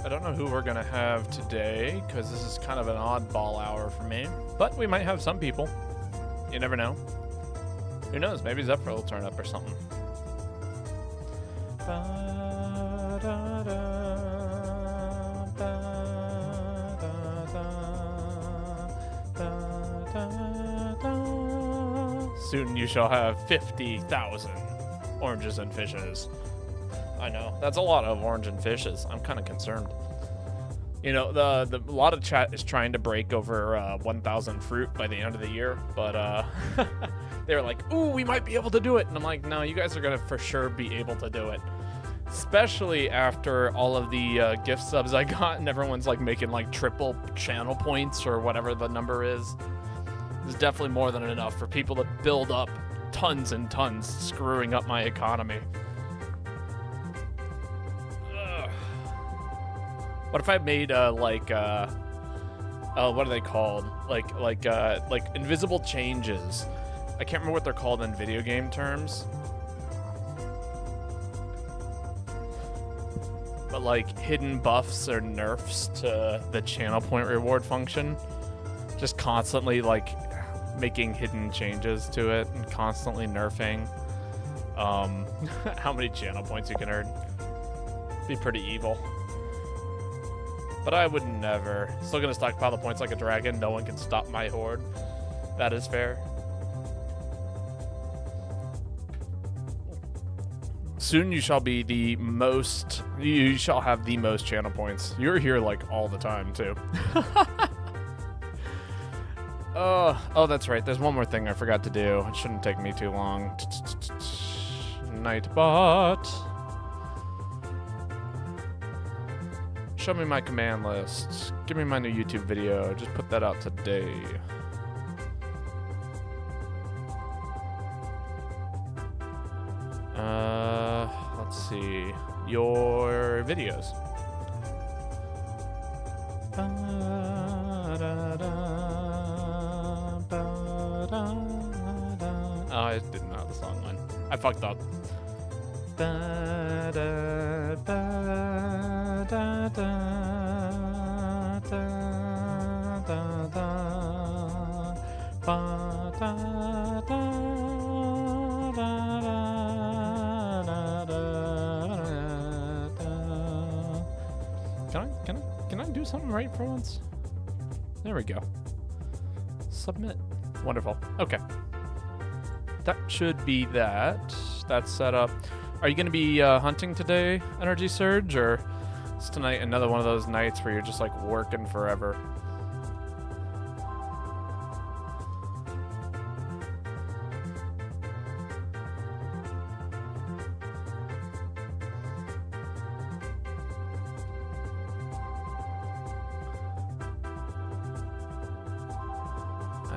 I don't know who we're gonna have today, because this is kind of an oddball hour for me. But we might have some people. You never know. Who knows? Maybe Zephyr will turn up or something. Soon you shall have 50,000 oranges and fishes. I know, that's a lot of orange and fishes. I'm kind of concerned. You know, a lot of chat is trying to break over 1,000 fruit by the end of the year, but they're like, ooh, we might be able to do it. And I'm like, no, you guys are gonna for sure be able to do it. Especially after all of the gift subs I got, and everyone's like making like triple channel points or whatever the number is. It's definitely more than enough for people to build up tons and tons, screwing up my economy. Ugh. What if I made what are they called? Like invisible changes. I can't remember what they're called in video game terms. But like hidden buffs or nerfs to the channel point reward function. Just constantly like making hidden changes to it and constantly nerfing how many channel points you can earn. Be pretty evil. But I would never. Still gonna stockpile the points like a dragon. No one can stop my horde. That is fair. Soon you shall be the most. You shall have the most channel points. You're here like all the time too. Oh, that's right. There's one more thing I forgot to do. It shouldn't take me too long. Nightbot. Show me my command list. Give me my new YouTube video. Just put that out today. Let's see. Your videos. Oh, I didn't know how the song went. I fucked up. Can I do something right for once? There we go. Submit. Wonderful. Okay. That should be that. That's set up. Are you going to be hunting today, Energy Surge, or is tonight another one of those nights where you're just like working forever?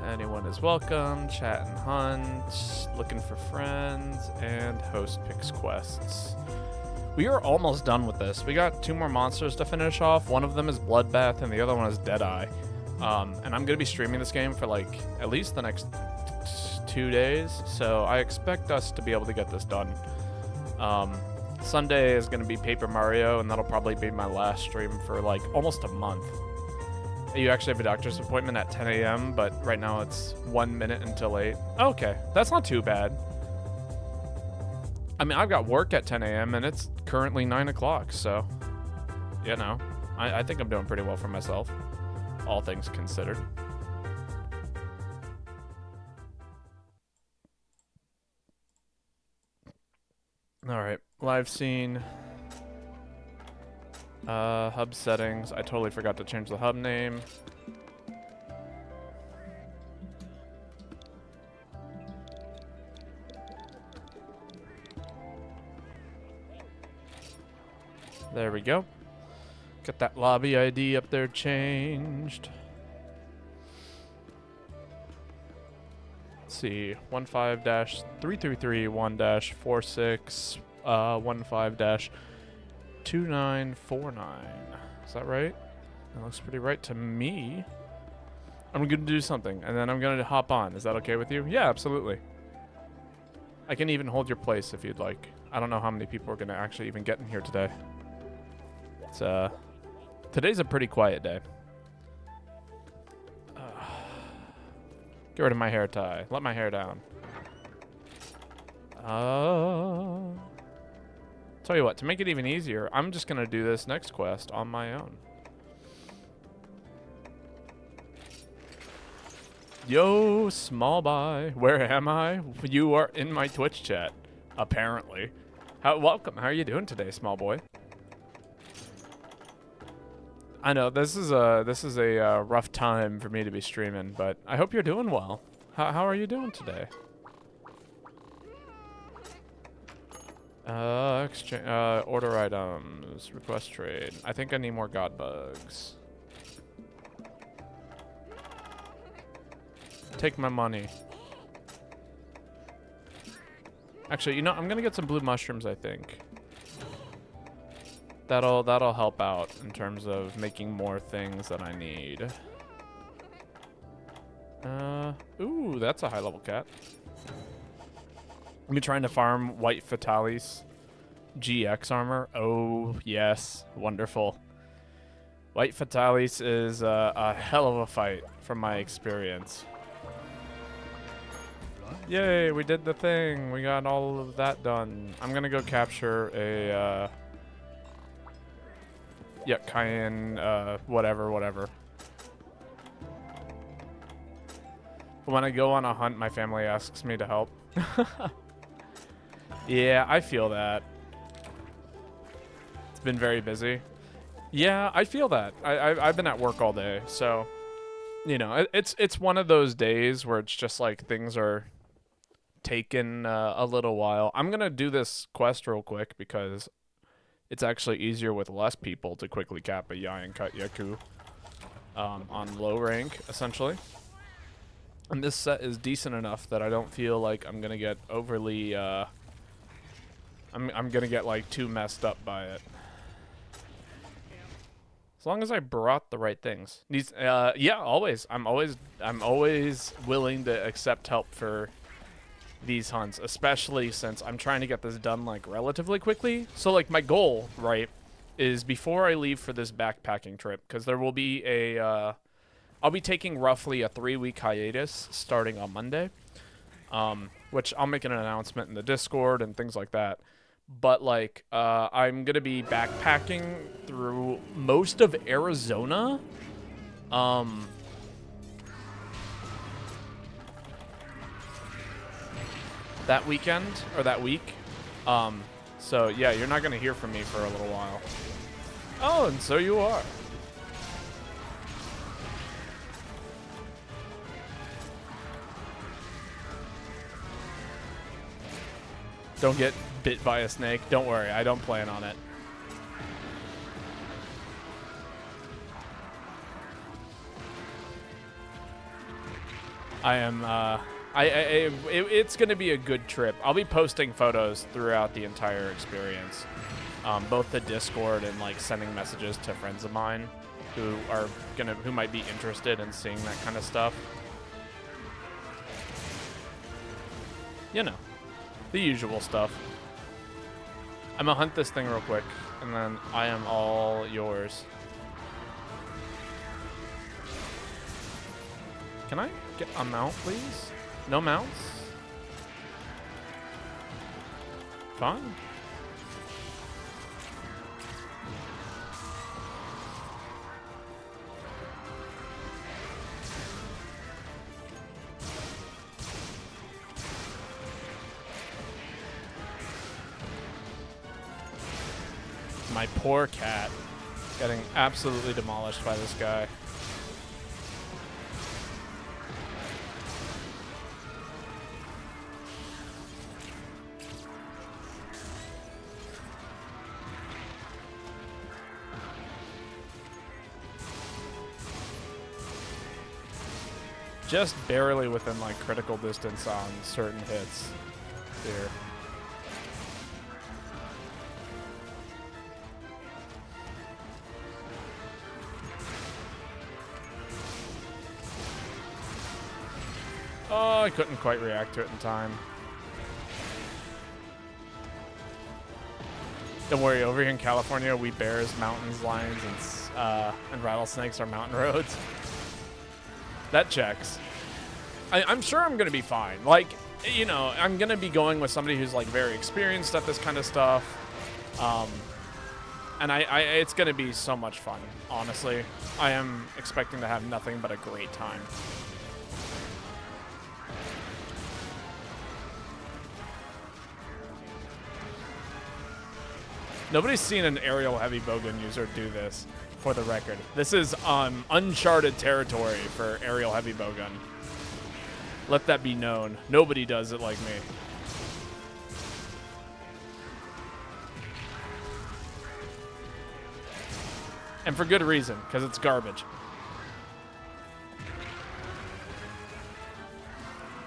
Anyone is welcome. Chat and hunt. Looking for friends. And host picks quests. We are almost done with this. We got 2 more monsters to finish off. One of them is Bloodbath and the other one is Deadeye. And I'm going to be streaming this game for like at least the next 2 days. So I expect us to be able to get this done. Sunday is going to be Paper Mario, and that'll probably be my last stream for like almost a month. You actually have a doctor's appointment at 10 a.m., but right now it's 1 minute until 8. Okay, that's not too bad. I mean, I've got work at 10 a.m., and it's currently 9 o'clock, so, you know, I think I'm doing pretty well for myself, all things considered. All right, live scene. Hub settings. I totally forgot to change the hub name. There we go. Got that lobby ID up there changed. Let's see. 15-3331-46 15-2949. Is that right? That looks pretty right to me. I'm going to do something, and then I'm going to hop on. Is that okay with you? Yeah, absolutely. I can even hold your place if you'd like. I don't know how many people are going to actually even get in here today. It's Today's a pretty quiet day. Get rid of my hair tie. Let my hair down. Tell you what, to make it even easier, I'm just gonna do this next quest on my own. Yo, small boy, where am I? You are in my Twitch chat, apparently. Welcome. How are you doing today, small boy? I know this is a rough time for me to be streaming, but I hope you're doing well. How are you doing today? Exchange, order items, request trade. I think I need more god bugs. Take my money. Actually, you know, I'm gonna get some blue mushrooms, I think. That'll help out in terms of making more things that I need. Ooh, that's a high level cat. I'm trying to farm white Fatalis GX armor. Oh, yes. Wonderful. White Fatalis is a hell of a fight from my experience. Yay, we did the thing. We got all of that done. I'm going to go capture a... yeah, cayenne, whatever. But when I go on a hunt, my family asks me to help. Yeah, I feel that. It's been very busy. Yeah, I feel that. I've been at work all day, so you know, it's one of those days where it's just like things are taking a little while. I'm gonna do this quest real quick because it's actually easier with less people to quickly cap a Yai and cut Yaku on low rank, essentially. And this set is decent enough that I don't feel like I'm gonna get overly I'm gonna get like too messed up by it. As long as I brought the right things. Yeah, always. I'm always willing to accept help for these hunts, especially since I'm trying to get this done like relatively quickly. So like my goal, right, is before I leave for this backpacking trip, because there will be a I'll be taking roughly a 3-week hiatus starting on Monday, which I'll make an announcement in the Discord and things like that. But like I'm gonna be backpacking through most of Arizona. That weekend or that week. So yeah, you're not gonna hear from me for a little while. Oh, and so you are. Don't get bit by a snake. Don't worry, I don't plan on it. I am, it's going to be a good trip. I'll be posting photos throughout the entire experience. Both the Discord and like sending messages to friends of mine who might be interested in seeing that kind of stuff. You know, the usual stuff. I'm gonna hunt this thing real quick, and then I am all yours. Can I get a mount, please? No mounts? Fine. My poor cat getting absolutely demolished by this guy. Just barely within like critical distance on certain hits here. Oh, I couldn't quite react to it in time. Don't worry, over here in California, we bears, mountains, lions, and rattlesnakes are mountain roads. That checks. I'm sure I'm gonna be fine. Like, you know, I'm gonna be going with somebody who's like very experienced at this kind of stuff. And it's gonna be so much fun, honestly. I am expecting to have nothing but a great time. Nobody's seen an aerial heavy bowgun user do this, for the record. This is uncharted territory for aerial heavy bowgun. Let that be known. Nobody does it like me. And for good reason, because it's garbage.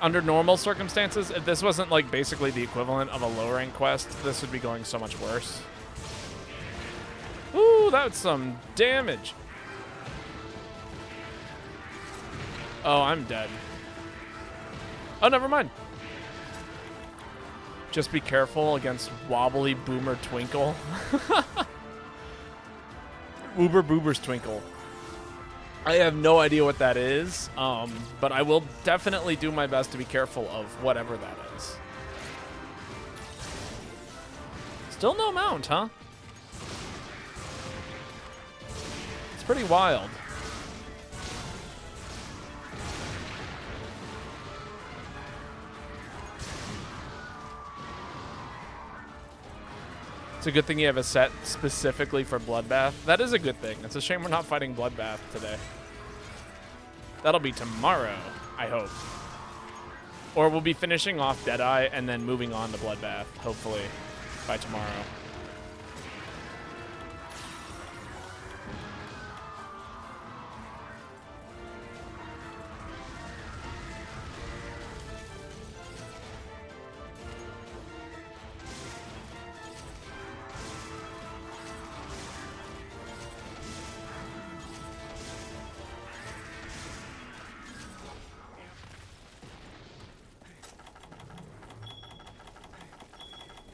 Under normal circumstances, if this wasn't like basically the equivalent of a low rank quest, this would be going so much worse. Ooh, that's some damage. Oh, I'm dead. Oh, never mind. Just be careful against wobbly boomer twinkle. Uber Boober's Twinkle. I have no idea what that is, but I will definitely do my best to be careful of whatever that is. Still no mount, huh? It's pretty wild. It's a good thing you have a set specifically for Bloodbath. That is a good thing. It's a shame we're not fighting Bloodbath today. That'll be tomorrow, I hope. Or we'll be finishing off Deadeye and then moving on to Bloodbath, hopefully, by tomorrow.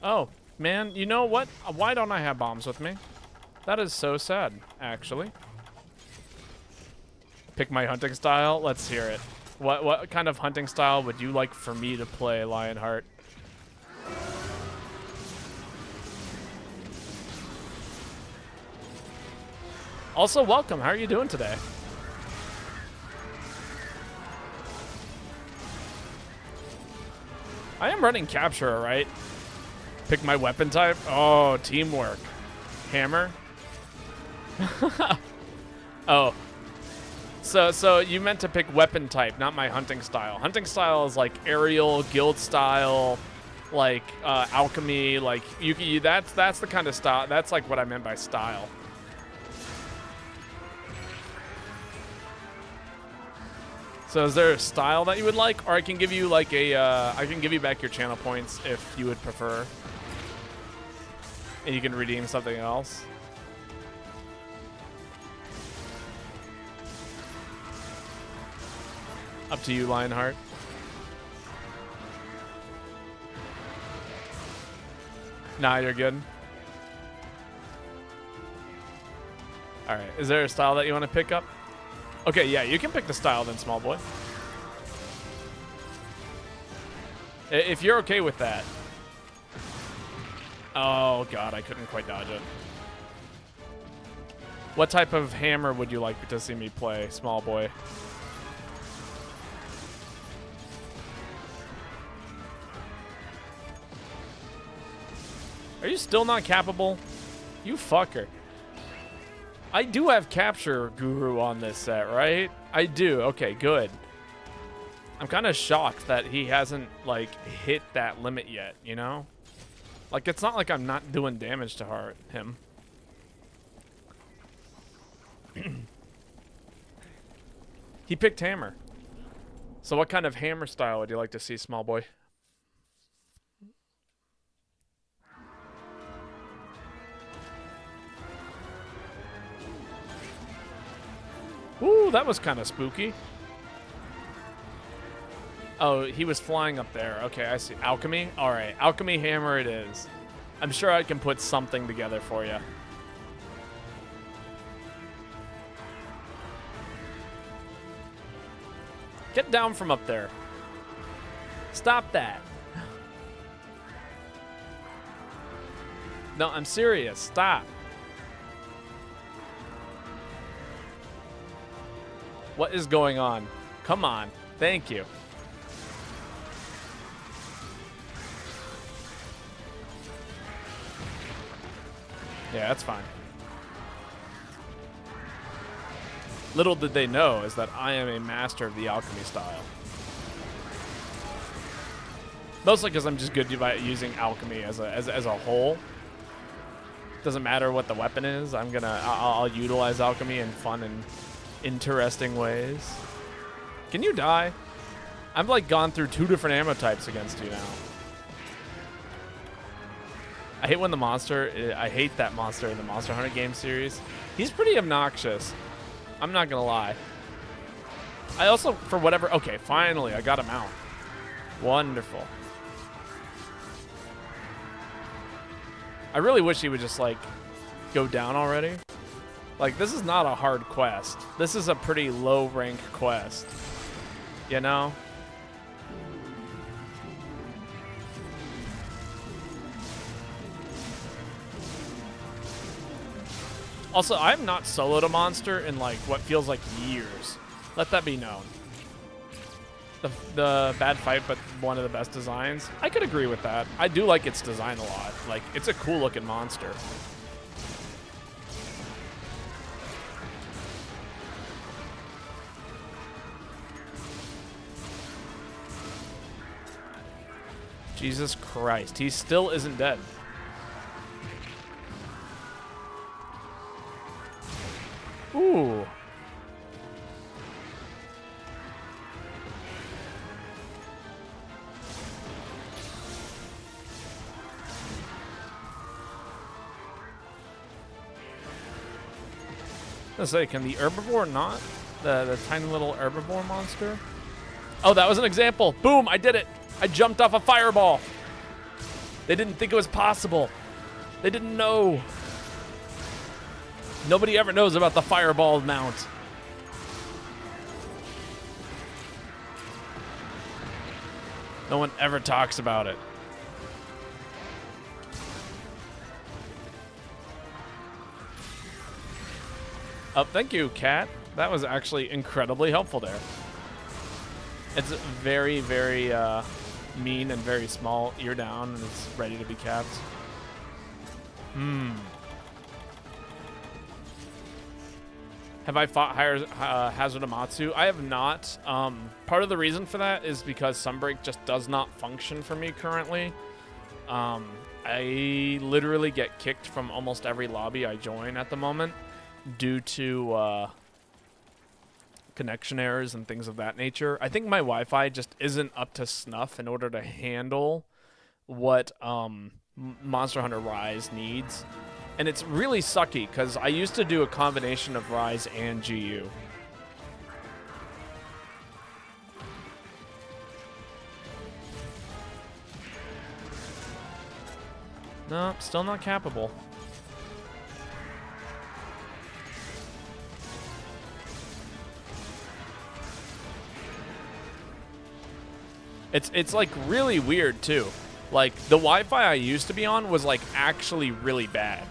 Oh, man, you know what? Why don't I have bombs with me? That is so sad, actually. Pick my hunting style? Let's hear it. What kind of hunting style would you like for me to play, Lionheart? Also, welcome. How are you doing today? I am running capture, right? Pick my weapon type? Oh, teamwork. Hammer? Oh. So you meant to pick weapon type, not my hunting style. Hunting style is like aerial, guild style, like alchemy, like that's the kind of style. That's like what I meant by style. So is there a style that you would like, or I can give you like a I can give you back your channel points if you would prefer. And you can redeem something else. Up to you, Lionheart. Nah, you're good. Alright, is there a style that you want to pick up? Okay, yeah, you can pick the style then, small boy. If you're okay with that. Oh, God, I couldn't quite dodge it. What type of hammer would you like to see me play, small boy? Are you still not capable? You fucker. I do have Capture Guru on this set, right? I do. Okay, good. I'm kind of shocked that he hasn't, like, hit that limit yet, you know? Like, it's not like I'm not doing damage to him. He picked hammer. So what kind of hammer style would you like to see, small boy? Ooh, that was kind of spooky. Oh, he was flying up there. Okay, I see. Alchemy? All right, alchemy hammer it is. I'm sure I can put something together for you. Get down from up there. Stop that. No, I'm serious. Stop. What is going on? Come on. Thank you. Yeah, that's fine. Little did they know is that I am a master of the alchemy style. Mostly because I'm just good at using alchemy as a whole. Doesn't matter what the weapon is. I'll utilize alchemy in fun and interesting ways. Can you die? I've like gone through 2 different ammo types against you now. I hate when the monster, I hate that monster in the Monster Hunter game series. He's pretty obnoxious. I'm not gonna lie. I also, for whatever, okay, finally, I got him out. Wonderful. I really wish he would just like go down already. Like, this is not a hard quest. This is a pretty low rank quest. You know? Also, I've not soloed a monster in like what feels like years. Let that be known. The bad fight, but one of the best designs. I could agree with that. I do like its design a lot. Like, it's a cool looking monster. Jesus Christ, he still isn't dead. Ooh. Let's say, can the herbivore not? The tiny little herbivore monster? Oh, that was an example. Boom, I did it. I jumped off a fireball. They didn't think it was possible. They didn't know. Nobody ever knows about the fireball mount. No one ever talks about it. Oh, thank you, Cat. That was actually incredibly helpful there. It's very, very mean and very small. Ear down, and it's ready to be capped. Have I fought Hazardamatsu? I have not. Part of the reason for that is because Sunbreak just does not function for me currently. I literally get kicked from almost every lobby I join at the moment due to connection errors and things of that nature. I think my Wi-Fi just isn't up to snuff in order to handle what Monster Hunter Rise needs. And it's really sucky because I used to do a combination of Rise and GU. No, still not capable. It's like really weird too. Like the Wi-Fi I used to be on was like actually really bad.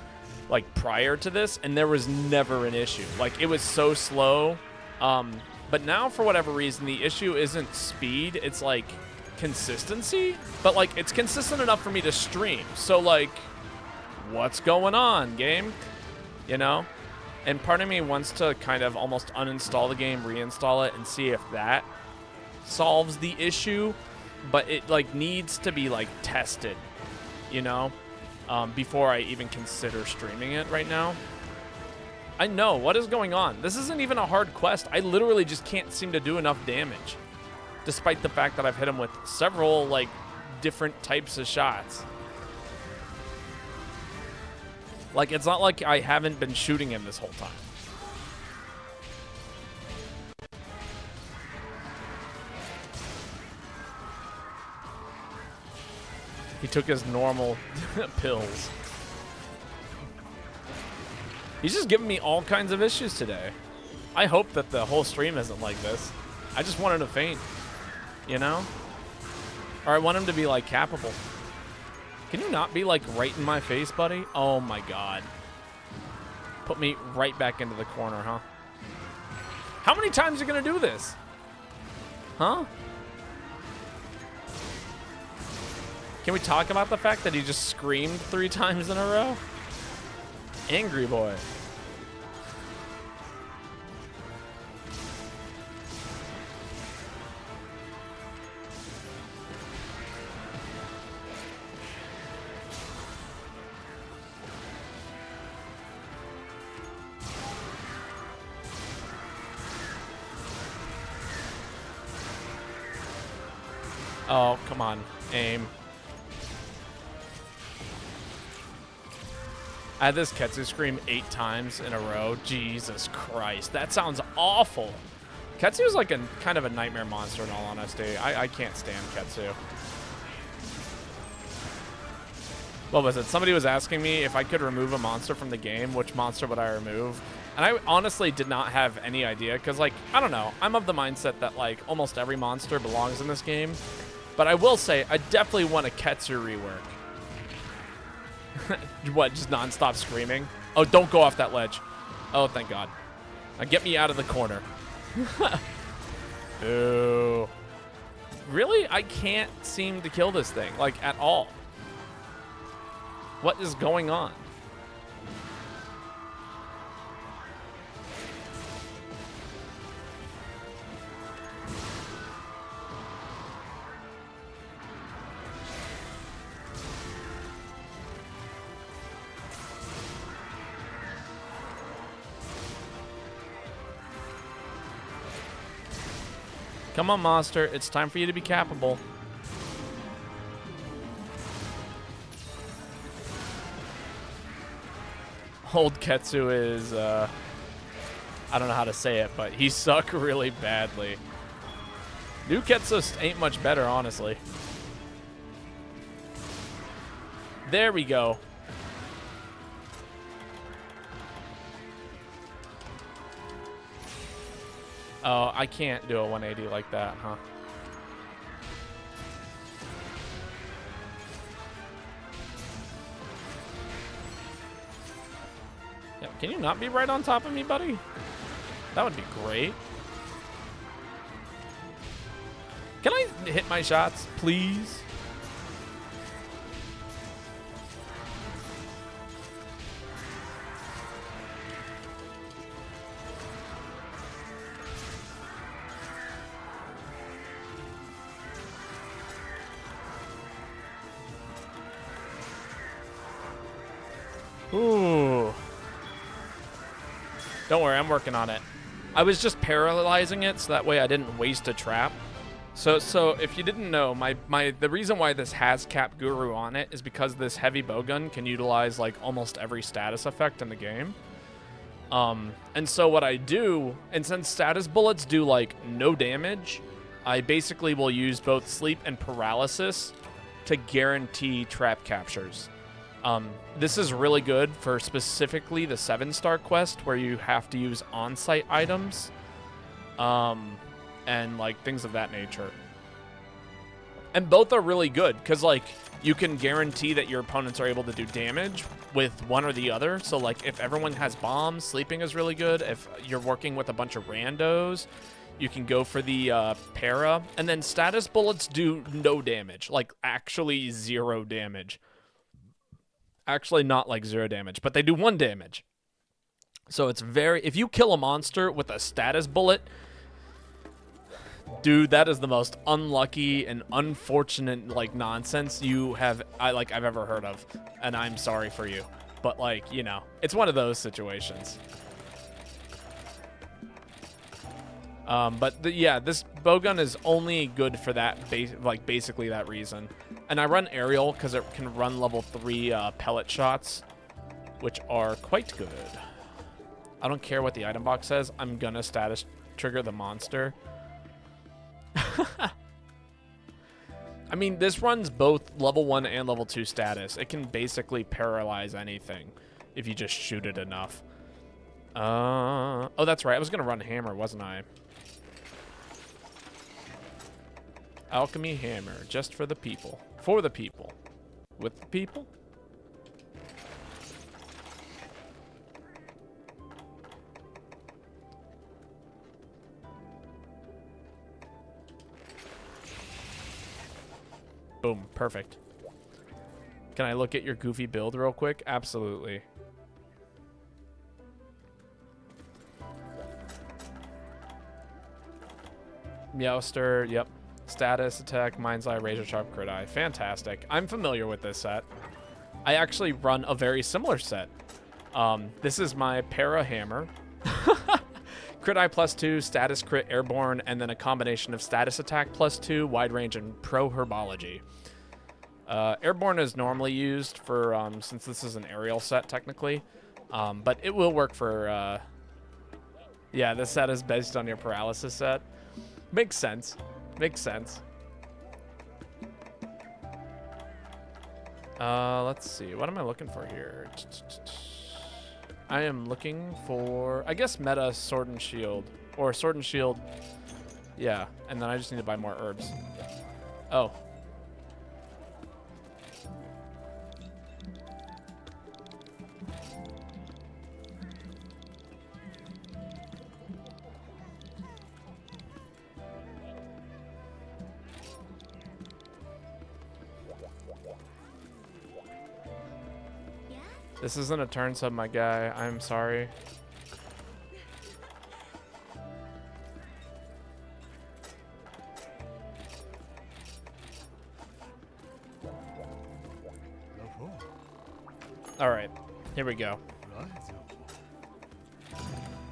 Like prior to this, and there was never an issue. Like it was so slow. But now for whatever reason, the issue isn't speed, it's like consistency. But like it's consistent enough for me to stream. So like, what's going on, game? You know? And part of me wants to kind of almost uninstall the game, reinstall it, and see if that solves the issue. But it like needs to be like tested, you know? Before I even consider streaming it right now. I know, what is going on? This isn't even a hard quest. I literally just can't seem to do enough damage. Despite the fact that I've hit him with several, like, different types of shots. Like, it's not like I haven't been shooting him this whole time. He took his normal pills. He's just giving me all kinds of issues today. I hope that the whole stream isn't like this. I just wanted to faint, you know? Or I want him to be, like, capable. Can you not be, like, right in my face, buddy? Oh, my God. Put me right back into the corner, huh? How many times are you going to do this? Huh? Can we talk about the fact that he just screamed 3 times in a row? Angry boy. Oh, come on. Aim. I had this Ketsu scream 8 times in a row. Jesus Christ. That sounds awful. Ketsu is like a kind of a nightmare monster in all honesty. I can't stand Ketsu. What was it? Somebody was asking me if I could remove a monster from the game, which monster would I remove? And I honestly did not have any idea because, like, I don't know. I'm of the mindset that, like, almost every monster belongs in this game. But I will say, I definitely want a Ketsu rework. What, just non-stop screaming? Oh, don't go off that ledge. Oh, thank God. Now get me out of the corner. Ooh. Really? I can't seem to kill this thing, like, at all. What is going on? Come on, monster. It's time for you to be capable. Old Ketsu is, I don't know how to say it, but he suck really badly. New Ketsu ain't much better, honestly. There we go. Oh, I can't do a 180 like that, huh? Yeah, can you not be right on top of me, buddy? That would be great. Can I hit my shots, please? Ooh. Don't worry, I'm working on it. I was just paralyzing it so that way I didn't waste a trap. So if you didn't know, the reason why this has Cap Guru on it is because this heavy bowgun can utilize like almost every status effect in the game. And so what I do, and since status bullets do like no damage, I basically will use both sleep and paralysis to guarantee trap captures. This is really good for specifically the 7-star quest where you have to use on-site items, and like things of that nature. And both are really good because like you can guarantee that your opponents are able to do damage with one or the other. So like if everyone has bombs, sleeping is really good. If you're working with a bunch of randos, you can go for the para. And then status bullets do no damage, like actually 0 damage. Actually not like 0 damage, but they do 1 damage. So it's very, if you kill a monster with a status bullet, dude, that is the most unlucky and unfortunate like nonsense I've ever heard of. And I'm sorry for you. But like, you know, it's one of those situations. Yeah, this bowgun is only good for that, basically that reason. And I run aerial because it can run level 3 pellet shots, which are quite good. I don't care what the item box says. I'm gonna status trigger the monster. I mean, this runs both level 1 and level 2 status. It can basically paralyze anything if you just shoot it enough. Oh, that's right. I was gonna run hammer, wasn't I? Alchemy hammer, just for the people. For the people. With the people? Boom, perfect. Can I look at your goofy build real quick? Absolutely. Meowster, yep. Status, attack, mind's eye, razor sharp, crit eye. Fantastic. I'm familiar with this set. I actually run a very similar set. This is my para hammer. Crit eye +2, status crit airborne, and then a combination of status attack +2, wide range, and pro herbology. Airborne is normally used for, since this is an aerial set technically, but it will work for, yeah, this set is based on your paralysis set. Makes sense. Makes sense. Let's see. What am I looking for here? I am looking for, I guess, meta sword and shield. Or sword and shield. Yeah. And then I just need to buy more herbs. Oh. This isn't a turn sub, my guy. I'm sorry. All right, here we go.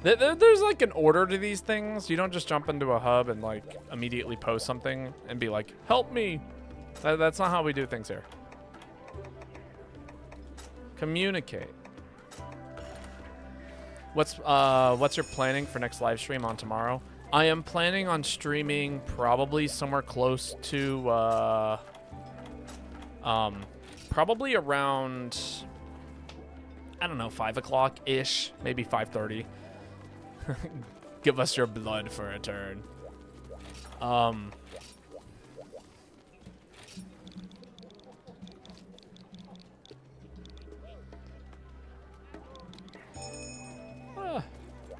There's like an order to these things. You don't just jump into a hub and like immediately post something and be like, help me. That's not how we do things here. Communicate. What's your planning for next live stream on tomorrow? I am planning on streaming probably somewhere close to probably around, I don't know, 5 o'clock ish, maybe 5:30. Give us your blood for a turn.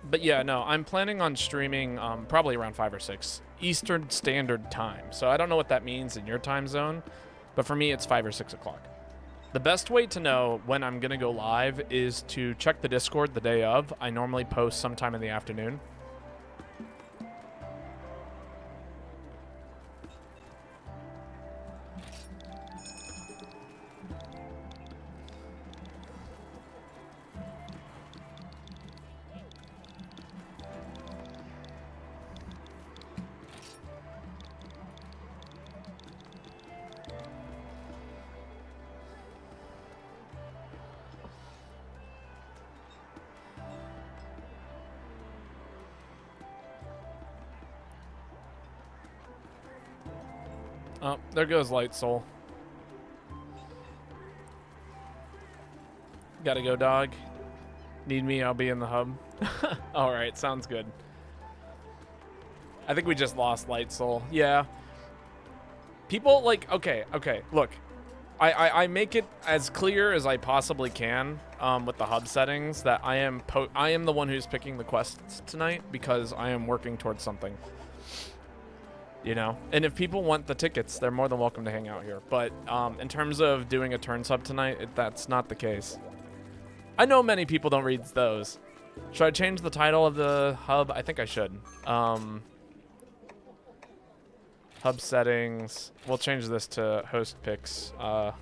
But yeah, no, I'm planning on streaming probably around 5 or 6 Eastern Standard Time. So I don't know what that means in your time zone, but for me, it's 5 or 6 o'clock. The best way to know when I'm going to go live is to check the Discord the day of. I normally post sometime in the afternoon. Oh, there goes Light Soul. Gotta go, dog. Need me, I'll be in the hub. Alright, sounds good. I think we just lost Light Soul. Yeah. People, like, okay, look. I make it as clear as I possibly can with the hub settings that I am the one who's picking the quests tonight because I am working towards something. You know, and if people want the tickets, they're more than welcome to hang out here. But in terms of doing a turn sub tonight, that's not the case. I know many people don't read those. Should I change the title of the hub? I think I should. Hub settings. We'll change this to host picks. No,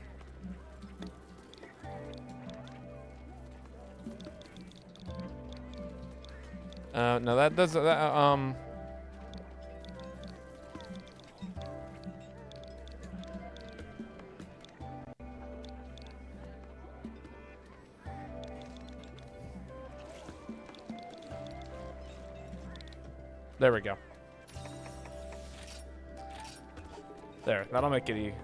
that doesn't. There we go. There, that'll make it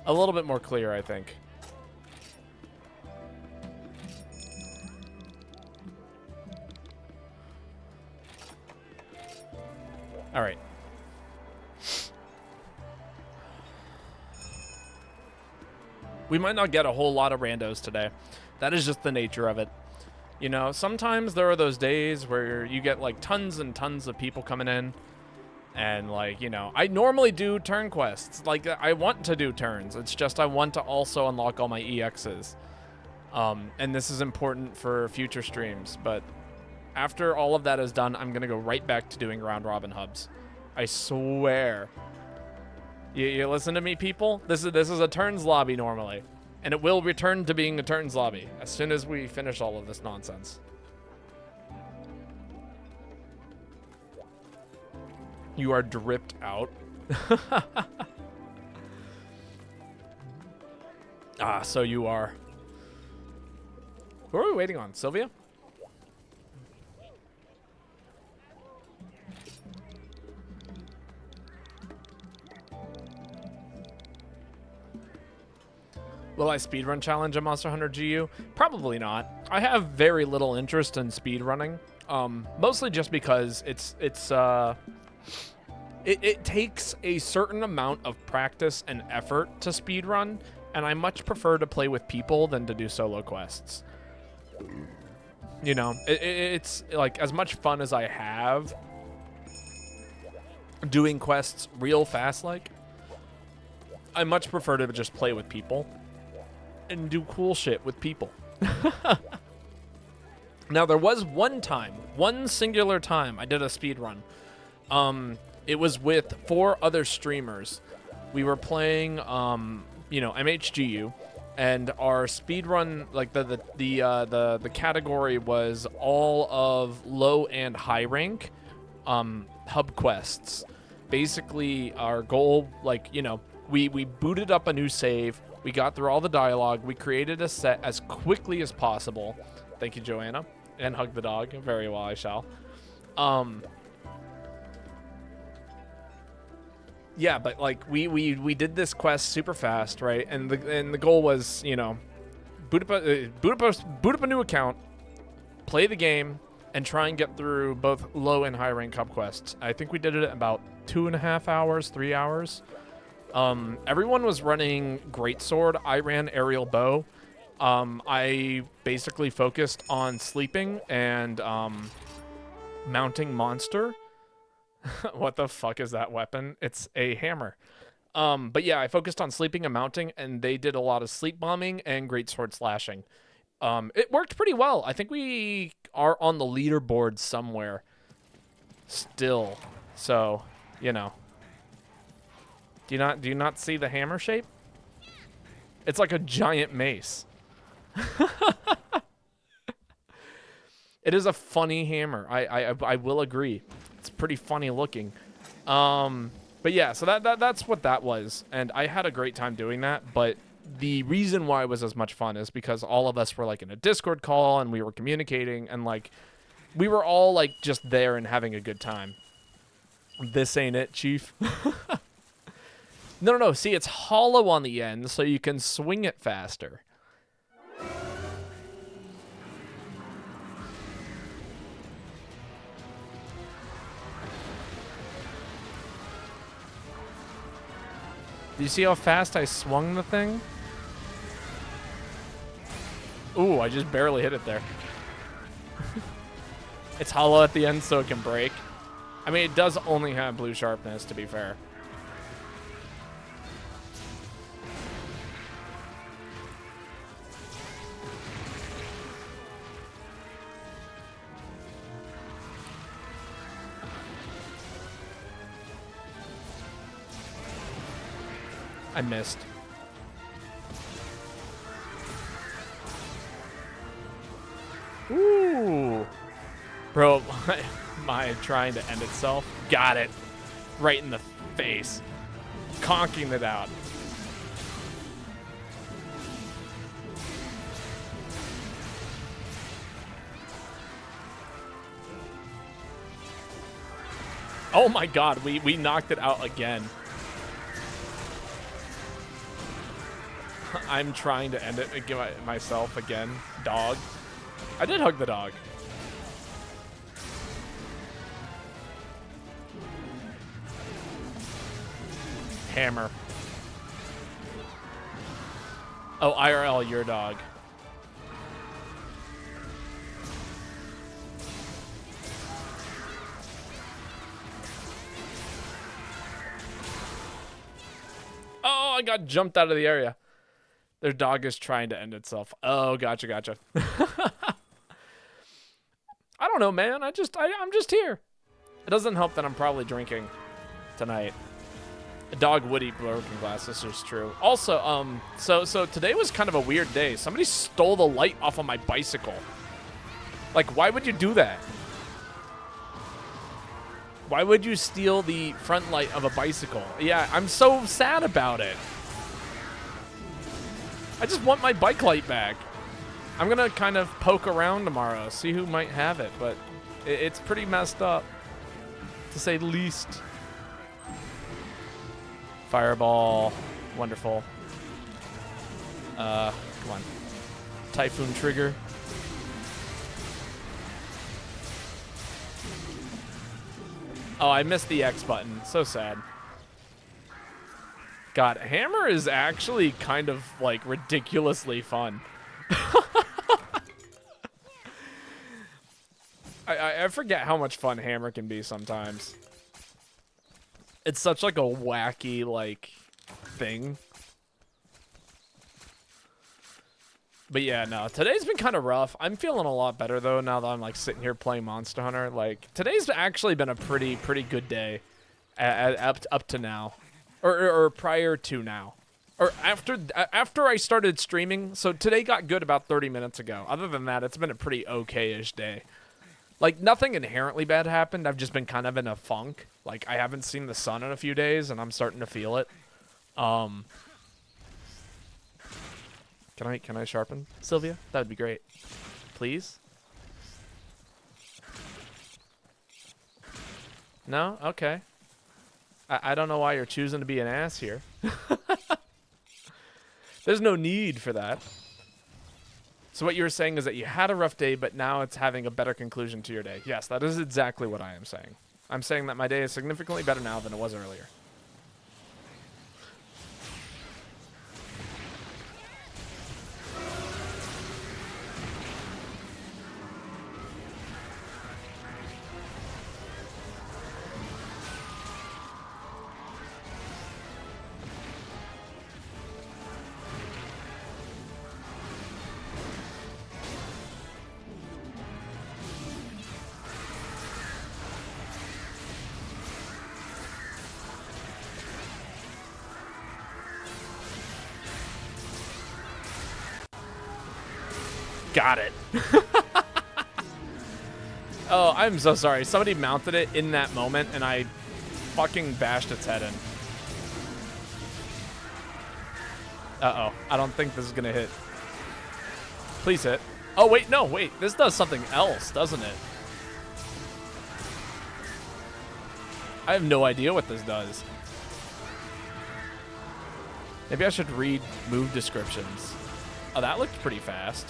a little bit more clear, I think. All right, We might not get a whole lot of randos today. That is just the nature of it. You know, sometimes there are those days where you get like tons and tons of people coming in. And like, you know, I normally do turn quests. Like, I want to do turns. It's just I want to also unlock all my EXs. And this is important for future streams. But after all of that is done, I'm going to go right back to doing round robin hubs. I swear. You listen to me, people? This is a turns lobby normally. And it will return to being a turns lobby as soon as we finish all of this nonsense. You are dripped out. Ah, so you are. Who are we waiting on? Sylvia? Will I speedrun challenge a Monster Hunter GU? Probably not. I have very little interest in speedrunning. Mostly just because it takes a certain amount of practice and effort to speedrun, and I much prefer to play with people than to do solo quests. You know, it's like as much fun as I have doing quests real fast like, I much prefer to just play with people and do cool shit with people. Now, there was one singular time I did a speedrun. It was with 4 other streamers. We were playing, you know, MHGU, and our speedrun, like the category was all of low and high rank hub quests. Basically, our goal, like, you know, we booted up a new save. We got through all the dialogue. We created a set as quickly as possible. Thank you, Joanna. And hug the dog. Very well, I shall. Yeah, but like we did this quest super fast, right? And the goal was, you know, boot up a new account, play the game, and try and get through both low and high rank hub quests. I think we did it in about 2.5 hours, 3 hours. Everyone was running greatsword. I ran aerial bow. I basically focused on sleeping and mounting monster. What the fuck is that weapon? It's a hammer. But yeah, I focused on sleeping and mounting, and they did a lot of sleep bombing and greatsword slashing. It worked pretty well. I think we are on the leaderboard somewhere still. So, you know. Do you not see the hammer shape? It's like a giant mace. It is a funny hammer. I will agree. It's pretty funny looking. But yeah, so that's what that was. And I had a great time doing that, but the reason why it was as much fun is because all of us were like in a Discord call and we were communicating and like we were all like just there and having a good time. This ain't it, Chief. No. See, it's hollow on the end, so you can swing it faster. Do you see how fast I swung the thing? Ooh, I just barely hit it there. It's hollow at the end, so it can break. I mean, it does only have blue sharpness, to be fair. I missed. Ooh. Bro, my trying to end itself. Got it. Right in the face. Conking it out. Oh my god, we knocked it out again. I'm trying to end it and give myself again. Dog. I did hug the dog. Hammer. Oh, IRL, your dog. Oh, I got jumped out of the area. Their dog is trying to end itself. Oh, gotcha, gotcha. I don't know, man. I'm just here. It doesn't help that I'm probably drinking tonight. A dog would eat broken glass. This is true. Also, so today was kind of a weird day. Somebody stole the light off of my bicycle. Like, why would you do that? Why would you steal the front light of a bicycle? Yeah, I'm so sad about it. I just want my bike light back. I'm gonna kind of poke around tomorrow, see who might have it, but it's pretty messed up, to say the least. Fireball, wonderful. Come on. Typhoon trigger. Oh, I missed the X button. So sad. God, Hammer is actually kind of, like, ridiculously fun. I forget how much fun Hammer can be sometimes. It's such, like, a wacky, like, thing. But yeah, no, today's been kind of rough. I'm feeling a lot better, though, now that I'm, like, sitting here playing Monster Hunter. Like, today's actually been a pretty good day up to now. Or prior to now. Or after I started streaming. So today got good about 30 minutes ago. Other than that, it's been a pretty okay-ish day. Like, nothing inherently bad happened. I've just been kind of in a funk. Like, I haven't seen the sun in a few days, and I'm starting to feel it. Can I sharpen, Sylvia? That would be great. Please? No? Okay. I don't know why you're choosing to be an ass here. There's no need for that. So what you were saying is that you had a rough day, but now it's having a better conclusion to your day. Yes, that is exactly what I am saying. I'm saying that my day is significantly better now than it was earlier. Got it. Oh, I'm so sorry. Somebody mounted it in that moment, and I fucking bashed its head in. Uh-oh. I don't think this is going to hit. Please hit. Oh, wait. No, wait. This does something else, doesn't it? I have no idea what this does. Maybe I should read move descriptions. Oh, that looked pretty fast.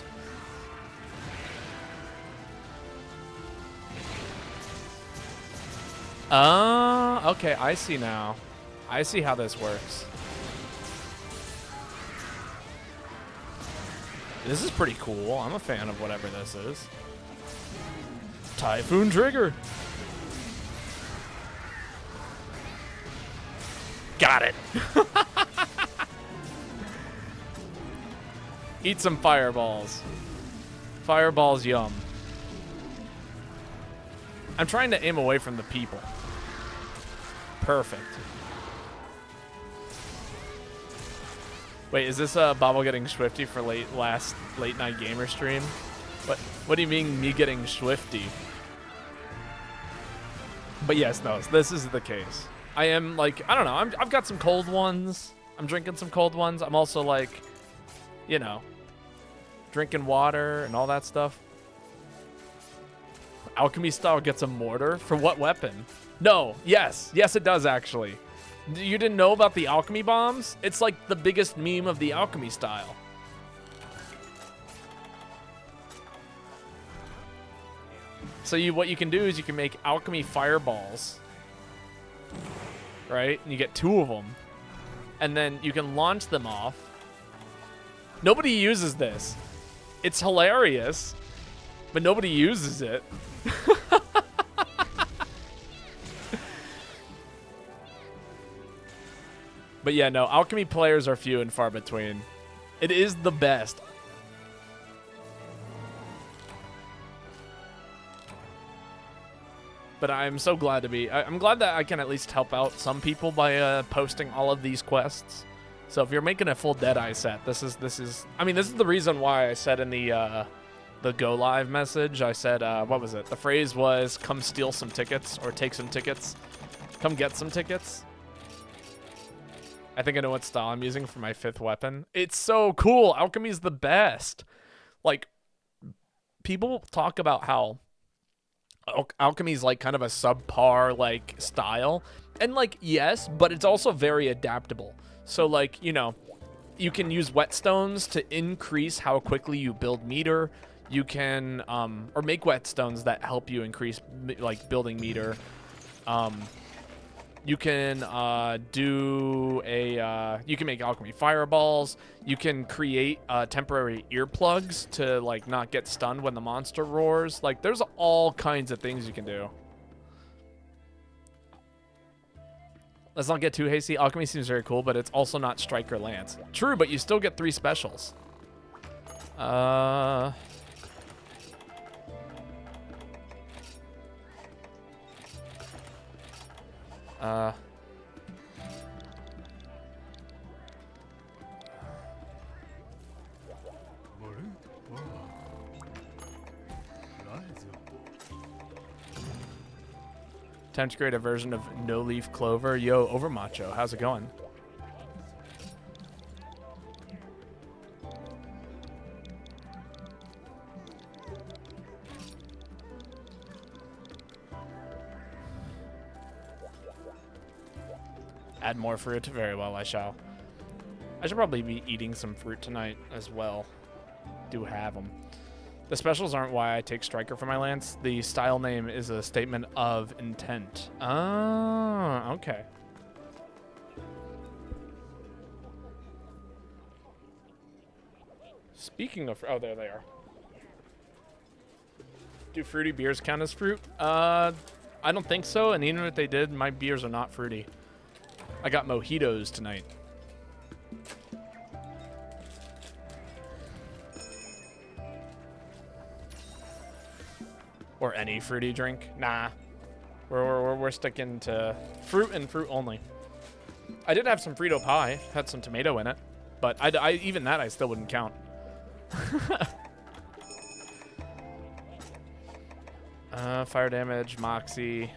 Okay, I see now. I see how this works. This is pretty cool. I'm a fan of whatever this is. Typhoon trigger. Got it. Eat some fireballs. Fireballs, yum. I'm trying to aim away from the people. Perfect. Wait, is this Bobble getting Swifty for late night gamer stream? What do you mean me getting Swifty? But yes, no, this is the case. I am like, I don't know, I've got some cold ones. I'm drinking some cold ones. I'm also like, you know, drinking water and all that stuff. Alchemy style gets a mortar for what weapon? No, yes, it does actually. You didn't know about the alchemy bombs? It's like the biggest meme of the alchemy style. So what you can do is you can make alchemy fireballs, right? And you get 2 of them, and then you can launch them off, Nobody uses this. It's hilarious, but nobody uses it. But yeah, no, alchemy players are few and far between. It is the best. But I'm so glad to be. I'm glad that I can at least help out some people by posting all of these quests. So if you're making a full Deadeye set, this is. I mean, this is the reason why I said in the go live message. I said, what was it? The phrase was, "Come steal some tickets or take some tickets. Come get some tickets." I think I know what style I'm using for my 5th weapon. It's so cool. Alchemy's the best. Like, people talk about how alchemy's like kind of a subpar like style. And like, yes, but it's also very adaptable. So like, you know, you can use whetstones to increase how quickly you build meter. You can, or make whetstones that help you increase like building meter. You can you can make alchemy fireballs. You can create temporary earplugs to like not get stunned when the monster roars. Like there's all kinds of things you can do. Let's not get too hasty. Alchemy seems very cool, but it's also not Strike or Lance. True, but you still get 3 specials. Time to create a version of No Leaf Clover. Yo, Overmacho, how's it going? Add more fruit. Very well, I shall. I should probably be eating some fruit tonight as well. Do have them. The specials aren't why I take Striker for my lance. The style name is a statement of intent. Oh, okay. Speaking of... Oh, there they are. Do fruity beers count as fruit? I don't think so, and even if they did, my beers are not fruity. I got mojitos tonight. Or any fruity drink. Nah. We're sticking to fruit and fruit only. I did have some Frito pie. Had some tomato in it. But even that I still wouldn't count. Fire damage, Moxie.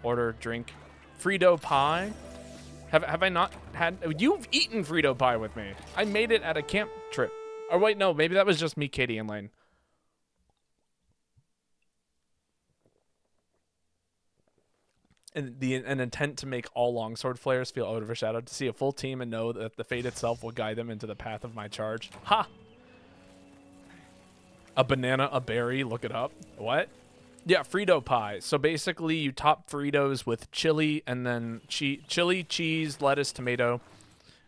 Order, drink. Frito pie? Have I not had... You've eaten Frito pie with me. I made it at a camp trip. Or wait, no. Maybe that was just me, Katie, and Lane. And an intent to make all longsword flayers feel overshadowed, to see a full team and know that the fate itself will guide them into the path of my charge. Ha! A banana, a berry, look it up. What? Yeah, Frito pie. So basically you top Fritos with chili and then chili, cheese, lettuce, tomato.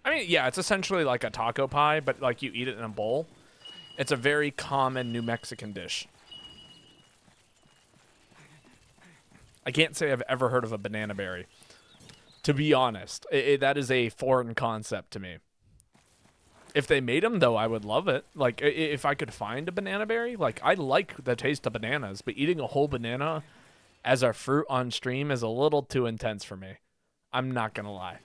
I mean, yeah, it's essentially like a taco pie, but like you eat it in a bowl. It's a very common New Mexican dish. I can't say I've ever heard of a banana berry. To be honest, that is a foreign concept to me. If they made them, though, I would love it. Like, if I could find a banana berry, like, I like the taste of bananas, but eating a whole banana as a fruit on stream is a little too intense for me. I'm not gonna lie.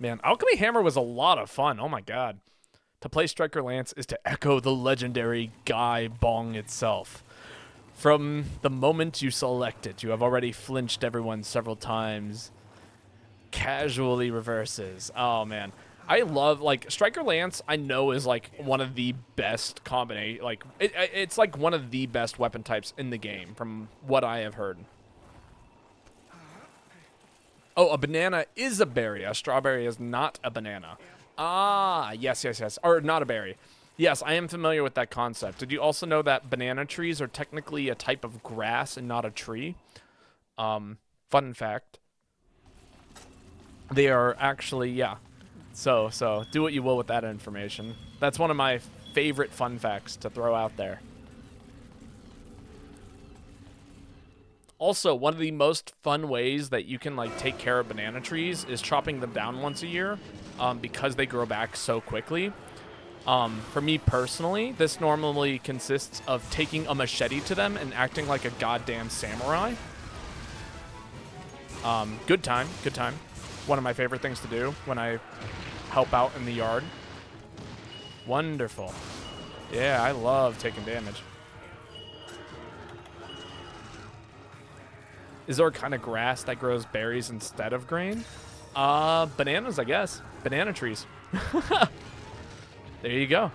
Man, Alchemy Hammer was a lot of fun. Oh my god. To play Striker Lance is to echo the legendary Guy Bong itself. From the moment you select it, you have already flinched everyone several times. Casually reverses. Oh man, I love, like, Striker Lance. I know is like one of the best combination. Like it's like one of the best weapon types in the game, from what I have heard. Oh, a banana is a berry. A strawberry is not a banana. Ah, yes. Or not a berry. Yes, I am familiar with that concept. Did you also know that banana trees are technically a type of grass and not a tree? Fun fact. They are actually, yeah. So do what you will with that information. That's one of my favorite fun facts to throw out there. Also, one of the most fun ways that you can like take care of banana trees is chopping them down once a year, because they grow back so quickly. For me personally, this normally consists of taking a machete to them and acting like a goddamn samurai. Good time, good time. One of my favorite things to do when I help out in the yard. Wonderful. Yeah, I love taking damage. Is there a kind of grass that grows berries instead of grain? Bananas, I guess. Banana trees. There you go.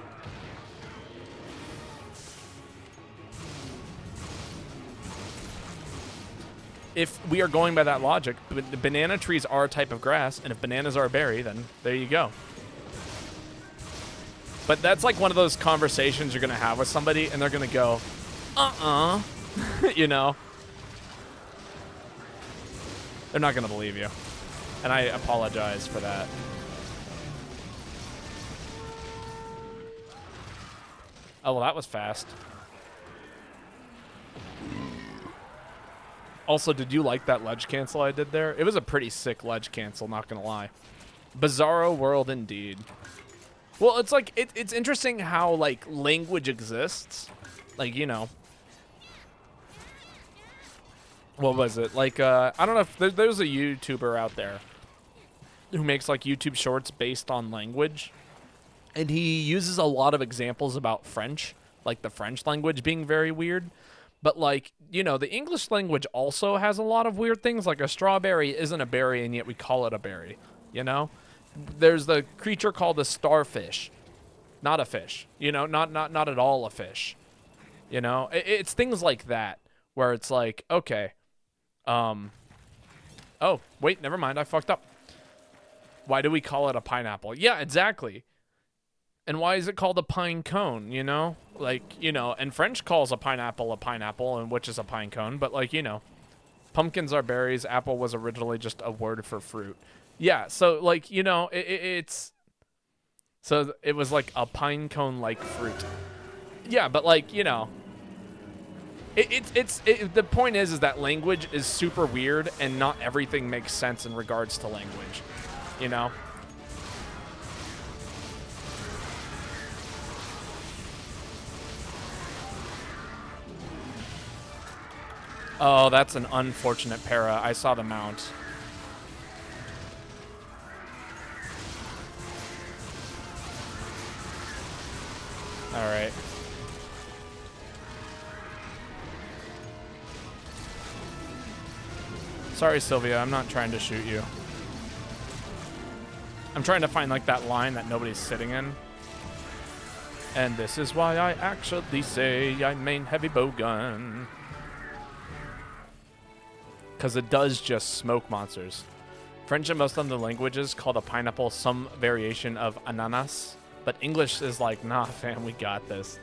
If we are going by that logic, banana trees are a type of grass, and if bananas are a berry, then there you go. But that's like one of those conversations you're going to have with somebody, and they're going to go, you know? They're not going to believe you. And I apologize for that. Oh, well, that was fast. Also, did you like that ledge cancel I did there? It was a pretty sick ledge cancel, not gonna lie. Bizarro world indeed. Well, it's like, it's interesting how, like, language exists. Like, you know. What was it? Like, I don't know if there's a YouTuber out there who makes, like, YouTube shorts based on language. And he uses a lot of examples about French, like the French language being very weird. But, like, you know, the English language also has a lot of weird things, like a strawberry isn't a berry, and yet we call it a berry, you know? There's the creature called a starfish. Not a fish, you know? Not at all a fish, you know? It's things like that, where it's like, okay, oh, wait, never mind, I fucked up. Why do we call it a pineapple? Yeah, exactly. And why is it called a pine cone, you know? Like, you know, and French calls a pineapple, and which is a pine cone, but, like, you know, pumpkins are berries, apple was originally just a word for fruit. Yeah, so, like, you know, it's... So it was, like, a pine cone-like fruit. Yeah, but, like, you know... The point is that language is super weird, and not everything makes sense in regards to language, you know? Oh, that's an unfortunate para. I saw the mount. All right. Sorry, Sylvia. I'm not trying to shoot you. I'm trying to find, like, that line that nobody's sitting in. And this is why I actually say I main heavy bowgun. Because it does just smoke monsters. French and most other languages called a pineapple some variation of ananas. But English is like, nah, fam, we got this.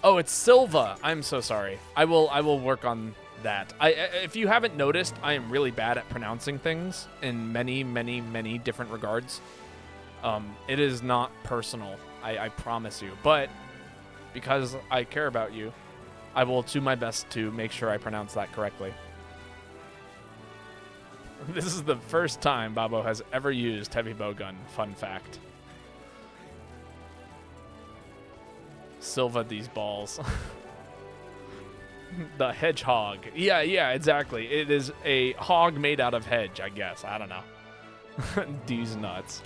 Oh, it's Silva. I'm so sorry. I will work on that. If you haven't noticed, I am really bad at pronouncing things in many, many, many different regards. It is not personal, I promise you. But because I care about you, I will do my best to make sure I pronounce that correctly. This is the first time Babo has ever used heavy bowgun. Fun fact. Silva these balls. The hedgehog. Yeah, exactly. It is a hog made out of hedge, I guess. I don't know. These nuts.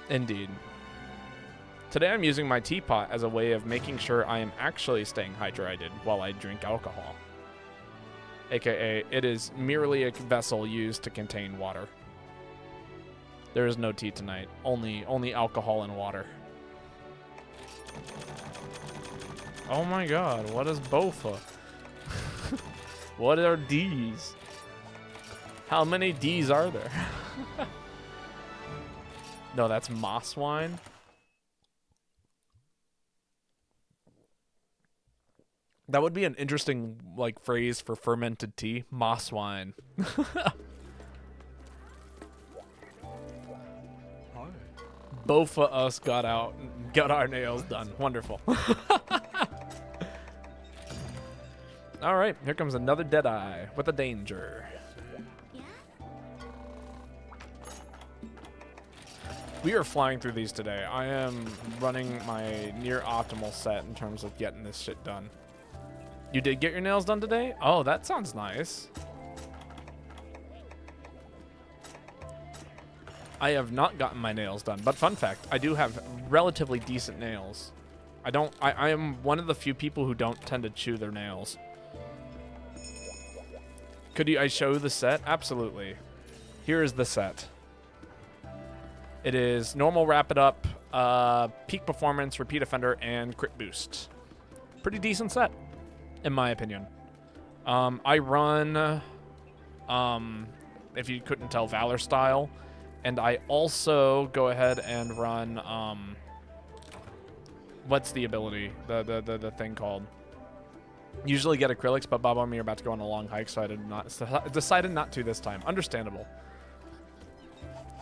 Indeed. Today I'm using my teapot as a way of making sure I am actually staying hydrated while I drink alcohol. AKA, it is merely a vessel used to contain water. There is no tea tonight. Only alcohol and water. Oh my god, what is bofa? What are D's? How many D's are there? No, that's moss wine. That would be an interesting like phrase for fermented tea. Moss wine. Both of us got our nails done. Wonderful. All right, here comes another Deadeye with a danger. We are flying through these today. I am running my near optimal set in terms of getting this shit done. You did get your nails done today? Oh, that sounds nice. I have not gotten my nails done, but fun fact, I do have relatively decent nails. I am one of the few people who don't tend to chew their nails. Could I show the set? Absolutely. Here is the set. It is normal, wrap it up, peak performance, repeat offender, and crit boost. Pretty decent set, in my opinion. I run, if you couldn't tell, Valor style. And I also go ahead and run, what's the ability? The thing called? Usually get acrylics, but Bob and me are about to go on a long hike, so I decided not to this time. Understandable.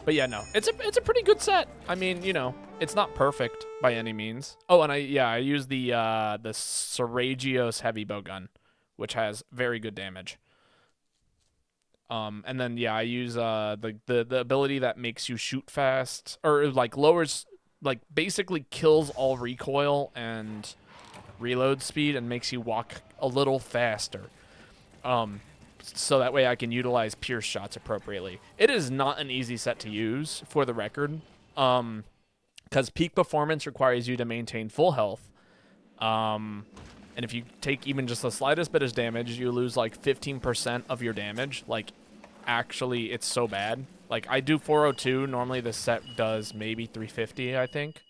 But yeah, no, it's a pretty good set. I mean, you know, it's not perfect by any means. Oh, and I use the Seragios heavy bow gun, which has very good damage. And then yeah, I use the ability that makes you shoot fast, or like lowers, like basically kills all recoil and reload speed and makes you walk a little faster. So that way I can utilize pierce shots appropriately. It is not an easy set to use, for the record, because peak performance requires you to maintain full health. And if you take even just the slightest bit of damage, you lose like 15% of your damage. Like, actually, it's so bad. Like, I do 402. Normally, this set does maybe 350, I think.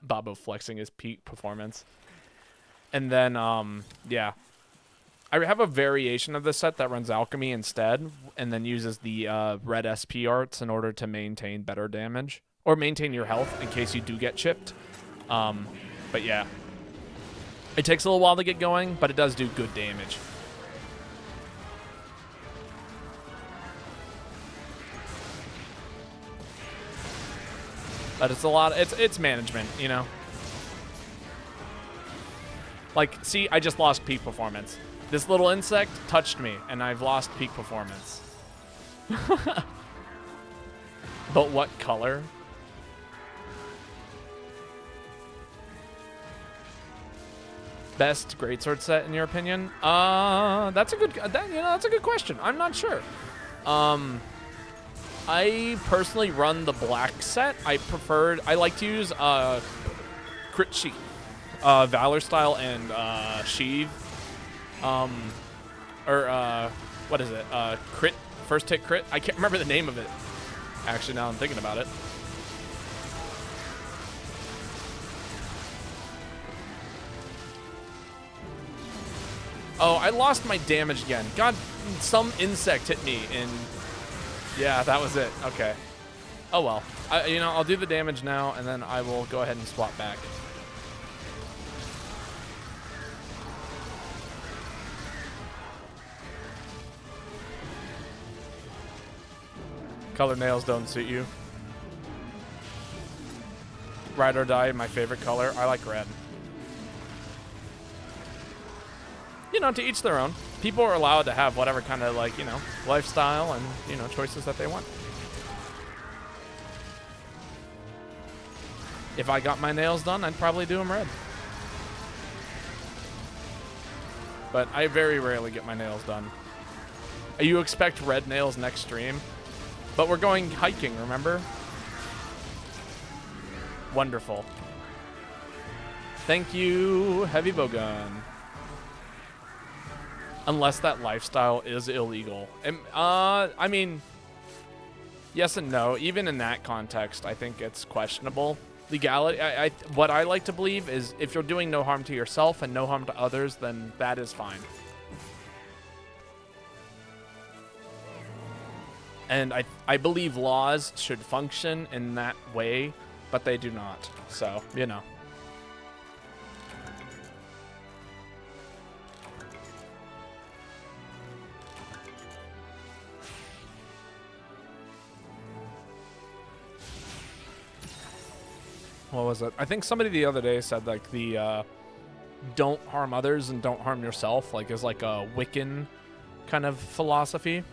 Babo flexing his peak performance. And then, yeah. I have a variation of this set that runs Alchemy instead, and then uses the red SP arts in order to maintain better damage. Or maintain your health in case you do get chipped. But yeah. It takes a little while to get going, but it does do good damage. But it's a lot, it's management, you know? Like, see, I just lost peak performance. This little insect touched me, and I've lost peak performance. But what color? Best greatsword set in your opinion? That's a good, that's a good question. I'm not sure. I personally run the black set. I like to use crit sheet, Valor style, and sheath. What is it? Crit, first hit crit. I can't remember the name of it. Actually, now I'm thinking about it. Oh, I lost my damage again. God, some insect hit me and yeah, that was it. Okay. Oh well. I'll do the damage now and then I will go ahead and swap back. Color nails don't suit you. Ride or die, my favorite color. I like red. You know, to each their own. People are allowed to have whatever kind of, like, lifestyle and, choices that they want. If I got my nails done, I'd probably do them red. But I very rarely get my nails done. You expect red nails next stream? But we're going hiking, remember? Wonderful. Thank you, Heavy Bowgun. Unless that lifestyle is illegal. I mean, yes and no. Even in that context, I think it's questionable. Legality, what I like to believe is if you're doing no harm to yourself and no harm to others, then that is fine. And I believe laws should function in that way, but they do not. So, what was it? I think somebody the other day said like the don't harm others and don't harm yourself, like is like a Wiccan kind of philosophy.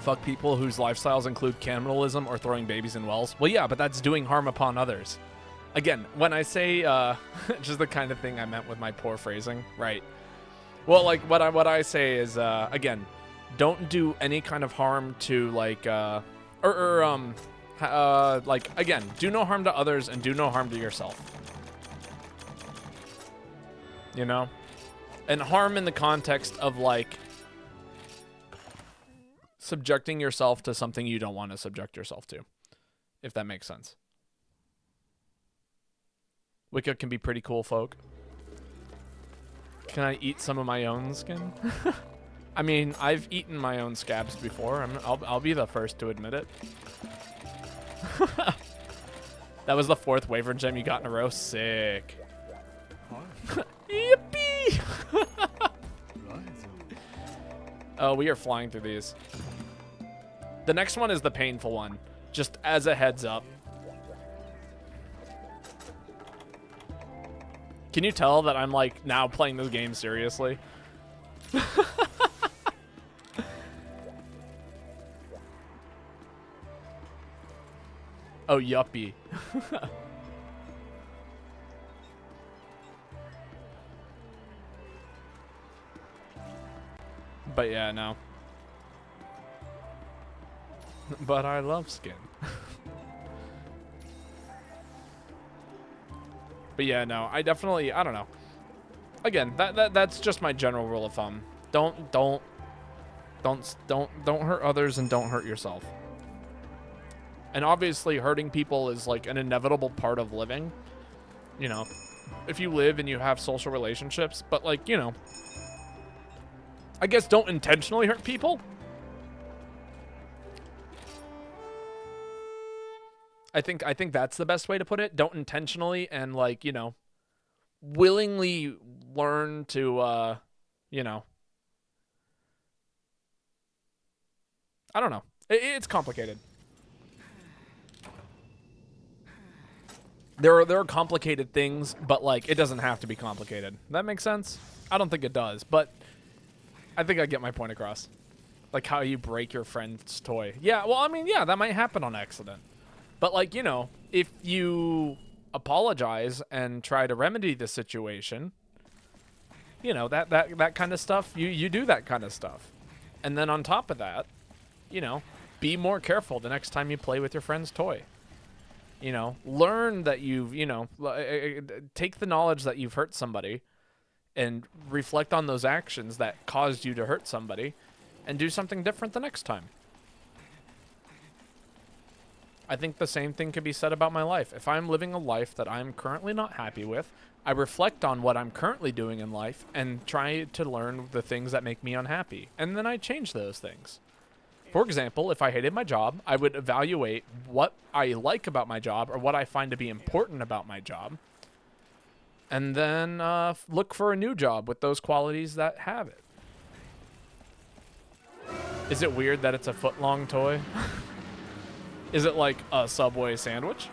Fuck people whose lifestyles include cannibalism or throwing babies in wells. Well, yeah, but that's doing harm upon others. Again, when I say just the kind of thing I meant with my poor phrasing, right? Well, like what I say is again, don't do any kind of harm to like like again, do no harm to others and do no harm to yourself. You know? And harm in the context of like subjecting yourself to something you don't want to subject yourself to, if that makes sense. Wicca can be pretty cool, folk. Can I eat some of my own skin? I mean, I've eaten my own scabs before. I'll be the first to admit it. That was the 4th Wyvern gem you got in a row. Sick. Yippee! Oh, we are flying through these. The next one is the painful one. Just as a heads up. Can you tell that I'm like now playing this game seriously? Oh, yuppie. But yeah, no. But I love skin. But yeah, no, I don't know. Again, that's just my general rule of thumb. Don't hurt others and don't hurt yourself. And obviously hurting people is like an inevitable part of living. You know, if you live and you have social relationships, but like, you know, I guess don't intentionally hurt people. I think that's the best way to put it. Don't intentionally and like, you know, willingly learn to, you know, I don't know. It's complicated. There are complicated things, but like it doesn't have to be complicated. That makes sense? I don't think it does, but I think I get my point across. Like how you break your friend's toy. Yeah, well, I mean, yeah, that might happen on accident. But like, you know, if you apologize and try to remedy the situation, you know, that kind of stuff, you do that kind of stuff. And then on top of that, you know, be more careful the next time you play with your friend's toy. You know, learn that you've, you know, take the knowledge that you've hurt somebody and reflect on those actions that caused you to hurt somebody and do something different the next time. I think the same thing could be said about my life. If I'm living a life that I'm currently not happy with, I reflect on what I'm currently doing in life and try to learn the things that make me unhappy. And then I change those things. For example, if I hated my job, I would evaluate what I like about my job or what I find to be important about my job. And then look for a new job with those qualities that have it. Is it weird that it's a foot-long toy? Is it like a Subway sandwich?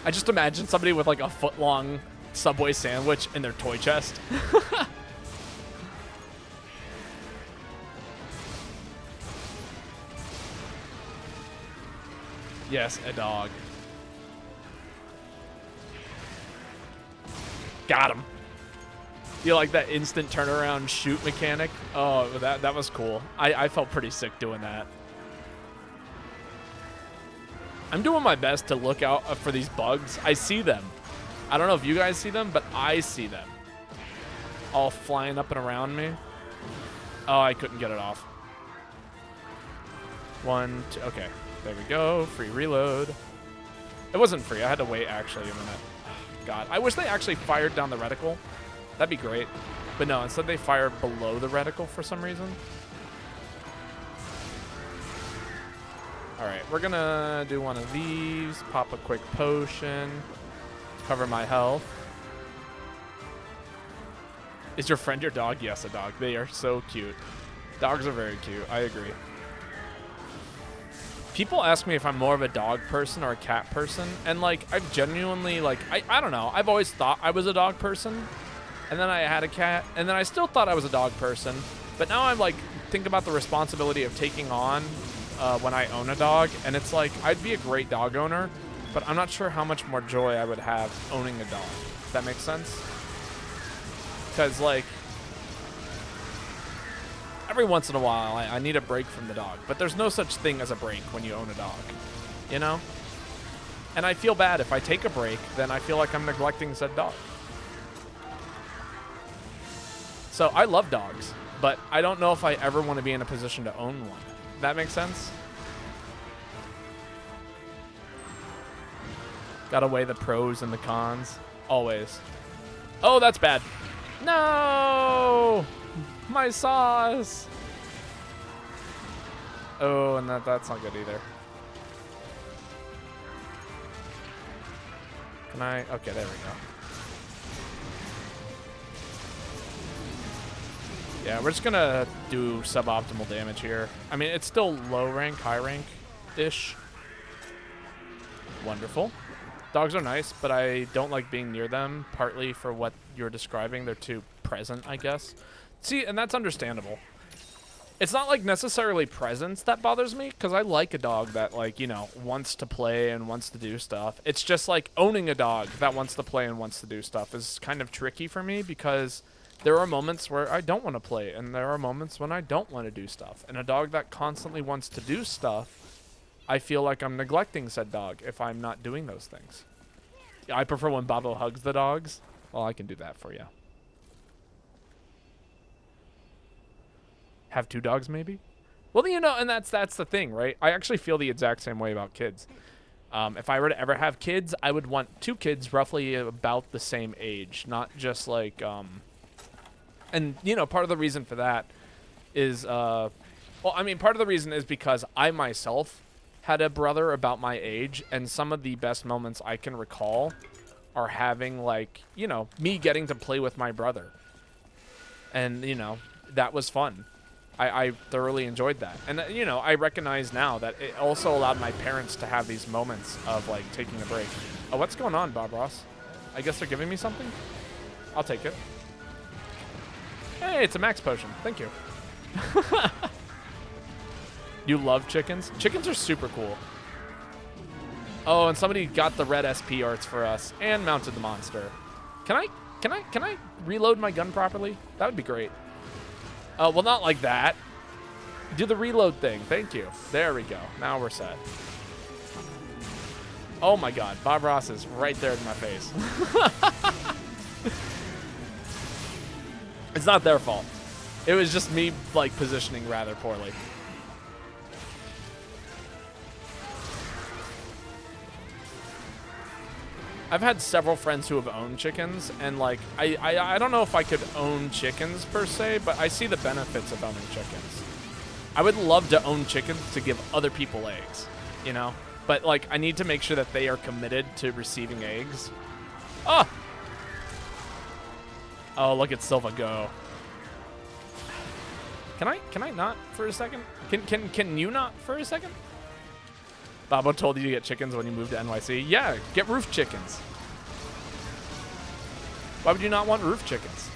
I just imagine somebody with like a foot-long Subway sandwich in their toy chest. Yes, a dog. Got him. You like that instant turnaround shoot mechanic? Oh, that was cool. I felt pretty sick doing that. I'm doing my best to look out for these bugs. I see them. I don't know if you guys see them, but I see them. All flying up and around me. Oh, I couldn't get it off. 1, 2, okay. There we go. Free reload. It wasn't free. I had to wait actually a minute. God, I wish they actually fired down the reticle. That'd be great. But no, instead they fire below the reticle for some reason. Alright, we're gonna do one of these. Pop a quick potion. Cover my health. Is your friend your dog? Yes, a dog. They are so cute. Dogs are very cute. I agree. People ask me if I'm more of a dog person or a cat person, and like I've genuinely like I don't know. I've always thought I was a dog person, and then I had a cat, and then I still thought I was a dog person, but now I'm like think about the responsibility of taking on when I own a dog, and it's like I'd be a great dog owner, but I'm not sure how much more joy I would have owning a dog. If that makes sense? Because like every once in a while, I need a break from the dog. But there's no such thing as a break when you own a dog, you know? And I feel bad if I take a break, then I feel like I'm neglecting said dog. So I love dogs, but I don't know if I ever want to be in a position to own one. That makes sense? Gotta weigh the pros and the cons. Always. Oh, that's bad. No! My sauce. Oh, and that's not good either. Can I? Okay, there we go. Yeah, we're just gonna do suboptimal damage here. I mean, it's still low rank, high rank-ish. Wonderful. Dogs are nice, but I don't like being near them, partly for what you're describing. They're too present, I guess. See, and that's understandable. It's not like necessarily presence that bothers me, because I like a dog that, like, you know, wants to play and wants to do stuff. It's just like owning a dog that wants to play and wants to do stuff is kind of tricky for me, because there are moments where I don't want to play, and there are moments when I don't want to do stuff. And a dog that constantly wants to do stuff, I feel like I'm neglecting said dog if I'm not doing those things. I prefer when Babo hugs the dogs. Well, I can do that for you. Have 2 dogs, maybe? Well, you know, and that's the thing, right? I actually feel the exact same way about kids. If I were to ever have kids, I would want 2 kids roughly about the same age, not just like, and, you know, part of the reason for that is, well, I mean, part of the reason is because I myself had a brother about my age, and some of the best moments I can recall are having, like, you know, me getting to play with my brother. And, you know, that was fun. I thoroughly enjoyed that. And, you know, I recognize now that it also allowed my parents to have these moments of, like, taking a break. Oh, what's going on, Bob Ross? I guess they're giving me something? I'll take it. Hey, it's a max potion. Thank you. You love chickens? Chickens are super cool. Oh, and somebody got the red SP arts for us and mounted the monster. Can I reload my gun properly? That would be great. Well, not like that. Do the reload thing. Thank you. There we go. Now we're set. Oh my God, Bob Ross is right there in my face. It's not their fault. It was just me, like, positioning rather poorly. I've had several friends who have owned chickens, and, like, I don't know if I could own chickens per se, but I see the benefits of owning chickens. I would love to own chickens to give other people eggs, you know? But, like, I need to make sure that they are committed to receiving eggs. Oh! Oh, look at Silva go. Can I not for a second? Can you not for a second? Babo told you to get chickens when you moved to NYC. Yeah, get roof chickens. Why would you not want roof chickens?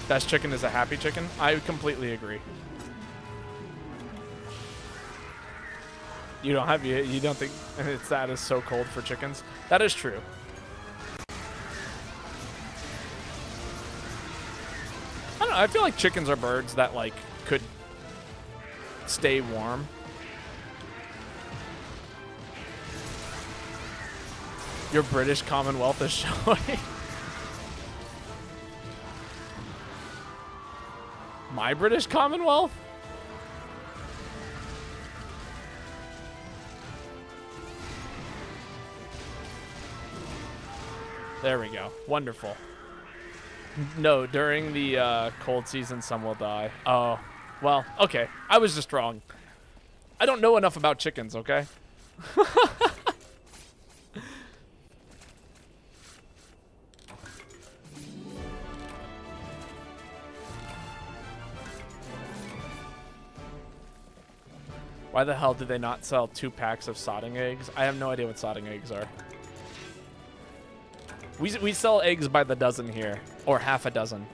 Best chicken is a happy chicken. I completely agree. You don't have you don't think it's that is so cold for chickens? That is true. I don't know. I feel like chickens are birds that, like, could stay warm. Your British Commonwealth is showing. My British Commonwealth? There we go. Wonderful. No, during the cold season, some will die. Oh, well, okay. I was just wrong. I don't know enough about chickens, okay? Why the hell did they not sell 2 packs of sodding eggs? I have no idea what sodding eggs are. We sell eggs by the dozen here, or half a dozen.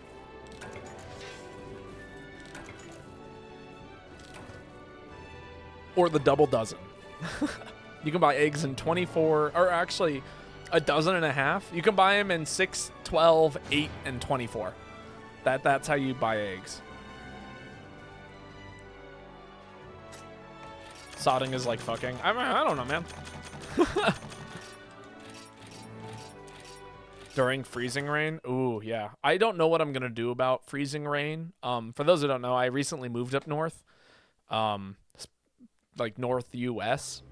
Or the double dozen. You can buy eggs in 24, or actually a dozen and a half. You can buy them in 6, 12, 8, and 24. That's how you buy eggs. Sodding is like fucking. I mean, I don't know, man. During freezing rain? Ooh, yeah. I don't know what I'm going to do about freezing rain. For those who don't know, I recently moved up north. Like North US.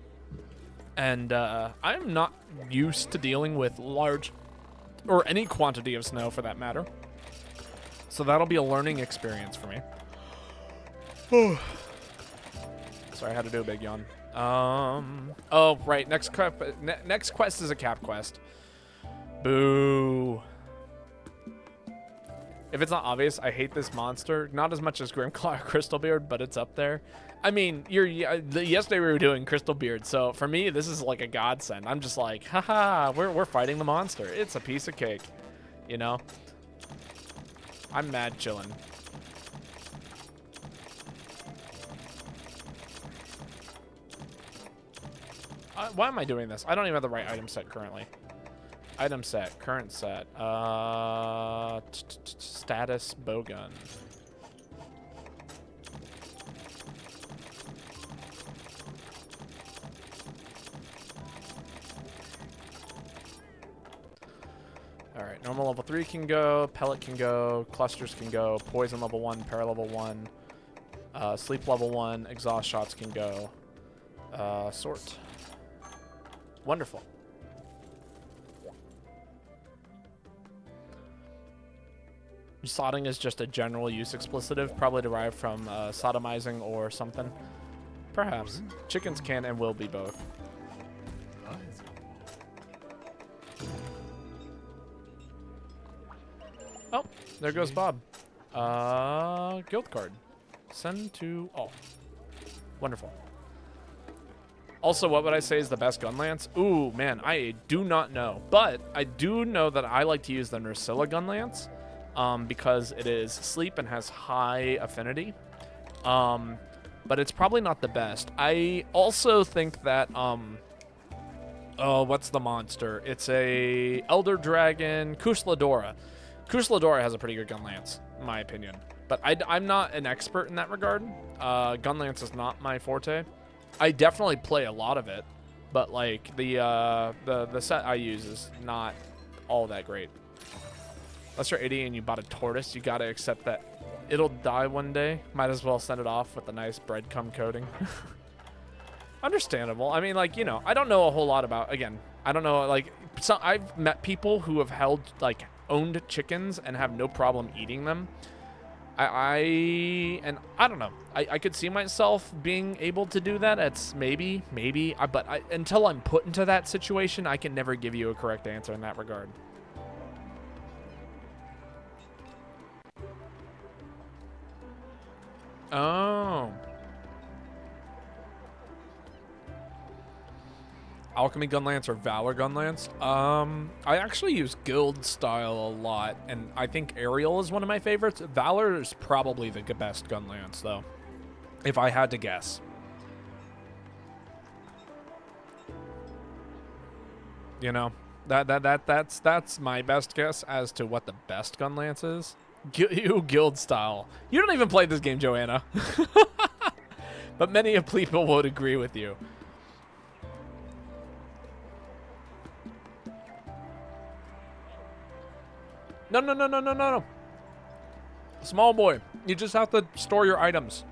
And I'm not used to dealing with large or any quantity of snow for that matter. So that'll be a learning experience for me. Sorry, I had to do a big yawn. Oh, right. Next quest is a cap quest. Boo. If it's not obvious, I hate this monster. Not as much as Grimclaw or Crystalbeard, but it's up there. I mean, yesterday we were doing Crystalbeard, so for me, this is like a godsend. I'm just like, haha, we're fighting the monster. It's a piece of cake, you know? I'm mad chillin'. Why am I doing this? I don't even have the right item set currently. Item set, current set. Status bowgun. Alright, normal level 3 can go, pellet can go, clusters can go, poison level 1, para level 1, sleep level 1, exhaust shots can go. Sort. Wonderful. Sodding is just a general use explicitive, probably derived from sodomizing or something. Perhaps. Chickens can and will be both. Oh, there goes Bob. Guild card. Send to all. Wonderful. Also, what would I say is the best gun lance? Ooh, man, I do not know. But I do know that I like to use the Nursilla gun lance. Because it is sleep and has high affinity. But it's probably not the best. I also think that, oh, what's the monster? It's a Elder Dragon, Kusladora. Kusladora has a pretty good gun lance, in my opinion. But I'm not an expert in that regard. Gun lance is not my forte. I definitely play a lot of it, but like the set I use is not all that great. Unless you're 80 and you bought a tortoise, you gotta accept that it'll die one day. Might as well send it off with a nice breadcrumb coating. Understandable. I mean, like, you know, I don't know a whole lot about, again, I don't know, like, so I've met people who have owned chickens and have no problem eating them. I don't know. I could see myself being able to do that. It's maybe, but until I'm put into that situation, I can never give you a correct answer in that regard. Oh. Alchemy Gunlance or Valor Gunlance? I actually use Guild style a lot, and I think Aerial is one of my favorites. Valor is probably the best Gunlance, though, if I had to guess. You know, that's my best guess as to what the best Gunlance is. Guild style. You don't even play this game, Joanna. But many people would agree with you. No. Small boy, you just have to store your items.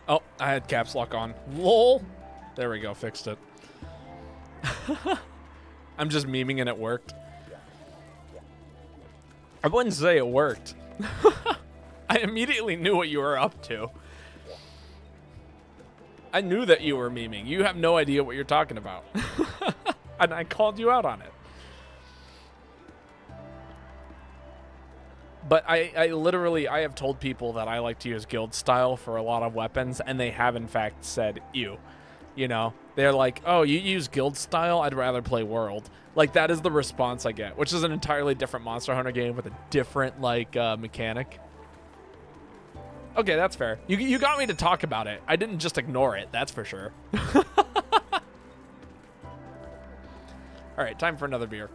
Oh, I had caps lock on. Lol. There we go, fixed it. I'm just memeing and it worked. I wouldn't say it worked. I immediately knew what you were up to. I knew that you were memeing. You have no idea what you're talking about. And I called you out on it. But I literally, I have told people that I like to use guild style for a lot of weapons, and they have in fact said, ew. You know, they're like, oh, you use guild style? I'd rather play world. Like, that is the response I get, which is an entirely different Monster Hunter game with a different, like, mechanic. Okay, that's fair. You got me to talk about it. I didn't just ignore it, that's for sure. All right, time for another beer.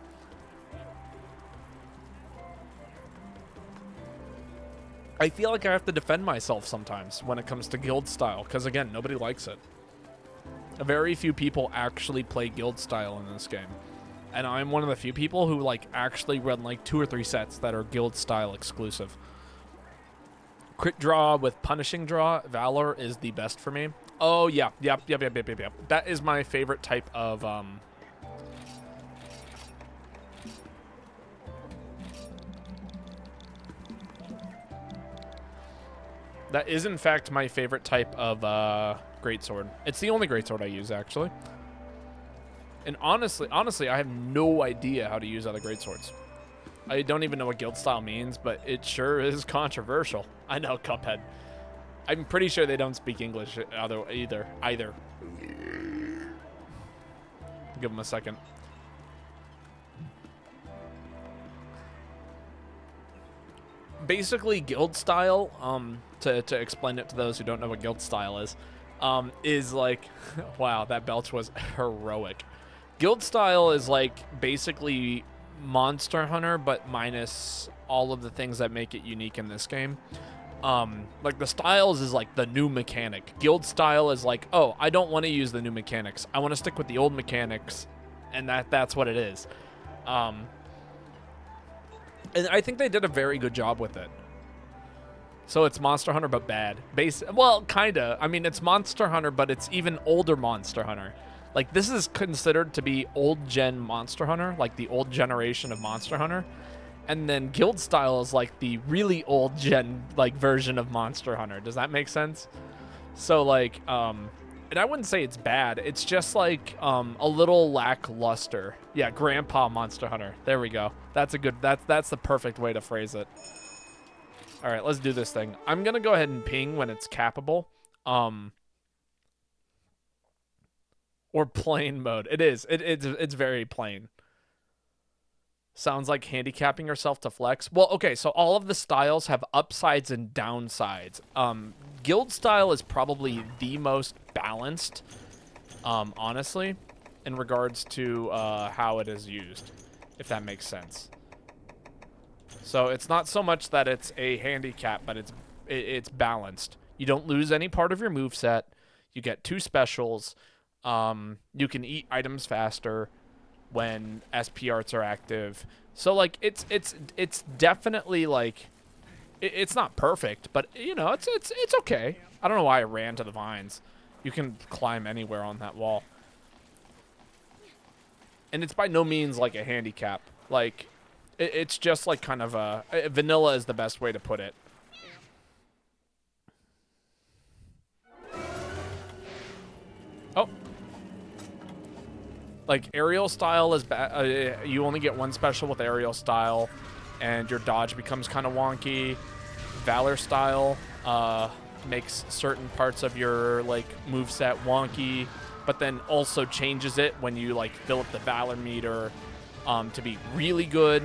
I feel like I have to defend myself sometimes when it comes to guild style, because again, nobody likes it. Very few people actually play guild style in this game. And I'm one of the few people who like actually run like 2 or 3 sets that are guild style exclusive. Crit draw with punishing draw, Valor is the best for me. Oh yeah, yep. That is my favorite type of that is in fact my favorite type of greatsword. It's the only greatsword I use actually. And honestly, I have no idea how to use other greatswords. I don't even know what guild style means, but it sure is controversial. I know, Cuphead. I'm pretty sure they don't speak English either. Give them a second. Basically, guild style, to explain it to those who don't know what guild style is like, wow, that belch was heroic. Guild style is like basically Monster Hunter, but minus all of the things that make it unique in this game. Like the styles is like the new mechanic. Guild style is like, oh, I don't want to use the new mechanics. I want to stick with the old mechanics, and that's what it is. And I think they did a very good job with it. So it's Monster Hunter, but bad. Well, kinda. I mean, it's Monster Hunter, but it's even older Monster Hunter. Like, this is considered to be old-gen Monster Hunter, like the old generation of Monster Hunter. And then Guild Style is like the really old-gen, like, version of Monster Hunter. Does that make sense? So, like, and I wouldn't say it's bad. It's just, like, a little lackluster. Yeah, Grandpa Monster Hunter. There we go. That's a good, that's the perfect way to phrase it. All right, let's do this thing. I'm going to go ahead and ping when it's capable. Or plain mode. It is. It's very plain. Sounds like handicapping yourself to flex. Well, okay, so all of the styles have upsides and downsides. Guild style is probably the most balanced, honestly, in regards to how it is used, if that makes sense. So it's not so much that it's a handicap, but it's balanced. You don't lose any part of your moveset. You get 2 specials. You can eat items faster when SP arts are active. So like it's definitely like it's not perfect, but you know, it's okay. I don't know why I ran to the vines. You can climb anywhere on that wall. And it's by no means like a handicap. Like it's just like kind of a vanilla is the best way to put it. Oh. Like, aerial style is bad. You only get 1 special with aerial style, and your dodge becomes kind of wonky. Valor style makes certain parts of your, like, moveset wonky, but then also changes it when you, like, fill up the Valor meter to be really good.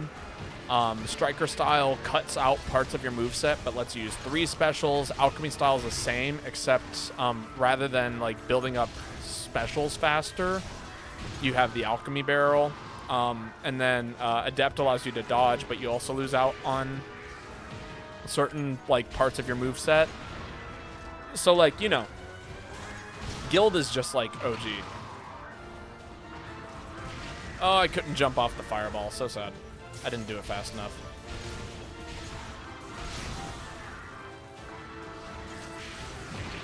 Striker style cuts out parts of your moveset, but lets you use 3 specials. Alchemy style is the same, except rather than, like, building up specials faster, you have the alchemy barrel, and then adept allows you to dodge, but you also lose out on certain like parts of your moveset. So like, you know, guild is just like OG. Oh, I couldn't jump off the fireball. So sad. I didn't do it fast enough.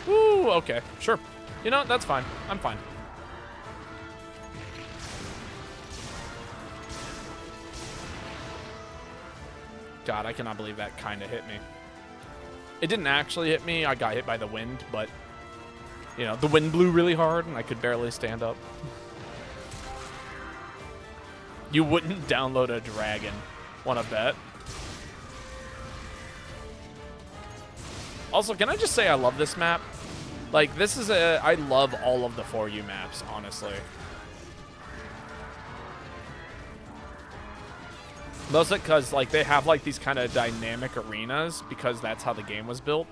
Woo, okay, sure. You know, that's fine. I'm fine. God, I cannot believe that kind of hit me. It didn't actually hit me. I got hit by the wind, but, you know, the wind blew really hard and I could barely stand up. You wouldn't download a dragon. Wanna bet? Also, can I just say I love this map? Like, this is I love all of the 4U maps, honestly. Mostly because, like, they have, like, these kind of dynamic arenas because that's how the game was built.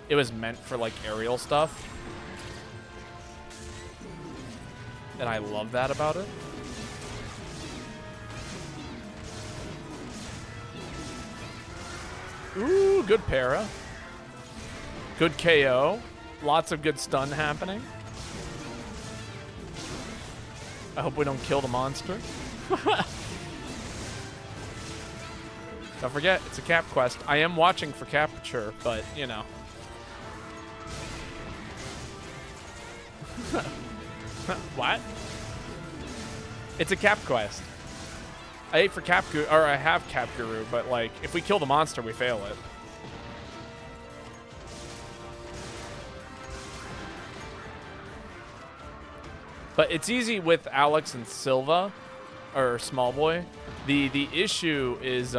It was meant for, like, aerial stuff. And I love that about it. Ooh, good para. Good KO. Lots of good stun happening. I hope we don't kill the monster. Don't forget, it's a cap quest. I am watching for capture, but, you know. What? It's a cap quest. I ate for cap guru, or I have cap guru, but, like, if we kill the monster, we fail it. But it's easy with Alex and Silva, or Small Boy. The issue is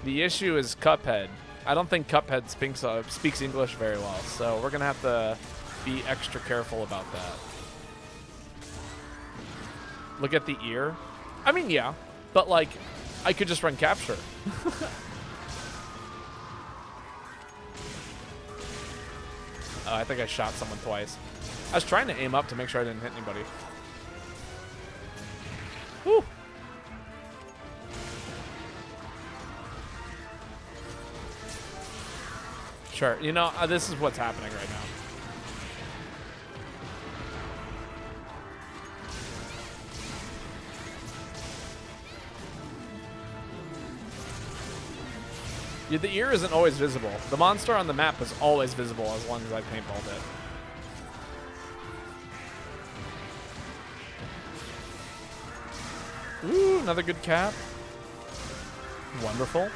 the issue is Cuphead. I don't think Cuphead speaks English very well, so we're gonna have to be extra careful about that. Look at the ear. I mean, yeah, but like, I could just run capture. Oh, I think I shot someone twice. I was trying to aim up to make sure I didn't hit anybody. Whew. Sure, you know, this is what's happening right now. Yeah, the ear isn't always visible. The monster on the map is always visible as long as I paintballed it. Ooh, another good cap. Wonderful.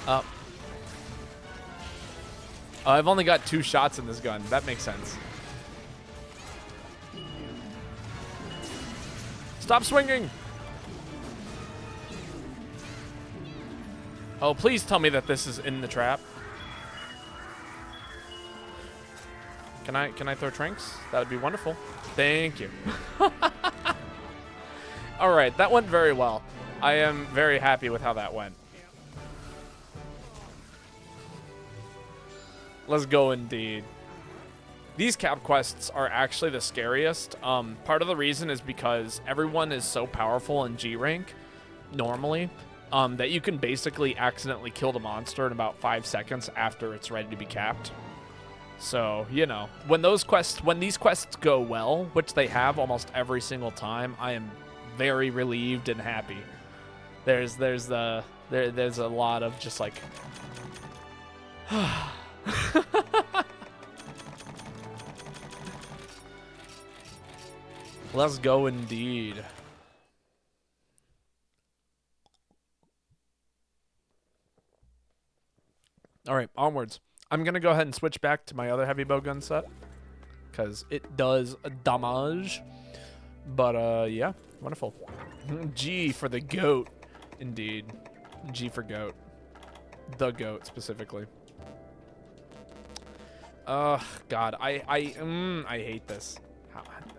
Up. Oh, I've only got 2 shots in this gun. That makes sense. Stop swinging! Oh, please tell me that this is in the trap. Can I throw trinks? That would be wonderful. Thank you. All right, that went very well. I am very happy with how that went. Let's go indeed. These cap quests are actually the scariest. Part of the reason is because everyone is so powerful in G rank normally that you can basically accidentally kill the monster in about 5 seconds after it's ready to be capped. So, you know, when these quests go well, which they have almost every single time, I am very relieved and happy. There's a lot of just like let's go indeed. All right, onwards. I'm going to go ahead and switch back to my other heavy bow gun set because it does damage. But, yeah, wonderful. G for the goat, indeed. G for goat. The goat, specifically. God, I hate this.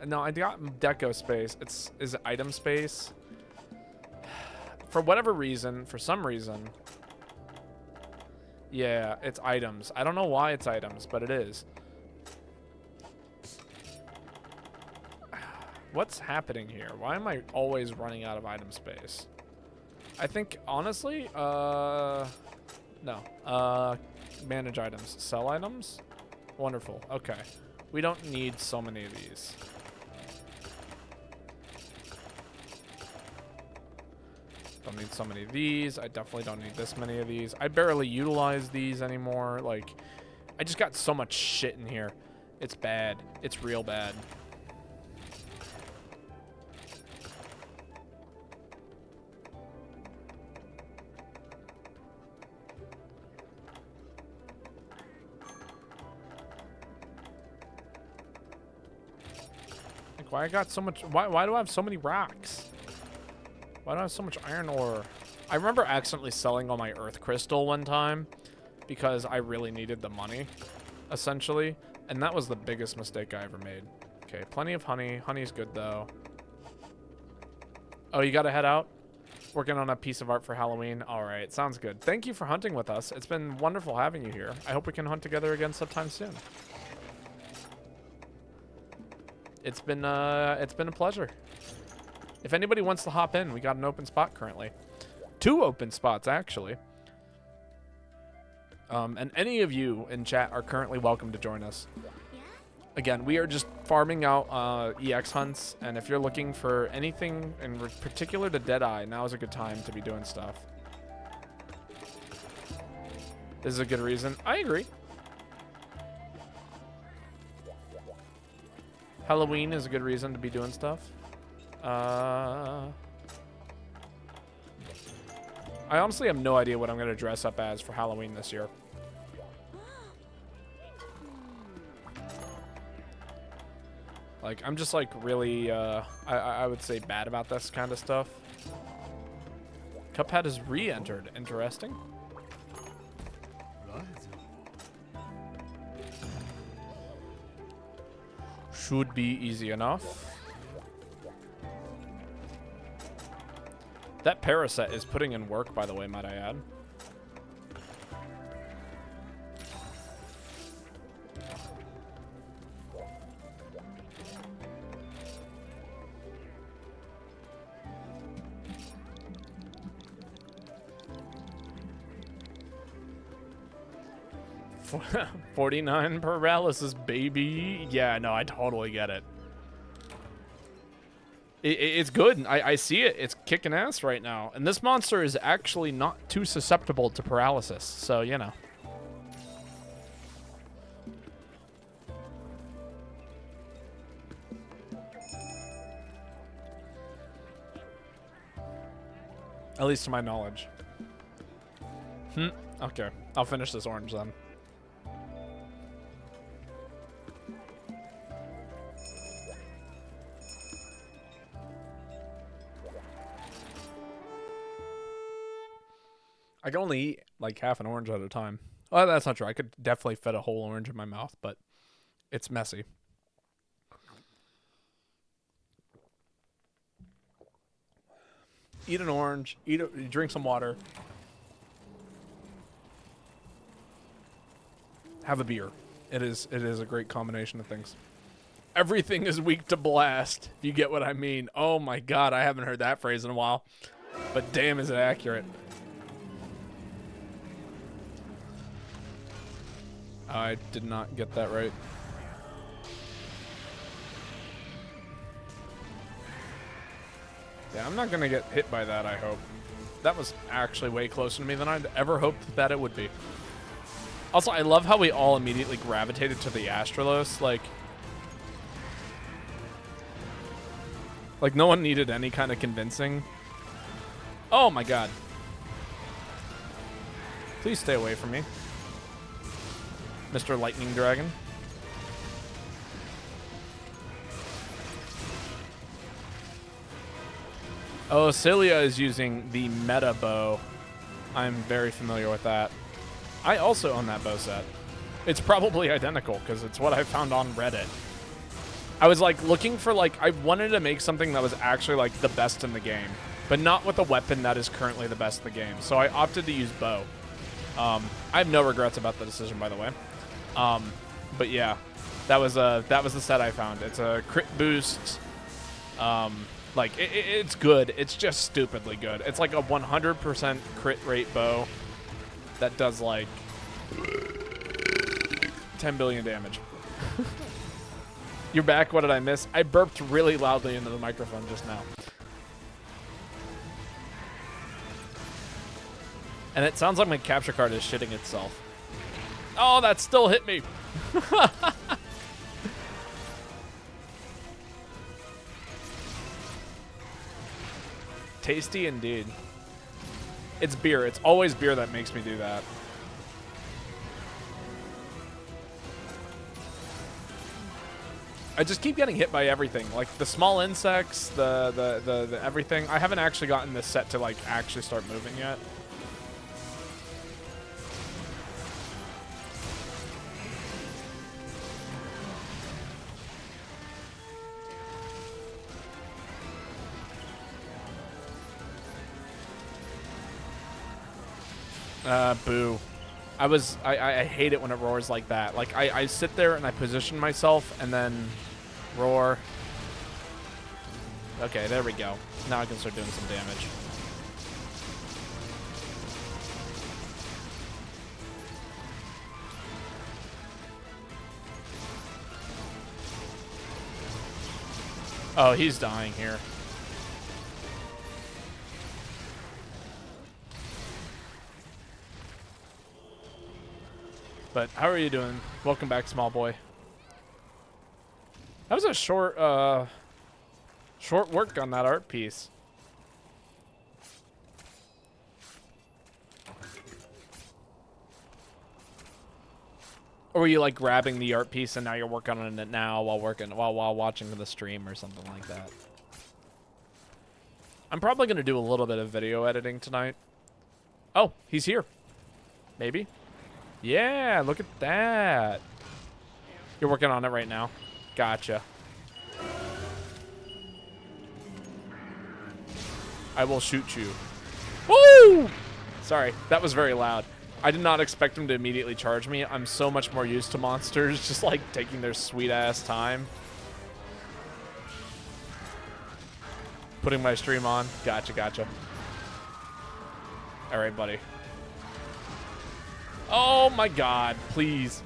No, I got deco space. Is it item space? For whatever reason, for some reason... Yeah, it's items. I don't know why it's items, but it is. What's happening here? Why am I always running out of item space? I think, honestly, no. Manage items. Sell items? Wonderful. Okay. We don't need so many of these. Don't need so many of these. I definitely don't need this many of these. I barely utilize these anymore. Like, I just got so much shit in here. It's bad. It's real bad. Like, why I got so much? Why do I have so many rocks? Why do I have so much iron ore? I remember accidentally selling all my earth crystal one time because I really needed the money, essentially. And that was the biggest mistake I ever made. Okay, plenty of honey. Honey's good, though. Oh, you gotta head out? Working on a piece of art for Halloween? All right, sounds good. Thank you for hunting with us. It's been wonderful having you here. I hope we can hunt together again sometime soon. It's been a pleasure. If anybody wants to hop in, we got an open spot currently. 2 open spots, actually. And any of you in chat are currently welcome to join us. Again, we are just farming out EX hunts, and if you're looking for anything in particular to Deadeye, now is a good time to be doing stuff. This is a good reason. I agree. Halloween is a good reason to be doing stuff. I honestly have no idea what I'm going to dress up as for Halloween this year. Like, I'm just, like, really, I would say bad about this kind of stuff. Cuphead has re-entered. Interesting. Should be easy enough. That Paraset is putting in work, by the way, might I add. For 49 paralysis, baby. Yeah, no, I totally get it. It's good. I see it. It's kicking ass right now. And this monster is actually not too susceptible to paralysis. So, you know. At least to my knowledge. Okay. I'll finish this orange then. I can only eat like half an orange at a time. Well, that's not true. I could definitely fit a whole orange in my mouth, but it's messy. Eat an orange. Drink some water. Have a beer. It is a great combination of things. Everything is weak to blast. If you get what I mean. Oh my god, I haven't heard that phrase in a while. But damn, is it accurate. I did not get that right. Yeah, I'm not gonna get hit by that, I hope. That was actually way closer to me than I'd ever hoped that it would be. Also, I love how we all immediately gravitated to the Astralos. Like no one needed any kind of convincing. Oh my god. Please stay away from me, Mr. Lightning Dragon. Oh, Cilia is using the meta bow. I'm very familiar with that. I also own that bow set. It's probably identical because it's what I found on Reddit. I was like looking for I wanted to make something that was actually like the best in the game, but not with a weapon that is currently the best in the game. So I opted to use bow. I have no regrets about the decision, by the way. But yeah, that was the set I found. It's a crit boost. It's good. It's just stupidly good. It's like a 100% crit rate bow that does like 10 billion damage. You're back. What did I miss? I burped really loudly into the microphone just now. And it sounds like my capture card is shitting itself. Oh, that still hit me. Tasty indeed. It's beer. It's always beer that makes me do that. I just keep getting hit by everything, like the small insects, the everything. I haven't actually gotten this set to like actually start moving yet. Boo. I hate it when it roars like that. Like, I sit there and I position myself and then roar. Okay, there we go. Now I can start doing some damage. Oh, he's dying here. But how are you doing? Welcome back, small boy. That was a short work on that art piece. Or were you like grabbing the art piece and now you're working on it now while watching the stream or something like that? I'm probably gonna do a little bit of video editing tonight. Oh, he's here. Maybe. Yeah, look at that. You're working on it right now. Gotcha. I will shoot you. Woo! Sorry, that was very loud. I did not expect him to immediately charge me. I'm so much more used to monsters just like taking their sweet ass time. Putting my stream on. Gotcha, gotcha. All right, buddy. Oh my god, please.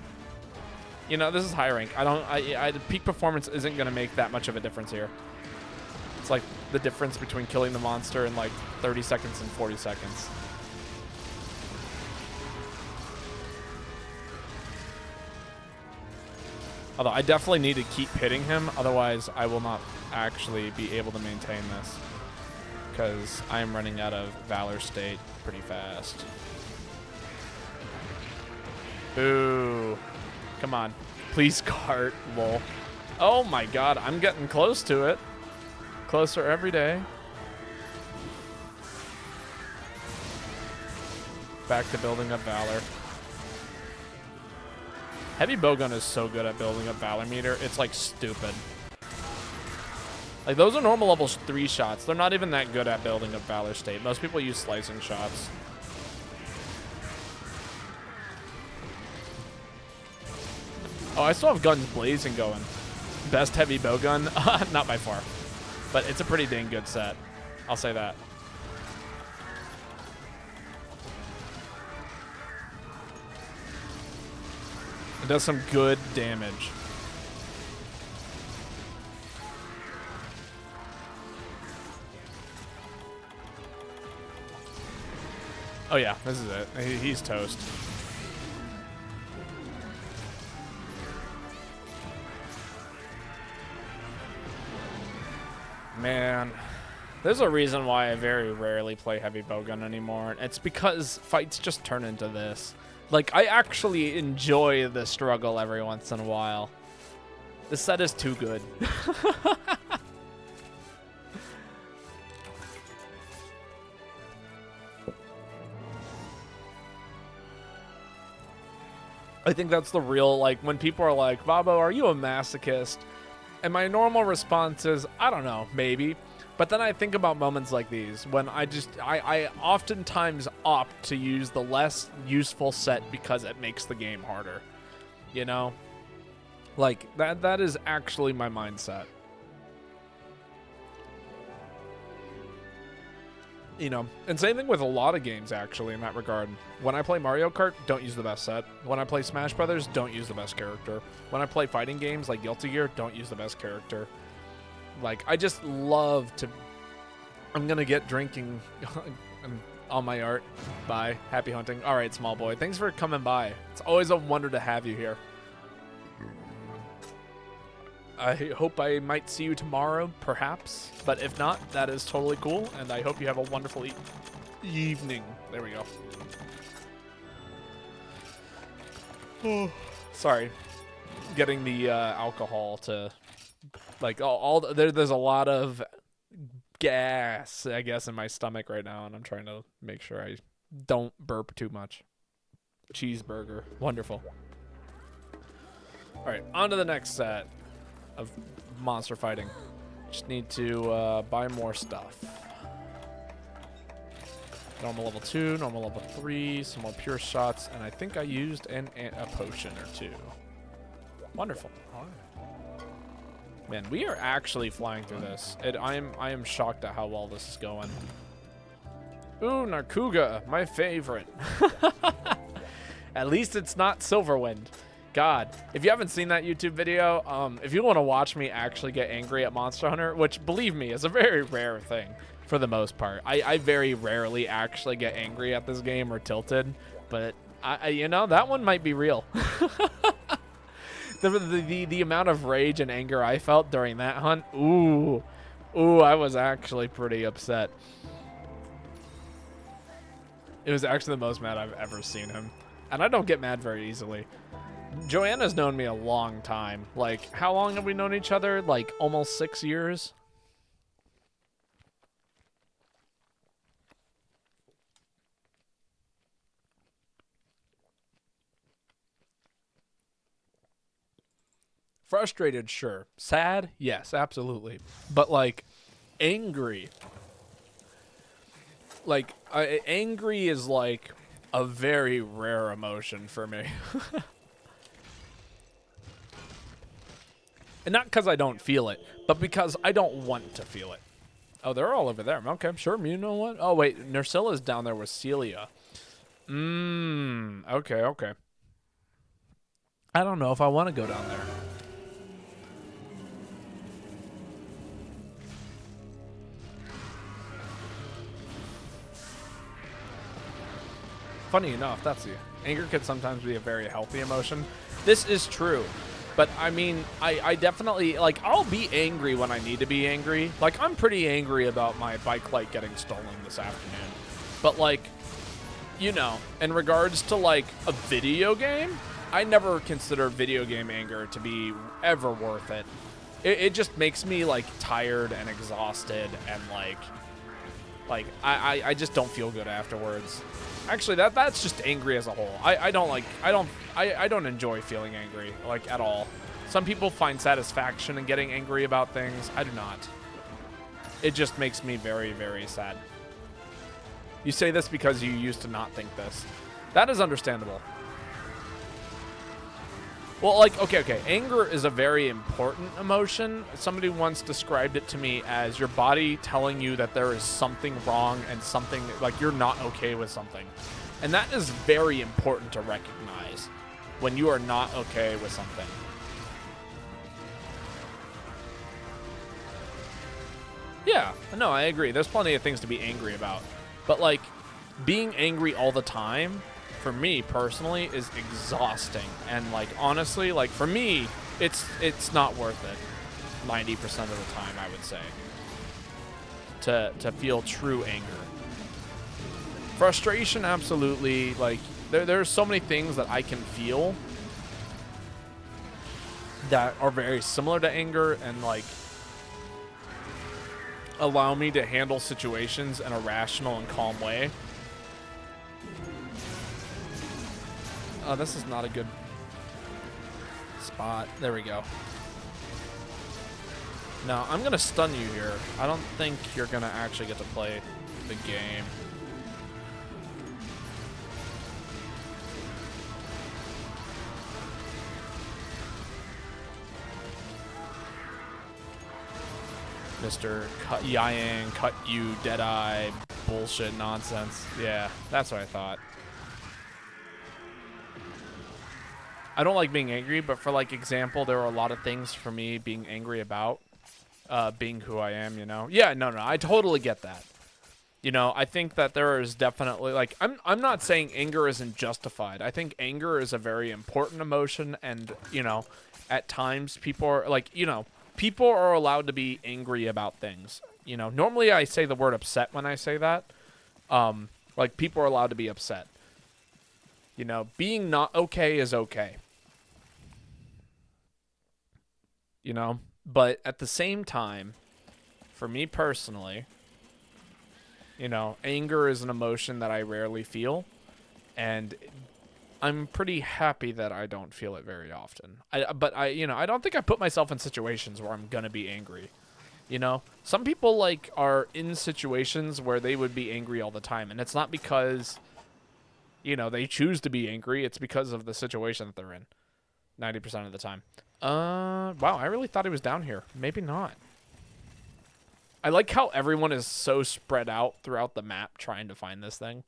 You know, this is high rank. The peak performance isn't going to make that much of a difference here. It's like the difference between killing the monster in like 30 seconds and 40 seconds. Although I definitely need to keep hitting him, otherwise I will not actually be able to maintain this. Because I am running out of Valor State pretty fast. Ooh. Come on. Please cart, lol. Oh my god, I'm getting close to it. Closer every day. Back to building up Valor. Heavy Bowgun is so good at building up Valor meter, it's like stupid. Like those are normal level 3 shots. They're not even that good at building up Valor State. Most people use slicing shots. Oh, I still have Guns Blazing going. Best heavy bowgun? Not by far. But it's a pretty dang good set. I'll say that. It does some good damage. Oh yeah, this is it. He's toast. Man, there's a reason why I very rarely play heavy bowgun anymore. It's because fights just turn into this. Like, I actually enjoy the struggle every once in a while. This set is too good. I think that's the real, like, when people are like, Babo, are you a masochist? And my normal response is, I don't know, maybe. But then I think about moments like these when I oftentimes opt to use the less useful set because it makes the game harder. You know? Like, that is actually my mindset. You know, and same thing with a lot of games, actually, in that regard. When I play Mario Kart, don't use the best set. When I play Smash Brothers, don't use the best character. When I play fighting games like Guilty Gear, don't use the best character. Like, I just love to... I'm gonna get drinking on my art. Bye. Happy hunting. All right, small boy. Thanks for coming by. It's always a wonder to have you here. I hope I might see you tomorrow, perhaps. But if not, that is totally cool, and I hope you have a wonderful evening. There we go. Oh, sorry. Getting the alcohol to, like, there's a lot of gas, I guess, in my stomach right now, and I'm trying to make sure I don't burp too much. Cheeseburger. Wonderful. All right, on to the next set of monster fighting. Just need to buy more stuff. Normal level 2, normal level 3, some more pure shots, and I think I used a potion or two. Wonderful. All right. Man, we are actually flying through this. I am shocked at how well this is going. Ooh, Narkuga, my favorite. At least it's not Silverwind. God, if you haven't seen that YouTube video, if you want to watch me actually get angry at Monster Hunter, which, believe me, is a very rare thing for the most part. I very rarely actually get angry at this game or tilted, but you know, that one might be real. The amount of rage and anger I felt during that hunt, ooh, I was actually pretty upset. It was actually the most mad I've ever seen him. And I don't get mad very easily. Joanna's known me a long time. Like, how long have we known each other? Like, almost 6 years? Frustrated, sure. Sad? Yes, absolutely. But, like, angry. Like, angry is, like, a very rare emotion for me. And not because I don't feel it, but because I don't want to feel it. Oh, they're all over there. Okay, sure. You know what? Oh, wait. Nersilla's down there with Celia. Okay. I don't know if I want to go down there. Funny enough, anger could sometimes be a very healthy emotion. This is true. But, I mean, I definitely, like, I'll be angry when I need to be angry. Like, I'm pretty angry about my bike light getting stolen this afternoon. But, like, you know, in regards to, like, a video game, I never consider video game anger to be ever worth it. It just makes me, like, tired and exhausted and, like I just don't feel good afterwards. Actually, that's just angry as a whole. I don't enjoy feeling angry, like, at all. Some people find satisfaction in getting angry about things. I do not. It just makes me very, very sad. You say this because you used to not think this. That is understandable. Well, like, okay. Anger is a very important emotion. Somebody once described it to me as your body telling you that there is something wrong and something, like, you're not okay with something. And that is very important to recognize when you are not okay with something. Yeah, no, I agree. There's plenty of things to be angry about. But, like, being angry all the time, for me personally, is exhausting. And, like, honestly, like, for me, it's not worth it 90% of the time, I would say, to feel true anger. Frustration, absolutely. Like, there's so many things that I can feel that are very similar to anger and, like, allow me to handle situations in a rational and calm way. Oh, this is not a good spot. There we go. No, I'm going to stun you here. I don't think you're going to actually get to play the game. Mr. Yang, cut you, Deadeye, bullshit nonsense. Yeah, that's what I thought. I don't like being angry, but for, like, example, there are a lot of things for me being angry about being who I am, you know? Yeah, no, I totally get that. You know, I think that there is definitely, like, I'm not saying anger isn't justified. I think anger is a very important emotion, and, you know, at times people are, like, you know, people are allowed to be angry about things. You know, normally I say the word upset when I say that. Like, people are allowed to be upset. You know, being not okay is okay. You know? But at the same time, for me personally, you know, anger is an emotion that I rarely feel. And I'm pretty happy that I don't feel it very often. But you know, I don't think I put myself in situations where I'm gonna be angry. You know, some people like are in situations where they would be angry all the time, and it's not because, you know, they choose to be angry. It's because of the situation that they're in. 90% of the time. Wow, I really thought he was down here. Maybe not. I like how everyone is so spread out throughout the map trying to find this thing.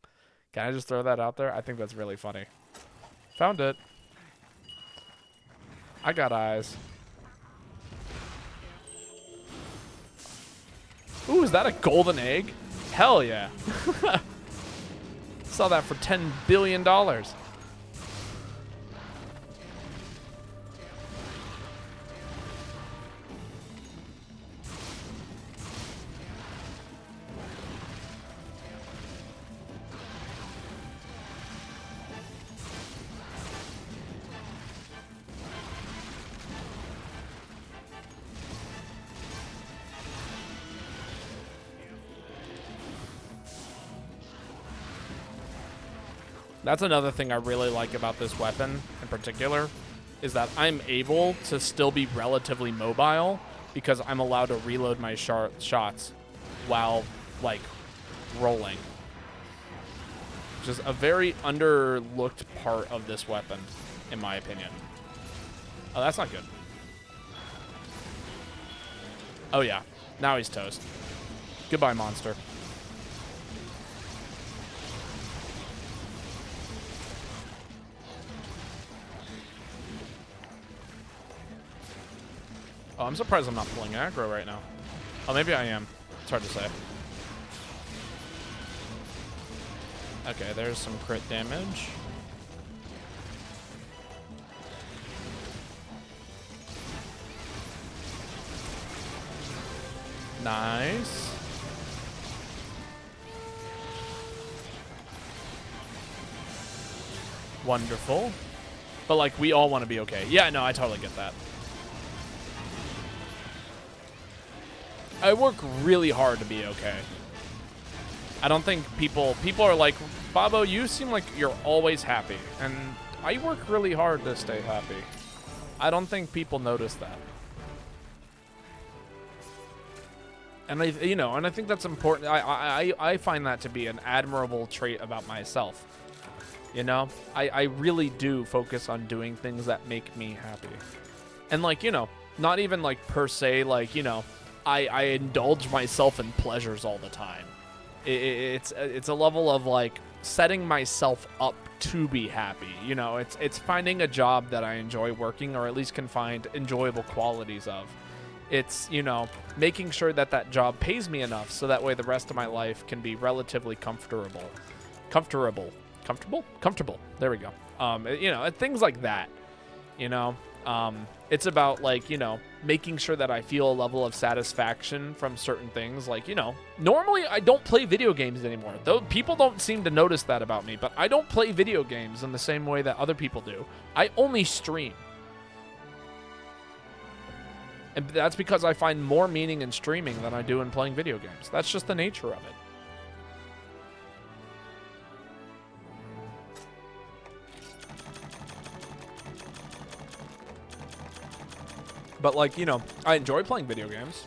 Can I just throw that out there? I think that's really funny. Found it. I got eyes. Ooh, is that a golden egg? Hell yeah. Saw that for $10 billion. That's another thing I really like about this weapon in particular, is that I'm able to still be relatively mobile because I'm allowed to reload my shots while, like, rolling. Which is a very underlooked part of this weapon, in my opinion. Oh, that's not good. Oh, yeah. Now he's toast. Goodbye, monster. Oh, I'm surprised I'm not pulling aggro right now. Oh, maybe I am. It's hard to say. Okay, there's some crit damage. Nice. Wonderful. But, like, we all want to be okay. Yeah, no, I totally get that. I work really hard to be okay. I don't think people are like, Babo, you seem like you're always happy. And I work really hard to stay happy. I don't think people notice that. And I think that's important. I find that to be an admirable trait about myself. You know, I really do focus on doing things that make me happy. And, like, you know, not even like per se, like, you know, I indulge myself in pleasures all the time. It's a level of, like, setting myself up to be happy. You know, it's finding a job that I enjoy working, or at least can find enjoyable qualities of. It's, you know, making sure that that job pays me enough so that way the rest of my life can be relatively comfortable. There we go. You know, things like that. You know, it's about, like, you know, making sure that I feel a level of satisfaction from certain things. Like, you know, normally I don't play video games anymore. Though people don't seem to notice that about me, but I don't play video games in the same way that other people do. I only stream. And that's because I find more meaning in streaming than I do in playing video games. That's just the nature of it. But, like, you know, I enjoy playing video games.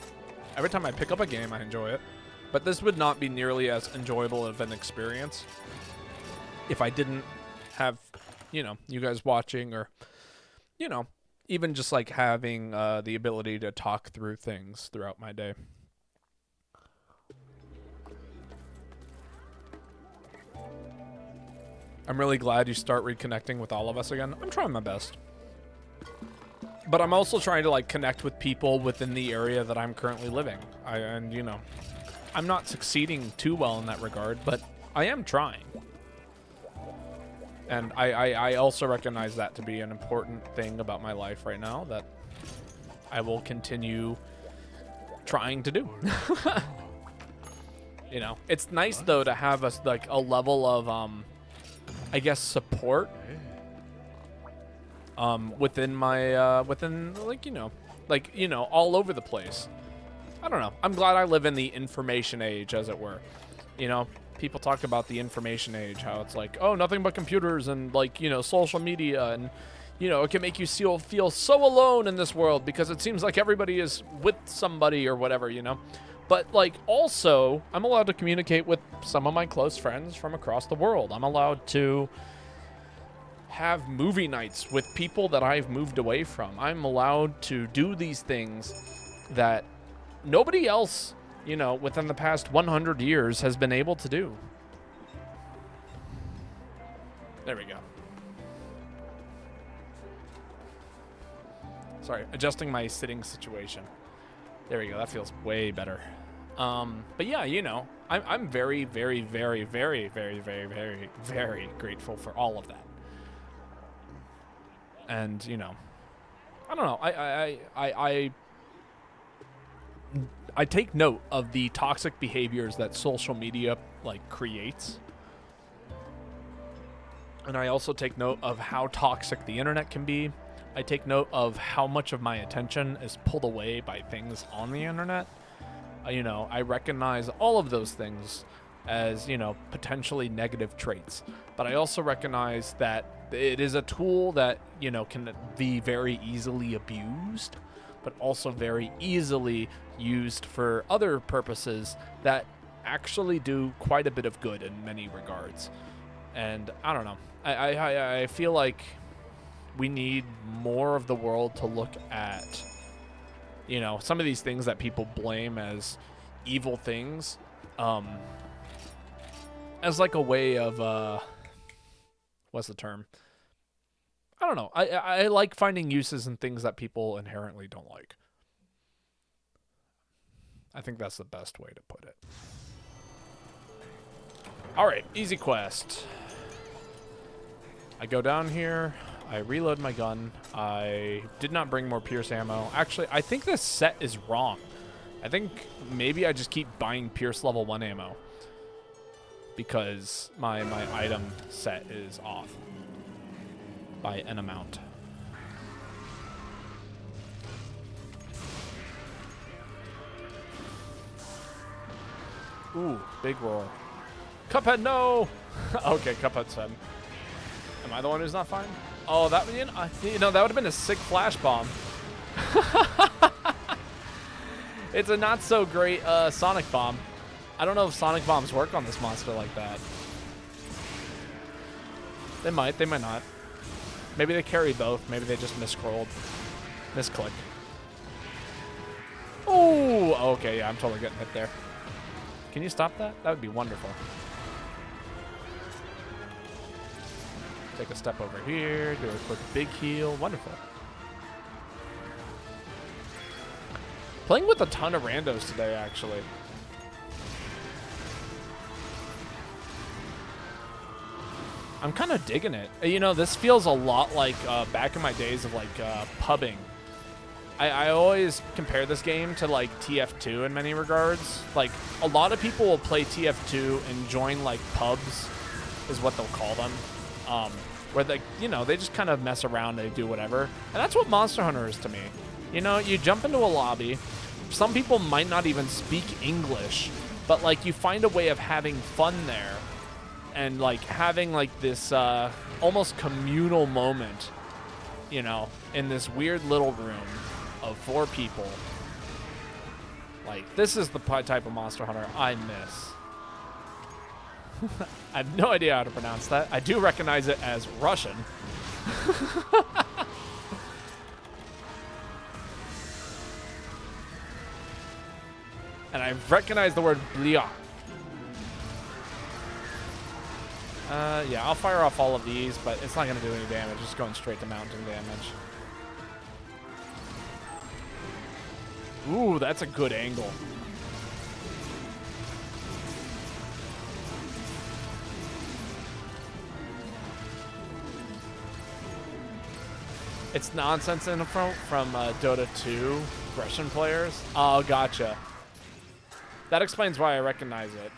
Every time I pick up a game, I enjoy it. But this would not be nearly as enjoyable of an experience if I didn't have, you know, you guys watching, or, you know, even just, like, having the ability to talk through things throughout my day. I'm really glad you start reconnecting with all of us again. I'm trying my best. But I'm also trying to, like, connect with people within the area that I'm currently living. And, you know, I'm not succeeding too well in that regard, but I am trying. And I also recognize that to be an important thing about my life right now that I will continue trying to do. You know, it's nice though to have us like a level of I guess support within my within like all over the place. I don't know. I'm glad I live in the information age, as it were. You know, people talk about the information age, how it's like, oh, nothing but computers and like, social media, and it can make you feel so alone in this world because it seems like everybody is with somebody or whatever, But like also, I'm allowed to communicate with some of my close friends from across the world. I'm allowed to have movie nights with people that I've moved away from. I'm allowed to do these things that nobody else, within the past 100 years has been able to do. There we go. Sorry, adjusting my sitting situation. There we go. That feels way better. But yeah, I'm very, very, very, very, very, very, very, very grateful for all of that. And, I don't know. I take note of the toxic behaviors that social media like creates. And I also take note of how toxic the internet can be. I take note of how much of my attention is pulled away by things on the internet. I recognize all of those things as, potentially negative traits. But I also recognize that it is a tool that, can be very easily abused, but also very easily used for other purposes that actually do quite a bit of good in many regards. And I don't know. I feel like we need more of the world to look at, some of these things that people blame as evil things, as like a way of, what's the term? I don't know. I like finding uses in things that people inherently don't like. I think that's the best way to put it. All right, easy quest. I go down here. I reload my gun. I did not bring more Pierce ammo. Actually, I think this set is wrong. I think maybe I just keep buying Pierce level 1 ammo because my item set is off by an amount. Ooh, big roar. Cuphead, no! Okay, Cuphead's fine. Am I the one who's not fine? Oh, that that would have been a sick flash bomb. It's a not so great sonic bomb. I don't know if sonic bombs work on this monster like that. They might not. Maybe they carry both. Maybe they just misclick. Oh, okay, yeah, I'm totally getting hit there. Can you stop that? That would be wonderful. Take a step over here, do a quick big heal. Wonderful. Playing with a ton of randos today, actually. I'm kind of digging it. This feels a lot like back in my days of like pubbing. I always compare this game to like TF2 in many regards. Like a lot of people will play TF2 and join like pubs, is what they'll call them. Where they, they just kind of mess around, they do whatever. And that's what Monster Hunter is to me. You jump into a lobby. Some people might not even speak English, but like you find a way of having fun there. And like having like this almost communal moment, in this weird little room of 4 people. Like, this is the type of Monster Hunter I miss. I have no idea how to pronounce that. I do recognize it as Russian. And I recognize the word bliat. Yeah, I'll fire off all of these, but it's not going to do any damage. It's going straight to mountain damage. Ooh, that's a good angle. It's nonsense info from Dota 2 Russian players. Oh, gotcha. That explains why I recognize it.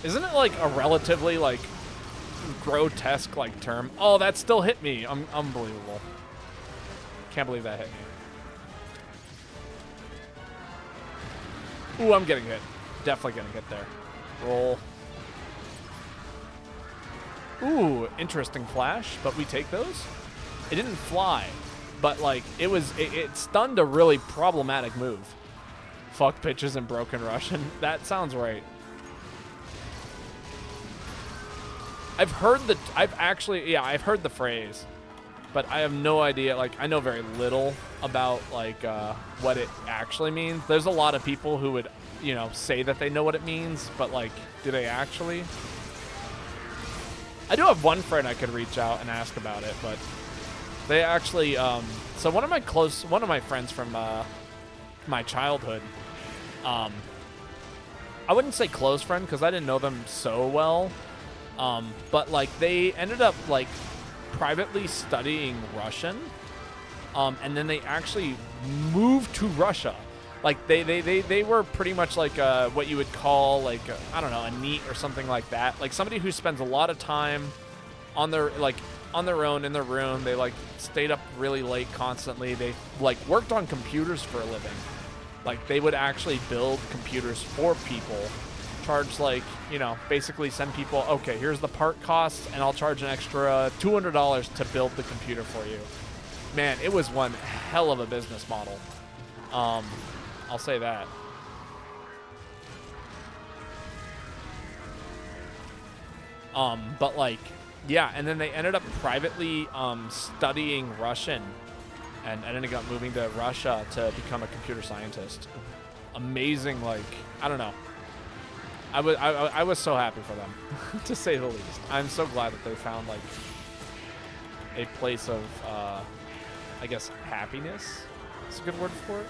Isn't it like a relatively like grotesque like term? Oh, that still hit me. Unbelievable. Can't believe that hit me. Ooh, I'm getting hit. Definitely gonna get there. Roll. Ooh, interesting flash, but we take those. It didn't fly, but like it stunned a really problematic move. Fuck pitches in broken Russian. That sounds right. I've heard the phrase, but I have no idea. Like, I know very little about like what it actually means. There's a lot of people who would, you know, say that they know what it means, but like, do they actually? I do have one friend I could reach out and ask about it, but they actually, so one of my friends from my childhood, I wouldn't say close friend because I didn't know them so well, but like they ended up like privately studying Russian, and then they actually moved to Russia. Like they were pretty much like what you would call like I don't know, a NEET or something like that. Like somebody who spends a lot of time on their own in their room. They like stayed up really late constantly. They like worked on computers for a living. Like they would actually build computers for people, charge like, you know, basically send people, okay, here's the part costs and I'll charge an extra $200 to build the computer for you. Man, it was one hell of a business model. I'll say that. But like, yeah, and then they ended up privately studying Russian and ended up moving to Russia to become a computer scientist. Amazing, like, I don't know. I was so happy for them, to say the least. I'm so glad that they found like a place of, I guess, happiness. That's a good word for it.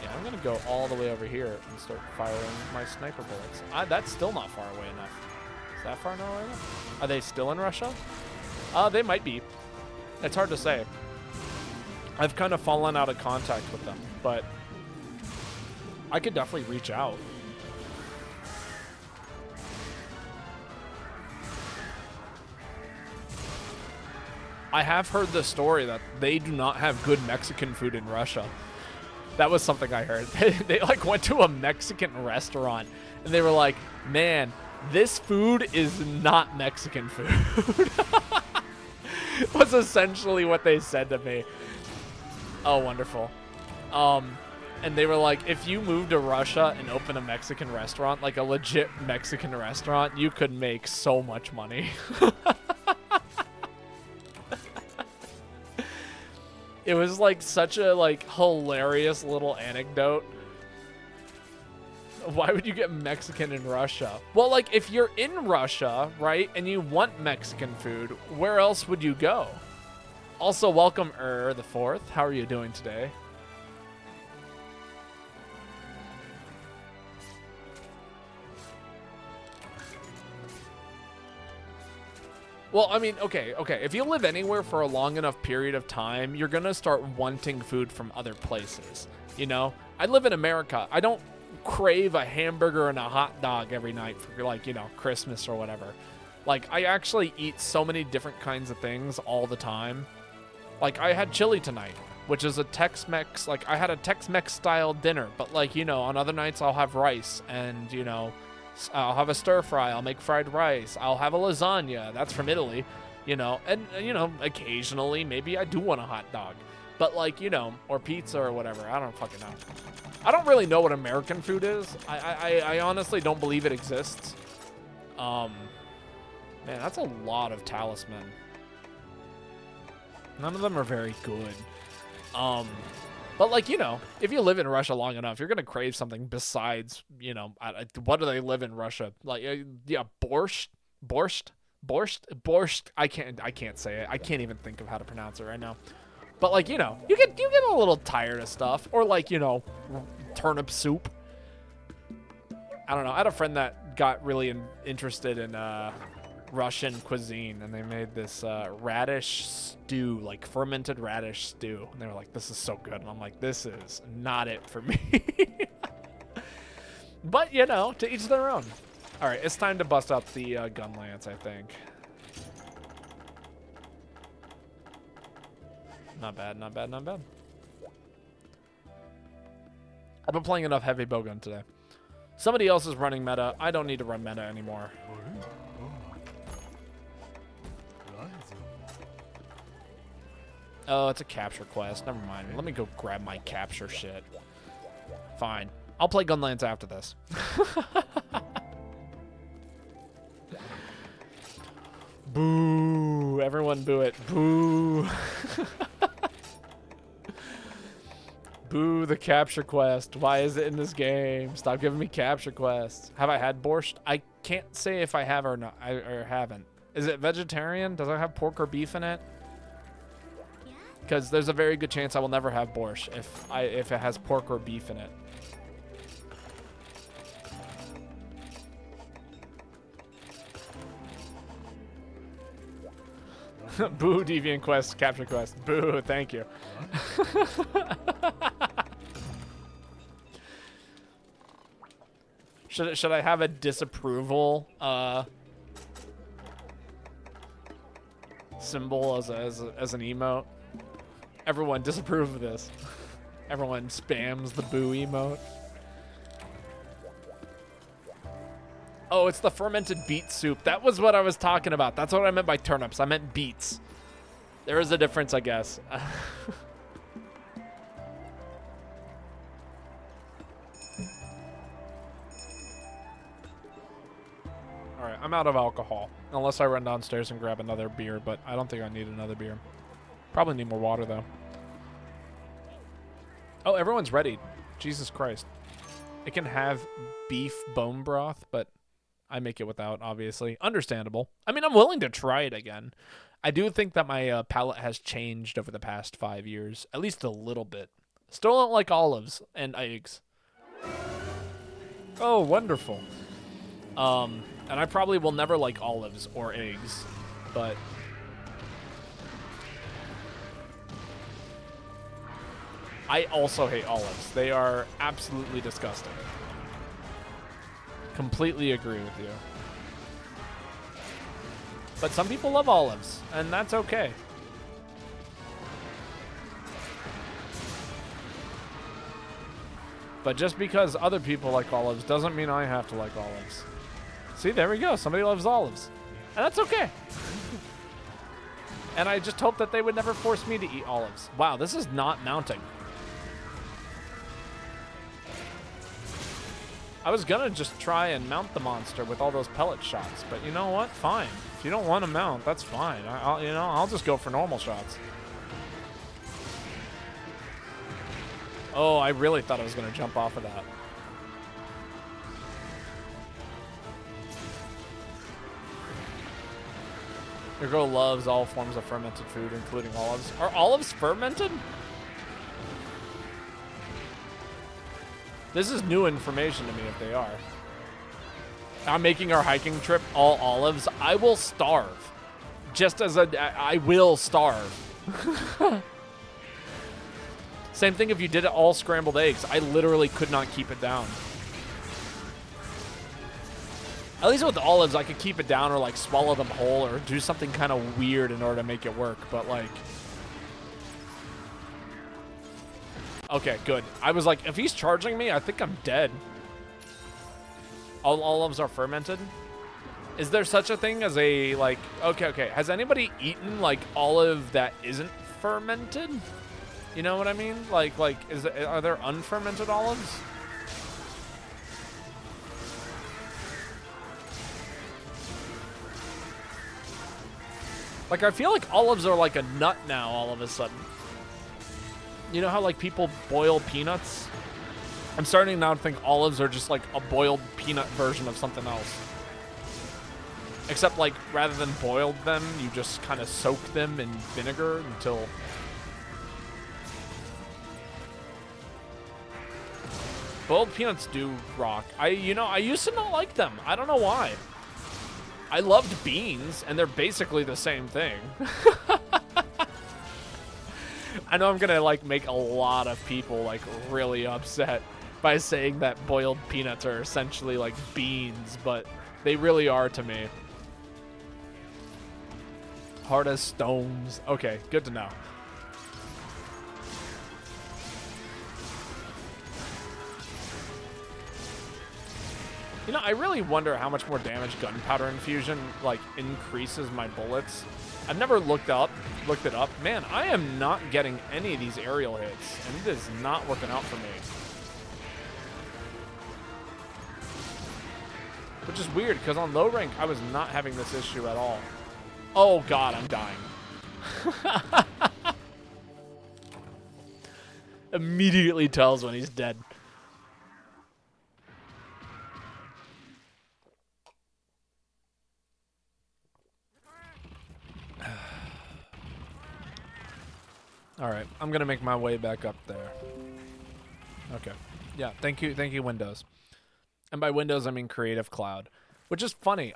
Yeah, I'm gonna go all the way over here and start firing my sniper bullets. That's still not far away enough. Is that far away enough? Are they still in Russia? They might be. It's hard to say. I've kind of fallen out of contact with them, but I could definitely reach out. I have heard the story that they do not have good Mexican food in Russia. That was something I heard. They like went to a Mexican restaurant and they were like, man, this food is not Mexican food. Was essentially what they said to me. Oh, wonderful. And they were like, if you move to Russia and open a Mexican restaurant, like a legit Mexican restaurant, you could make so much money. It was like such a like hilarious little anecdote. Why would you get Mexican in Russia? Well, like if you're in Russia, right, and you want Mexican food, where else would you go? Also, welcome the Fourth. How are you doing today? Well, I mean, okay. If you live anywhere for a long enough period of time, you're gonna start wanting food from other places. You know, I live in America. I don't crave a hamburger and a hot dog every night for like, you know, Christmas or whatever. Like, I actually eat so many different kinds of things all the time. Like, I had chili tonight, which is a Tex-Mex, like, I had a Tex-Mex style dinner, but like, you know, on other nights I'll have rice and, you know, I'll have a stir fry. I'll make fried rice. I'll have a lasagna. That's from Italy, you know. And, you know, occasionally maybe I do want a hot dog. But, like, you know, or pizza or whatever. I don't fucking know. I don't really know what American food is. I honestly don't believe it exists. Man, that's a lot of talisman. None of them are very good. But, like, you know, if you live in Russia long enough, you're going to crave something besides, you know, what do they live in Russia? Like, yeah, borscht. I can't say it. I can't even think of how to pronounce it right now. But, like, you know, you get a little tired of stuff. Or, like, you know, turnip soup. I don't know. I had a friend that got really interested in Russian cuisine, and they made this radish stew, like fermented radish stew. And they were like, "This is so good," and I'm like, "This is not it for me." But you know, to each their own. All right, it's time to bust out the gun lance, I think. Not bad, not bad, not bad. I've been playing enough heavy bowgun today. Somebody else is running meta. I don't need to run meta anymore. Oh, it's a capture quest. Never mind. Let me go grab my capture shit. Fine. I'll play Gunlance after this. Boo. Everyone boo it. Boo. Boo the capture quest. Why is it in this game? Stop giving me capture quests. Have I had borscht? I can't say if I have or not. Or haven't. Is it vegetarian? Does it have pork or beef in it? Because there's a very good chance I will never have borscht if it has pork or beef in it. Boo, Deviant Quest, Capture Quest. Boo, thank you. Should I have a disapproval symbol as an emote? Everyone disapprove of this. Everyone spams the boo emote. Oh, it's the fermented beet soup. That was what I was talking about. That's what I meant by turnips. I meant beets. There is a difference, I guess. Alright, I'm out of alcohol. Unless I run downstairs and grab another beer, but I don't think I need another beer. Probably need more water, though. Oh, everyone's ready. Jesus Christ. It can have beef bone broth, but I make it without, obviously. Understandable. I mean, I'm willing to try it again. I do think that my palate has changed over the past 5 years. At least a little bit. Still don't like olives and eggs. Oh, wonderful. And I probably will never like olives or eggs, but... I also hate olives. They are absolutely disgusting. Completely agree with you. But some people love olives, and that's okay. But just because other people like olives doesn't mean I have to like olives. See, there we go. Somebody loves olives. And that's okay. And I just hope that they would never force me to eat olives. Wow, this is not mounting. I was gonna just try and mount the monster with all those pellet shots, but you know what? Fine. If you don't want to mount, that's fine. I'll just go for normal shots. Oh, I really thought I was gonna jump off of that. Your girl loves all forms of fermented food, including olives. Are olives fermented? This is new information to me if they are. I'm making our hiking trip all olives. I will starve. Just as I will starve. Same thing if you did it all scrambled eggs. I literally could not keep it down. At least with the olives, I could keep it down or like swallow them whole or do something kind of weird in order to make it work. But like... Okay, good. I was like, if he's charging me, I think I'm dead. All olives are fermented? Is there such a thing as a, like... Okay. Has anybody eaten, like, olive that isn't fermented? You know what I mean? Like, are there unfermented olives? Like, I feel like olives are like a nut now all of a sudden. You know how, like, people boil peanuts? I'm starting now to think olives are just, like, a boiled peanut version of something else. Except, like, rather than boiled them, you just kind of soak them in vinegar until... Boiled peanuts do rock. I used to not like them. I don't know why. I loved beans, and they're basically the same thing. I know I'm gonna like make a lot of people like really upset by saying that boiled peanuts are essentially like beans, but they really are to me. Hard as stones. Okay, good to know. You know, I really wonder how much more damage gunpowder infusion like increases my bullets. I've never looked it up. Man, I am not getting any of these aerial hits, and it is not working out for me. Which is weird, because on low rank, I was not having this issue at all. Oh god, I'm dying. Immediately tells when he's dead. All right, I'm gonna make my way back up there. Okay, yeah, thank you, Windows. And by Windows, I mean Creative Cloud, which is funny.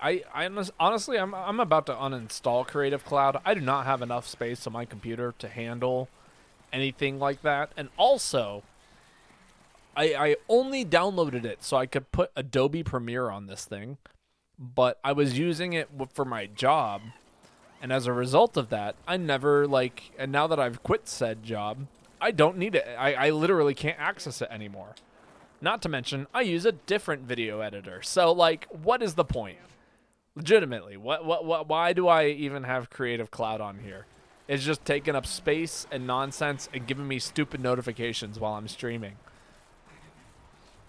Honestly, I'm about to uninstall Creative Cloud. I do not have enough space on my computer to handle anything like that. And also, I only downloaded it so I could put Adobe Premiere on this thing, but I was using it for my job. And as a result of that, I never and now that I've quit said job, I don't need it. I literally can't access it anymore. Not to mention, I use a different video editor. So like, what is the point? Legitimately, why do I even have Creative Cloud on here? It's just taking up space and nonsense and giving me stupid notifications while I'm streaming.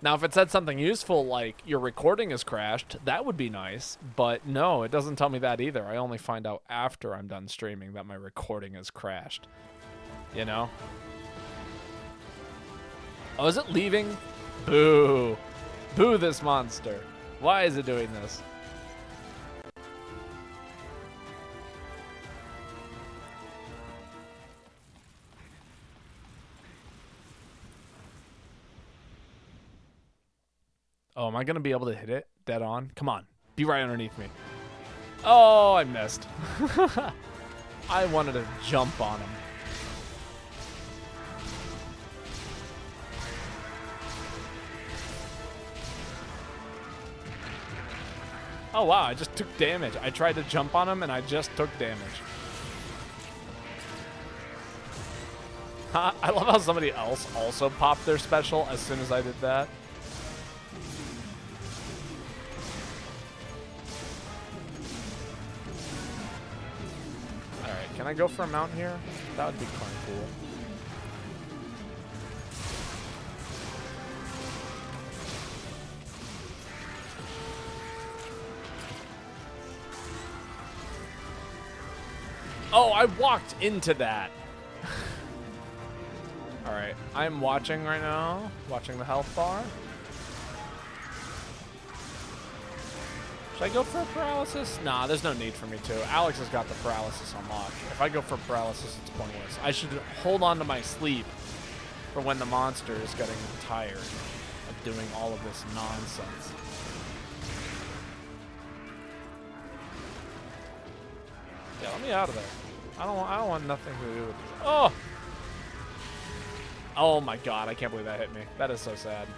Now, if it said something useful like your recording is crashed, that would be nice. But no, it doesn't tell me that either. I only find out after I'm done streaming that my recording is crashed. You know? Oh, is it leaving? Boo. Boo this monster. Why is it doing this? Oh, am I going to be able to hit it dead on? Come on. Be right underneath me. Oh, I missed. I wanted to jump on him. Oh, wow. I just took damage. I tried to jump on him, and I just took damage. I love how somebody else also popped their special as soon as I did that. Can I go for a mount here? That would be kind of cool. Oh, I walked into that. All right, I'm watching right now. Watching the health bar. Should I go for a paralysis? Nah, there's no need for me to. Alex has got the paralysis unlocked. If I go for paralysis, it's pointless. I should hold on to my sleep for when the monster is getting tired of doing all of this nonsense. Yeah, let me out of there. I don't want nothing to do with you. Oh! Oh my god, I can't believe that hit me. That is so sad.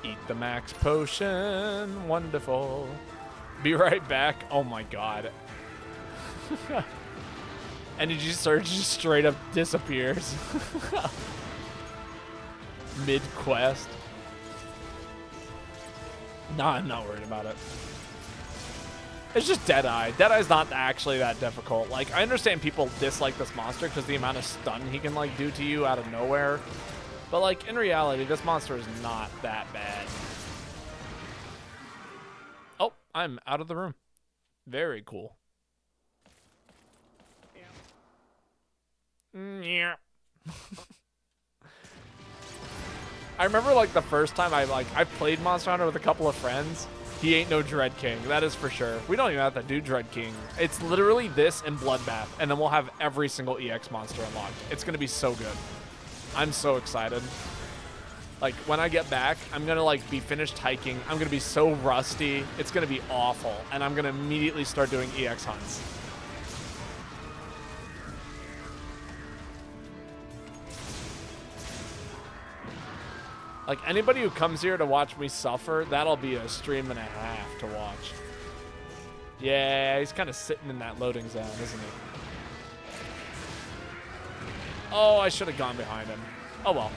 Eat the max potion. Wonderful. Be right back. Oh my god. Energy surge just straight up disappears. Mid-quest. Nah, I'm not worried about it. It's just Deadeye. Deadeye's not actually that difficult. Like, I understand people dislike this monster because the amount of stun he can, like, do to you out of nowhere. But, like, in reality, this monster is not that bad. Oh, I'm out of the room. Very cool. Yeah. I remember, like, the first time I played Monster Hunter with a couple of friends. He ain't no Dread King. That is for sure. We don't even have to do Dread King. It's literally this and Bloodbath, and then we'll have every single EX monster unlocked. It's going to be so good. I'm so excited. Like, when I get back, I'm going to, like, be finished hiking. I'm going to be so rusty. It's going to be awful. And I'm going to immediately start doing EX hunts. Like, anybody who comes here to watch me suffer, that'll be a stream and a half to watch. Yeah, he's kind of sitting in that loading zone, isn't he? Oh, I should have gone behind him. Oh, well.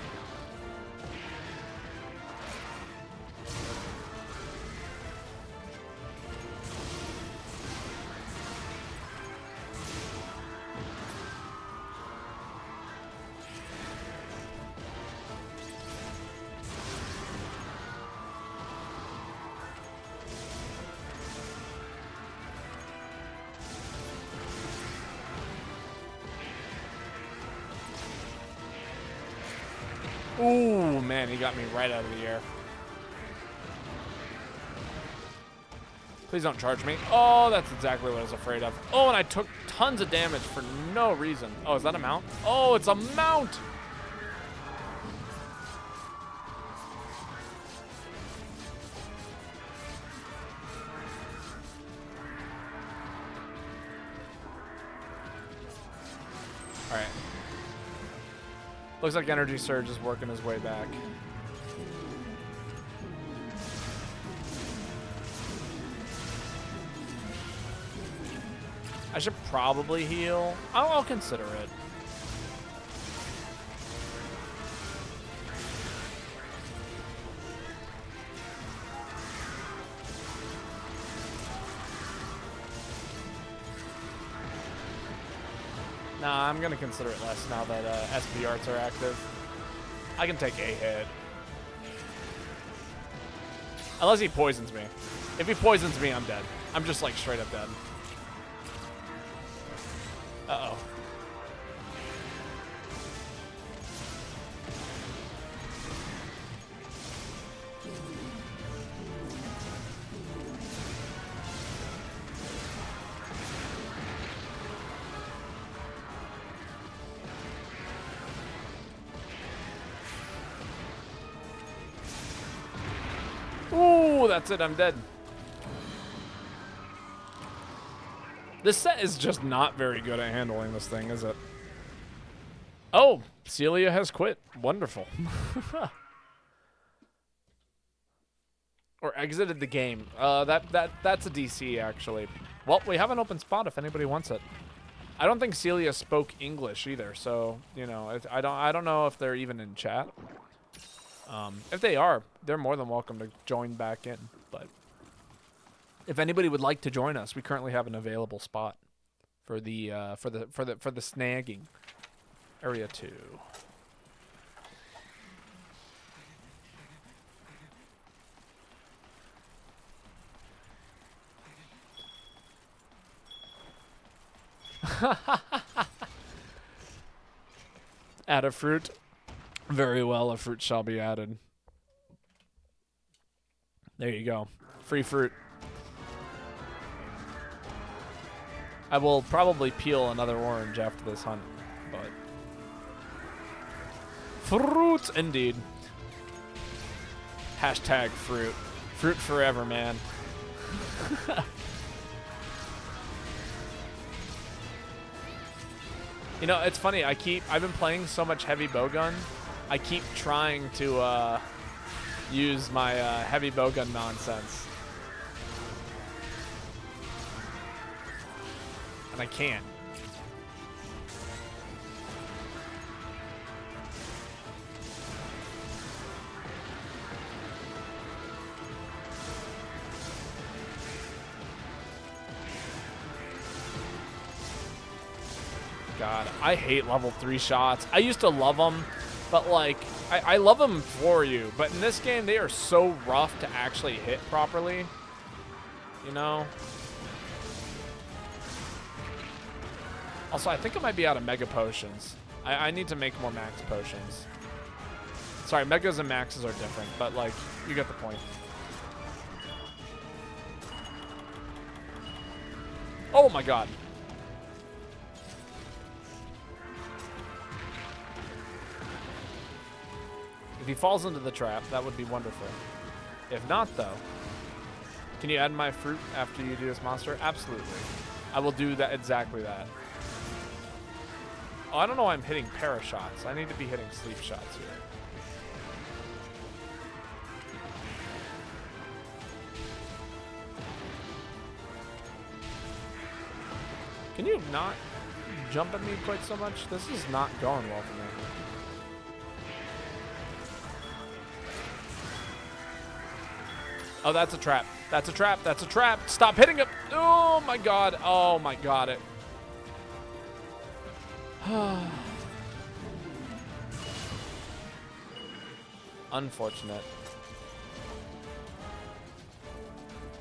Ooh, man, he got me right out of the air. Please don't charge me. Oh, that's exactly what I was afraid of. Oh, and I took tons of damage for no reason. Oh, is that a mount? Oh, it's a mount! All right. Looks like Energy Surge is working his way back. I should probably heal. I'll consider it. Nah, I'm going to consider it less now that SP arts are active. I can take a hit. Unless he poisons me. If he poisons me, I'm dead. I'm just like straight up dead. Uh-oh. Ooh, that's it. I'm dead. This set is just not very good at handling this thing, is it? Oh, Celia has quit. Wonderful. Or exited the game. That's a DC, actually. Well, we have an open spot if anybody wants it. I don't think Celia spoke English either, so, you know, I don't know if they're even in chat. If they are, they're more than welcome to join back in. But if anybody would like to join us, we currently have an available spot for the snagging area 2. Add a fruit. Very well, a fruit shall be added. There you go. Free fruit. I will probably peel another orange after this hunt, but... Fruits, indeed. Hashtag fruit. Fruit forever, man. You know, it's funny, I've been playing so much heavy bowgun, I keep trying to use my heavy bowgun nonsense. And I can't. God, I hate level 3 shots. I used to love them, but like, I love them for you. But in this game, they are so rough to actually hit properly. You know? Also, I think I might be out of mega potions. I need to make more max potions. Sorry, megas and maxes are different, but like, you get the point. Oh my god. If he falls into the trap, that would be wonderful. If not, though, can you add my fruit after you do this monster? Absolutely. I will do that, exactly that. Oh, I don't know why I'm hitting para shots. I need to be hitting sleep shots here. Can you not jump at me quite so much? This is not going well for me. Oh, that's a trap. That's a trap. That's a trap. Stop hitting it. Oh, my God. Oh, my God. It. Unfortunate.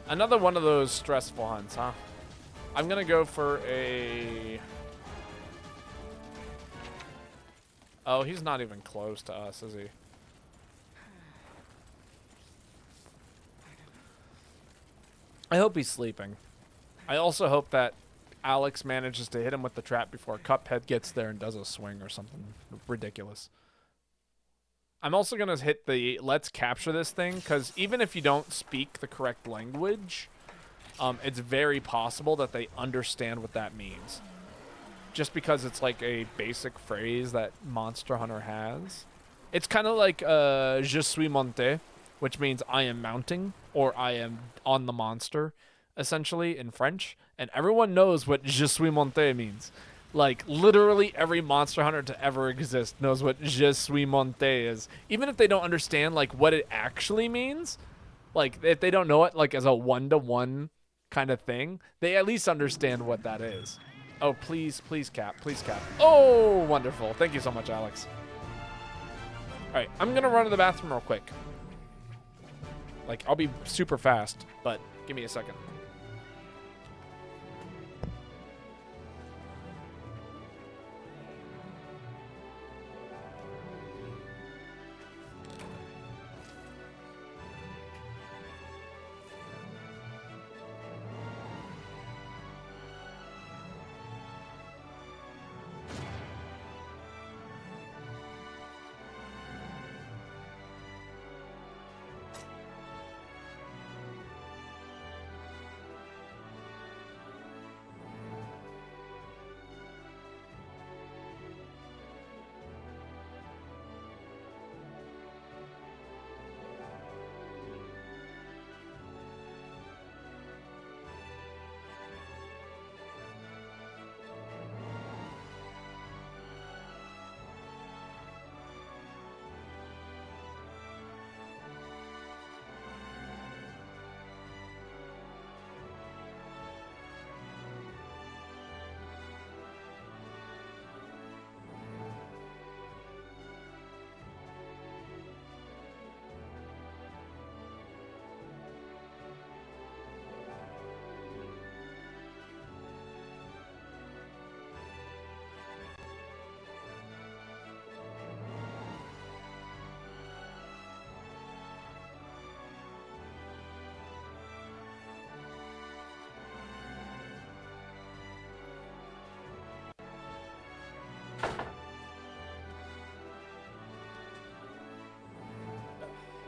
Another one of those stressful hunts, huh? I'm going to go for a... Oh, he's not even close to us, is he? I hope he's sleeping. I also hope that Alex manages to hit him with the trap before Cuphead gets there and does a swing or something ridiculous. I'm also going to hit the let's capture this thing, because even if you don't speak the correct language, it's very possible that they understand what that means. Just because it's like a basic phrase that Monster Hunter has. It's kind of like je suis monté, which means I am mounting, or I am on the monster, essentially, in French. And everyone knows what je suis monté means. Like, literally every Monster Hunter to ever exist knows what je suis monté is. Even if they don't understand, like, what it actually means, like, if they don't know it, like, as a one-to-one kind of thing, they at least understand what that is. Oh, please, please cap. Please cap. Oh, wonderful. Thank you so much, Alex. All right, I'm going to run to the bathroom real quick. Like, I'll be super fast, but give me a second.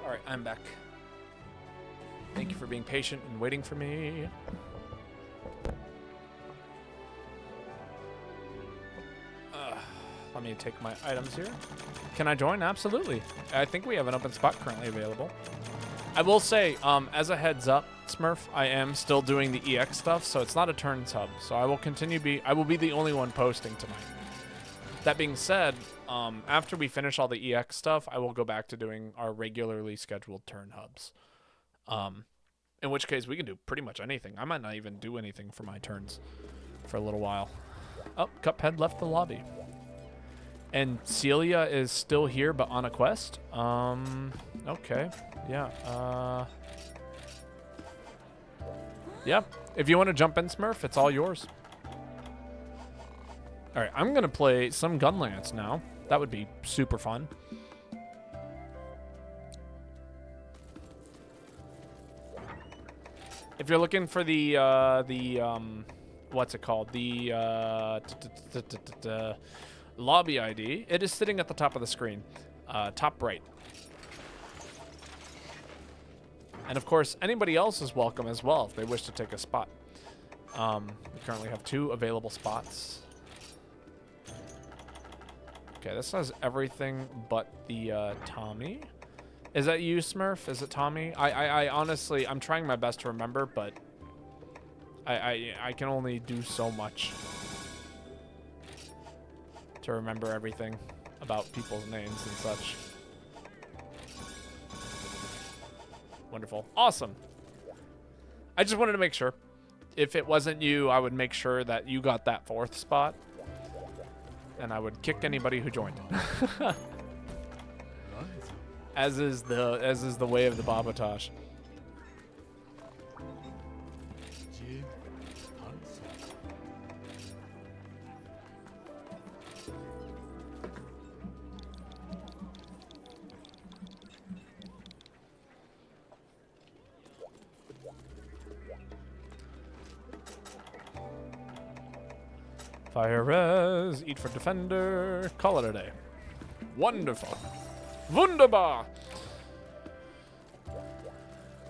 All right, I'm back. Thank you for being patient and waiting for me. Let me take my items here. Can I join? Absolutely. I think we have an open spot currently available. I will say, as a heads up, Smurf, I am still doing the EX stuff, so it's not a turns hub. So I will I will be the only one posting tonight. That being said, after we finish all the EX stuff, I will go back to doing our regularly scheduled turn hubs. In which case, we can do pretty much anything. I might not even do anything for my turns for a little while. Oh, Cuphead left the lobby. And Celia is still here, but on a quest? Okay. Yeah. Yeah. If you want to jump in, Smurf, it's all yours. All right, I'm going to play some Gunlance now. That would be super fun. If you're looking for the what's it called? The lobby ID. It is sitting at the top of the screen, top right. And of course, anybody else is welcome as well if they wish to take a spot. We currently have 2 available spots. Okay, this has everything but the Tommy. Is that you, Smurf? Is it Tommy? I honestly, I'm trying my best to remember, but I can only do so much to remember everything about people's names and such. Wonderful. Awesome. I just wanted to make sure. If it wasn't you, I would make sure that you got that 4th spot. And I would kick anybody who joined. As is the way of the Babotosh. Fire res, eat for defender, call it a day. Wonderful. Wunderbar!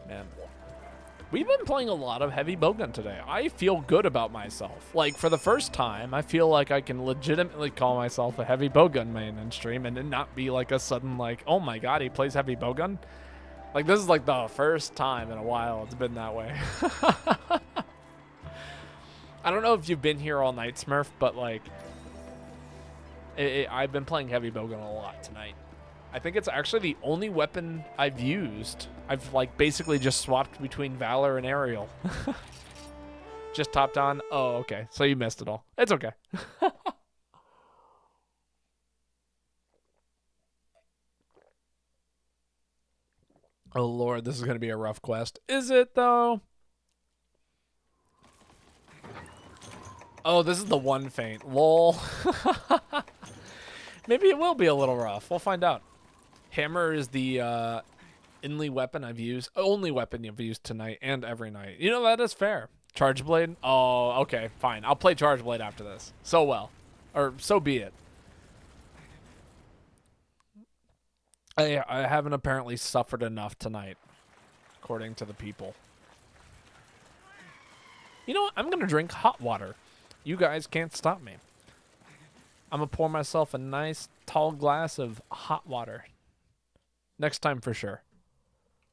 Man. We've been playing a lot of heavy bowgun today. I feel good about myself. Like, for the first time, I feel like I can legitimately call myself a heavy bowgun main in stream and it not be like a sudden, like, oh my god, he plays heavy bowgun? Like, this is like the first time in a while it's been that way. I don't know if you've been here all night, Smurf, but like, I've been playing heavy bowgun a lot tonight. I think it's actually the only weapon I've used. I've like basically just swapped between Valor and Aerial. Just topped on. Oh, okay. So you missed it all. It's okay. Oh Lord, this is gonna be a rough quest. Is it though? Oh, this is the one feint. Lol. Maybe it will be a little rough. We'll find out. Hammer is the only weapon I've used tonight and every night. You know, that is fair. Charge Blade? Oh, okay, fine. I'll play Charge Blade after this. So well. Or so be it. I haven't apparently suffered enough tonight, according to the people. You know what? I'm going to drink hot water. You guys can't stop me. I'm going to pour myself a nice tall glass of hot water. Next time for sure.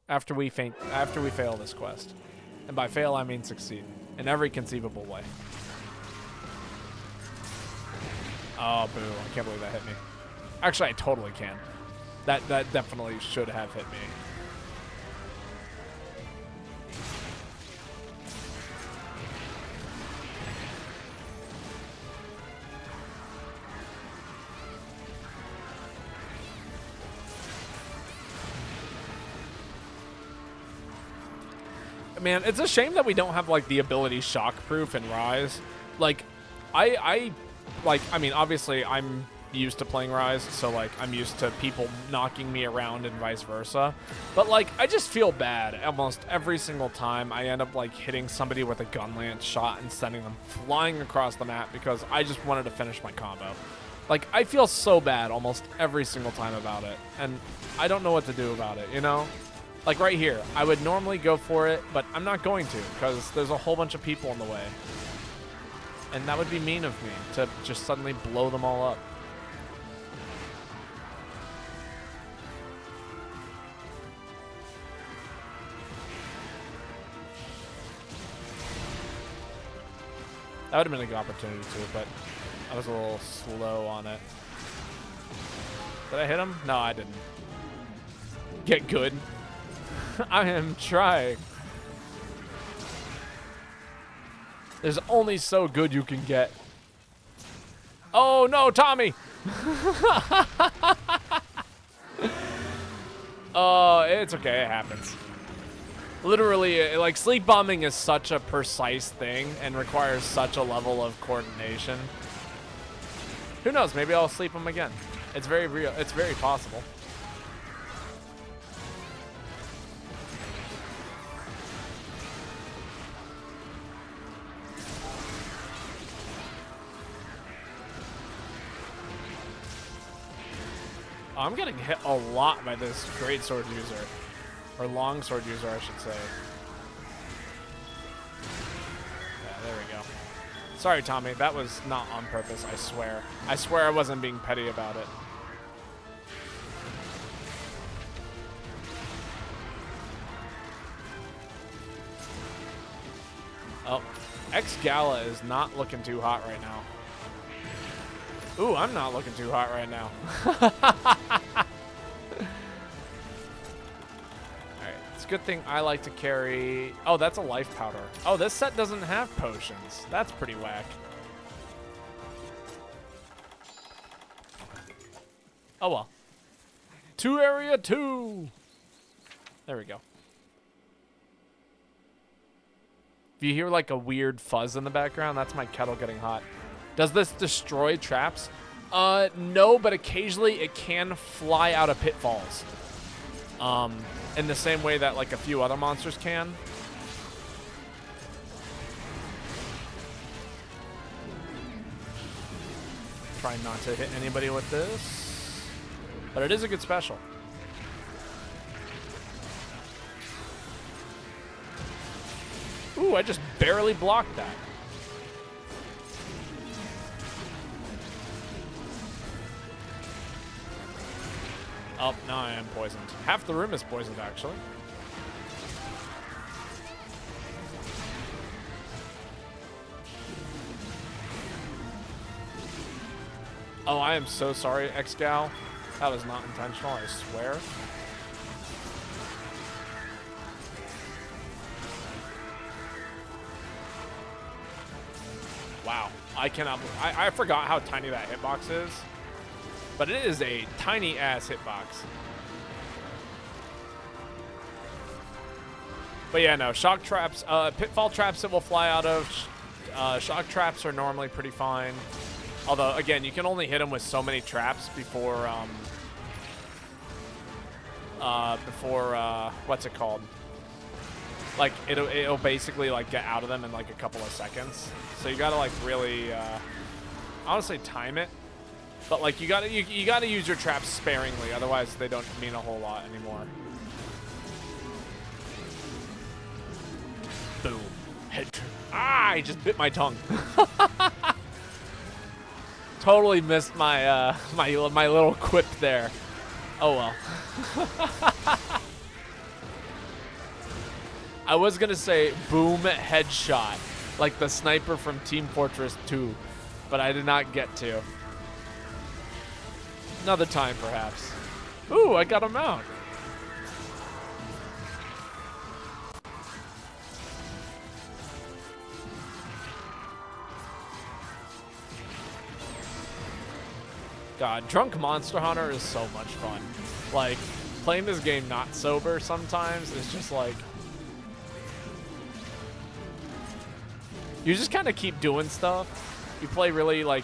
After we fail this quest. And by fail, I mean succeed. In every conceivable way. Oh, boo. I can't believe that hit me. Actually, I totally can. That definitely should have hit me. Man, it's a shame that we don't have like the ability shockproof and Rise. Like, I mean, obviously I'm used to playing Rise, so like I'm used to people knocking me around and vice versa. But like, I just feel bad almost every single time I end up like hitting somebody with a gun lance shot and sending them flying across the map because I just wanted to finish my combo. Like, I feel so bad almost every single time about it, and I don't know what to do about it, you know? Like right here, I would normally go for it, but I'm not going to because there's a whole bunch of people in the way. And that would be mean of me to just suddenly blow them all up. That would have been a good opportunity too, but I was a little slow on it. Did I hit him? No, I didn't. Get good. I am trying. There's only so good you can get. Oh no, Tommy! Oh, it's okay, it happens. Literally, like, sleep bombing is such a precise thing and requires such a level of coordination. Who knows, maybe I'll sleep him again. It's very real, it's very possible. I'm getting hit a lot by this great sword user. Or long sword user, I should say. Yeah, there we go. Sorry, Tommy. That was not on purpose, I swear. I swear I wasn't being petty about it. Oh, X-Gala is not looking too hot right now. Ooh, I'm not looking too hot right now. Alright, it's a good thing I like to carry... Oh, that's a life powder. Oh, this set doesn't have potions. That's pretty whack. Oh well. To area 2! There we go. If you hear like a weird fuzz in the background, that's my kettle getting hot. Does this destroy traps? No, but occasionally it can fly out of pitfalls. In the same way that like a few other monsters can. Try not to hit anybody with this. But it is a good special. Ooh, I just barely blocked that. Oh, now I am poisoned. Half the room is poisoned, actually. Oh, I am so sorry, X-Gal. That was not intentional, I swear. Wow, I cannot. I forgot how tiny that hitbox is, but it is a tiny ass hitbox. But yeah, no shock traps, pitfall traps that will fly out of. Shock traps are normally pretty fine. Although again, you can only hit them with so many traps before what's it called? Like it'll basically like get out of them in like a couple of seconds. So you gotta like really, honestly time it. But like you gotta use your traps sparingly, otherwise they don't mean a whole lot anymore. Boom, head. Ah! I just bit my tongue. Totally missed my my little quip there. Oh well. I was gonna say boom headshot, like the sniper from Team Fortress 2, but I did not get to. Another time, perhaps. Ooh, I got him out. God, Drunk Monster Hunter is so much fun. Like, playing this game not sober sometimes is just like... You just kind of keep doing stuff. You play really, like,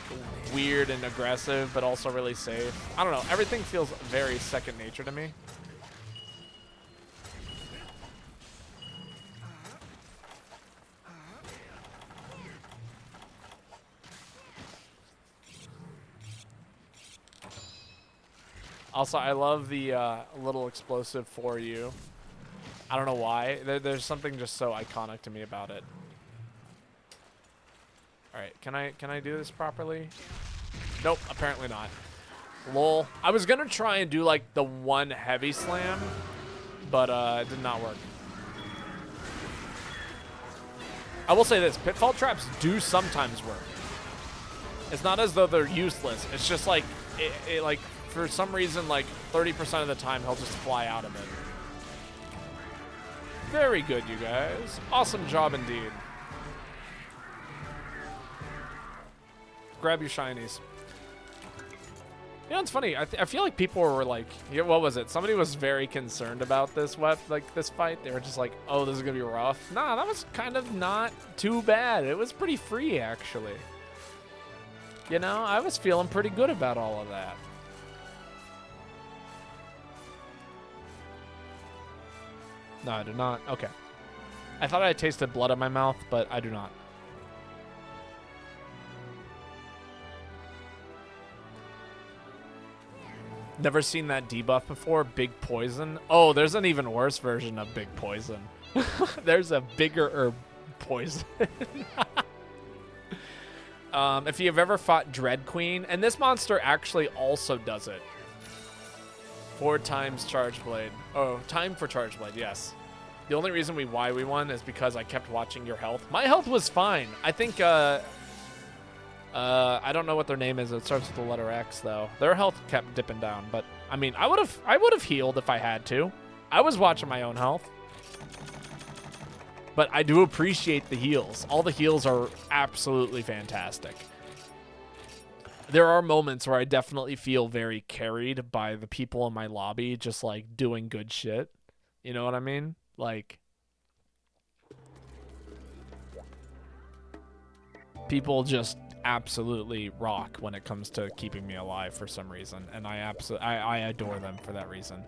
weird and aggressive, but also really safe. I don't know. Everything feels very second nature to me. Also, I love the little explosive for you. I don't know why. There's something just so iconic to me about it. All right, can I do this properly? Nope, apparently not. Lol. I was gonna try and do like the one heavy slam, but it did not work. I will say this: pitfall traps do sometimes work. It's not as though they're useless. It's just like it like for some reason like 30% of the time he'll just fly out of it. Very good, you guys. Awesome job indeed. Grab your shinies. You know, it's funny. I feel like people were like, yeah, what was it? Somebody was very concerned about this this fight. They were just like, oh, this is gonna be rough. Nah, that was kind of not too bad. It was pretty free, actually. You know, I was feeling pretty good about all of that. No, I do not. Okay. I thought I tasted blood in my mouth, but I do not. Never seen that debuff before. Big Poison. Oh, there's an even worse version of Big Poison. There's a bigger herb poison. If you've ever fought Dread Queen, and this monster actually also does it. 4 times Charge Blade. Oh, time for Charge Blade, yes. The only reason why we won is because I kept watching your health. My health was fine. I think, I don't know what their name is. It starts with the letter X, though. Their health kept dipping down, but, I mean, I would have healed if I had to. I was watching my own health. But I do appreciate the heals. All the heals are absolutely fantastic. There are moments where I definitely feel very carried by the people in my lobby just, like, doing good shit. You know what I mean? Like, people just absolutely rock when it comes to keeping me alive for some reason, and I adore them for that reason.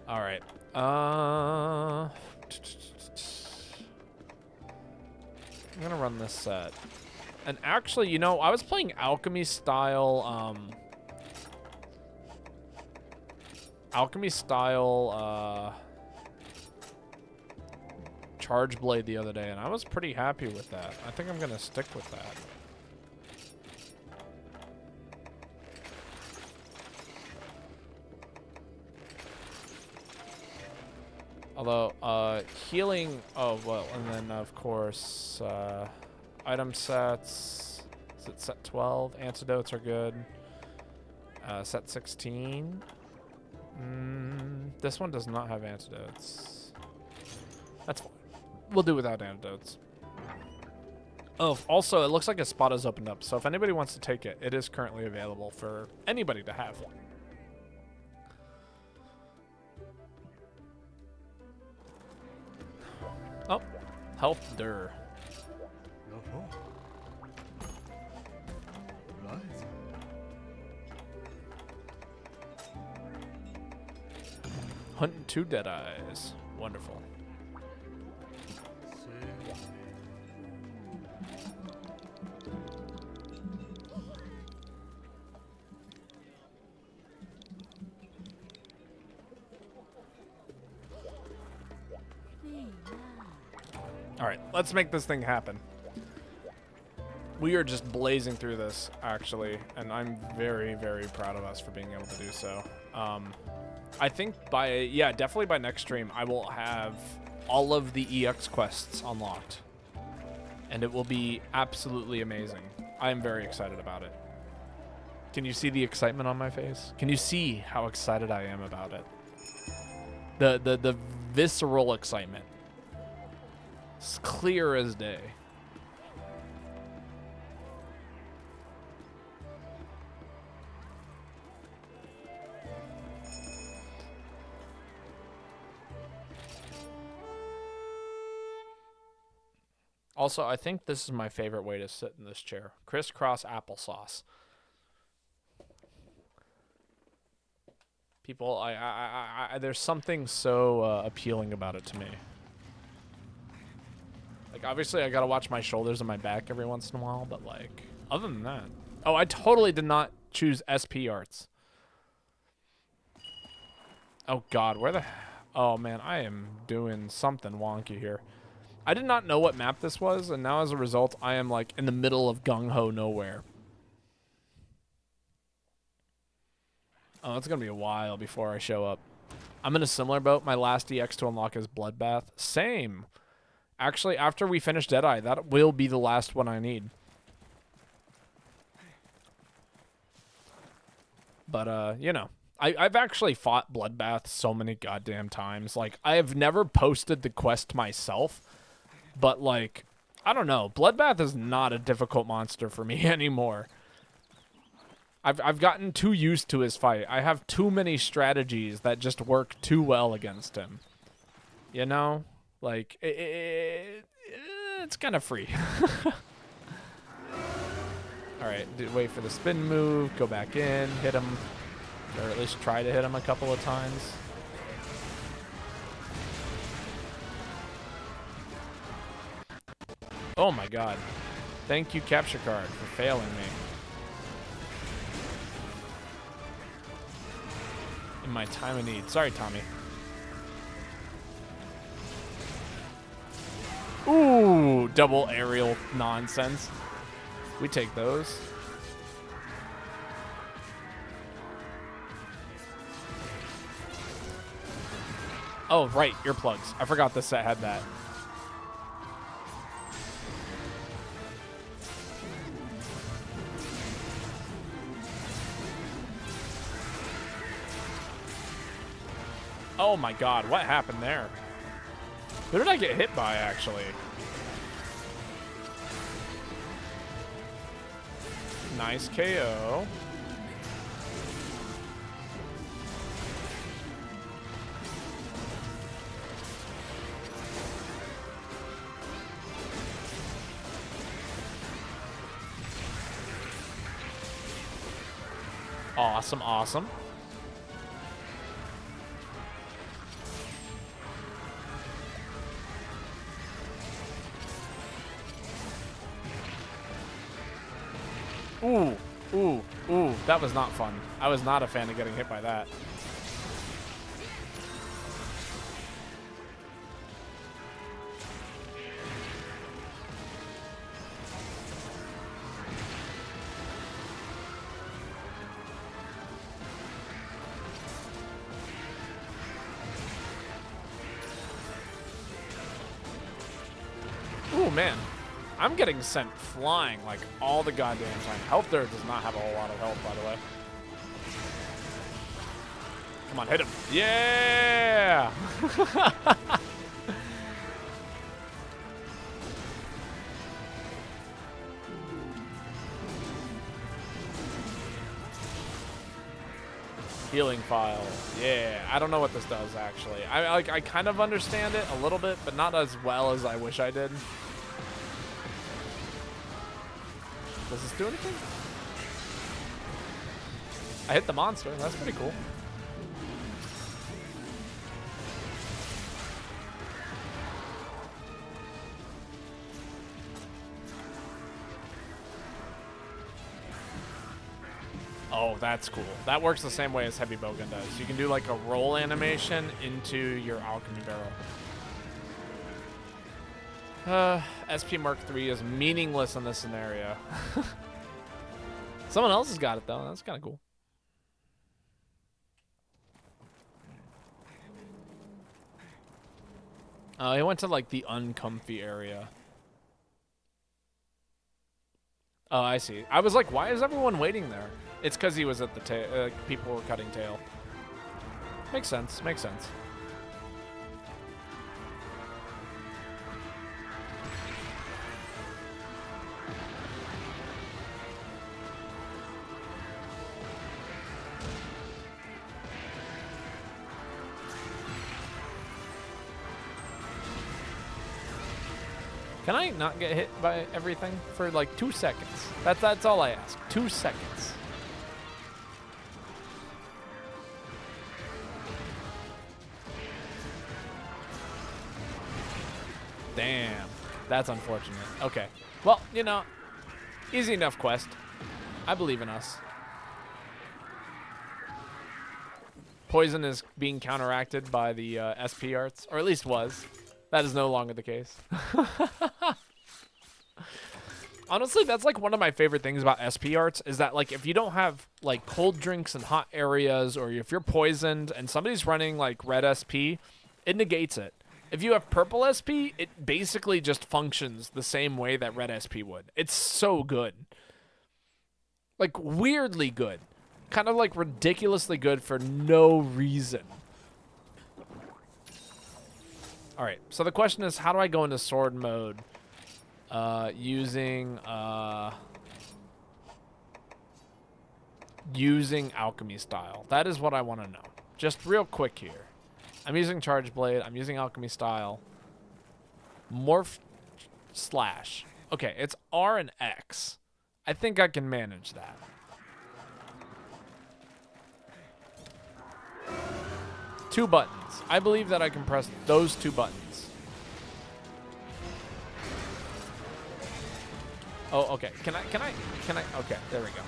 All right. I'm gonna run this set. And actually, you know, I was playing alchemy style Charge Blade the other day, and I was pretty happy with that. I think I'm gonna stick with that. Although, healing, oh, well, and then, of course, item sets, is it set 12? Antidotes are good. Set 16. This one does not have antidotes. That's fine. We'll do without antidotes. Oh, also, it looks like a spot has opened up, so if anybody wants to take it, it is currently available for anybody to have. Oh, health dur. Right. Hunting 2 Deadeyes. Wonderful. All right, let's make this thing happen. We are just blazing through this, actually, and I'm very, very proud of us for being able to do so. I think definitely by next stream, I will have all of the EX quests unlocked, and it will be absolutely amazing. I am very excited about it. Can you see the excitement on my face? Can you see how excited I am about it? The visceral excitement. It's clear as day. Also, I think this is my favorite way to sit in this chair. Crisscross applesauce. People, there's something so appealing about it to me. Like, obviously, I gotta watch my shoulders and my back every once in a while, but, like, other than that. Oh, I totally did not choose SP arts. Oh, God, where the... Oh, man, I am doing something wonky here. I did not know what map this was, and now as a result, I am, like, in the middle of gung-ho nowhere. Oh, it's gonna be a while before I show up. I'm in a similar boat. My last EX to unlock is Bloodbath. Same. Actually, after we finish Deadeye, that will be the last one I need. But, you know, I've actually fought Bloodbath so many goddamn times. Like, I have never posted the quest myself, but, like, I don't know. Bloodbath is not a difficult monster for me anymore. I've gotten too used to his fight. I have too many strategies that just work too well against him. You know? Like, it's kind of free. Alright, wait for the spin move, go back in, hit him, or at least try to hit him a couple of times. Oh my god. Thank you, Capture Card, for failing me. in my time of need. Sorry, Tommy. Ooh, double aerial nonsense. We take those. Oh, right, earplugs. I forgot this set had that. Oh my god, what happened there? Who did I get hit by, actually? Nice KO. Awesome, awesome. Ooh, ooh, ooh, that was not fun. I was not a fan of getting hit by that. Ooh, man. I'm getting sent flying like all the goddamn time. Health there does not have a whole lot of health, by the way. Come on, hit him. Yeah! Healing file. Yeah, I don't know what this does, actually. I kind of understand it a little bit, but not as well as I wish I did. Does this do anything? I hit the monster. That's pretty cool. Oh, that's cool. That works the same way as Heavy Bowgun does. You can do like a roll animation into your alchemy barrel. SP Mark III is meaningless in this scenario. Someone else has got it, though. That's kind of cool. He went to, like, the uncomfy area. Oh, I see. I was like, why is everyone waiting there? It's because he was at the tail. People were cutting tail. Makes sense. Makes sense. Can I not get hit by everything for like 2 seconds? That's all I ask. 2 seconds. Damn. That's unfortunate. Okay. Well, you know, easy enough quest. I believe in us. Poison is being counteracted by the SP arts, or at least was. That is no longer the case. Honestly, that's like one of my favorite things about SP arts is that like if you don't have like cold drinks in hot areas, or if you're poisoned and somebody's running like red SP, it negates it. If you have purple SP, it basically just functions the same way that red SP would. It's so good. Like weirdly good. Kind of like ridiculously good for no reason. All right, so the question is, how do I go into sword mode using alchemy style? That is what I want to know. Just real quick here. I'm using charge blade. I'm using alchemy style. Morph slash. Okay, it's R and X. I think I can manage that. Two buttons. I believe that I can press those 2 buttons. Oh, okay. Can I? Okay, there we go.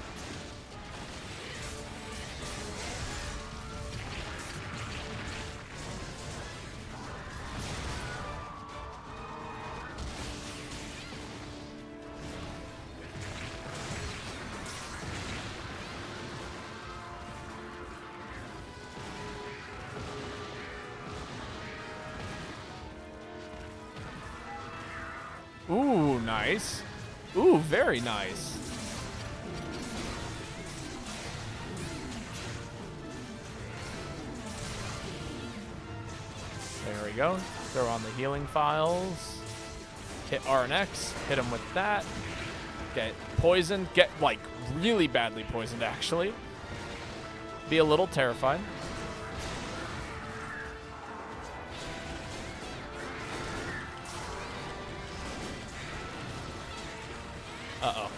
nice. Ooh, very nice. There we go. Throw on the healing files. Hit R and X. Hit him with that. Get poisoned. Get, like, really badly poisoned, actually. Be a little terrified. Uh-oh.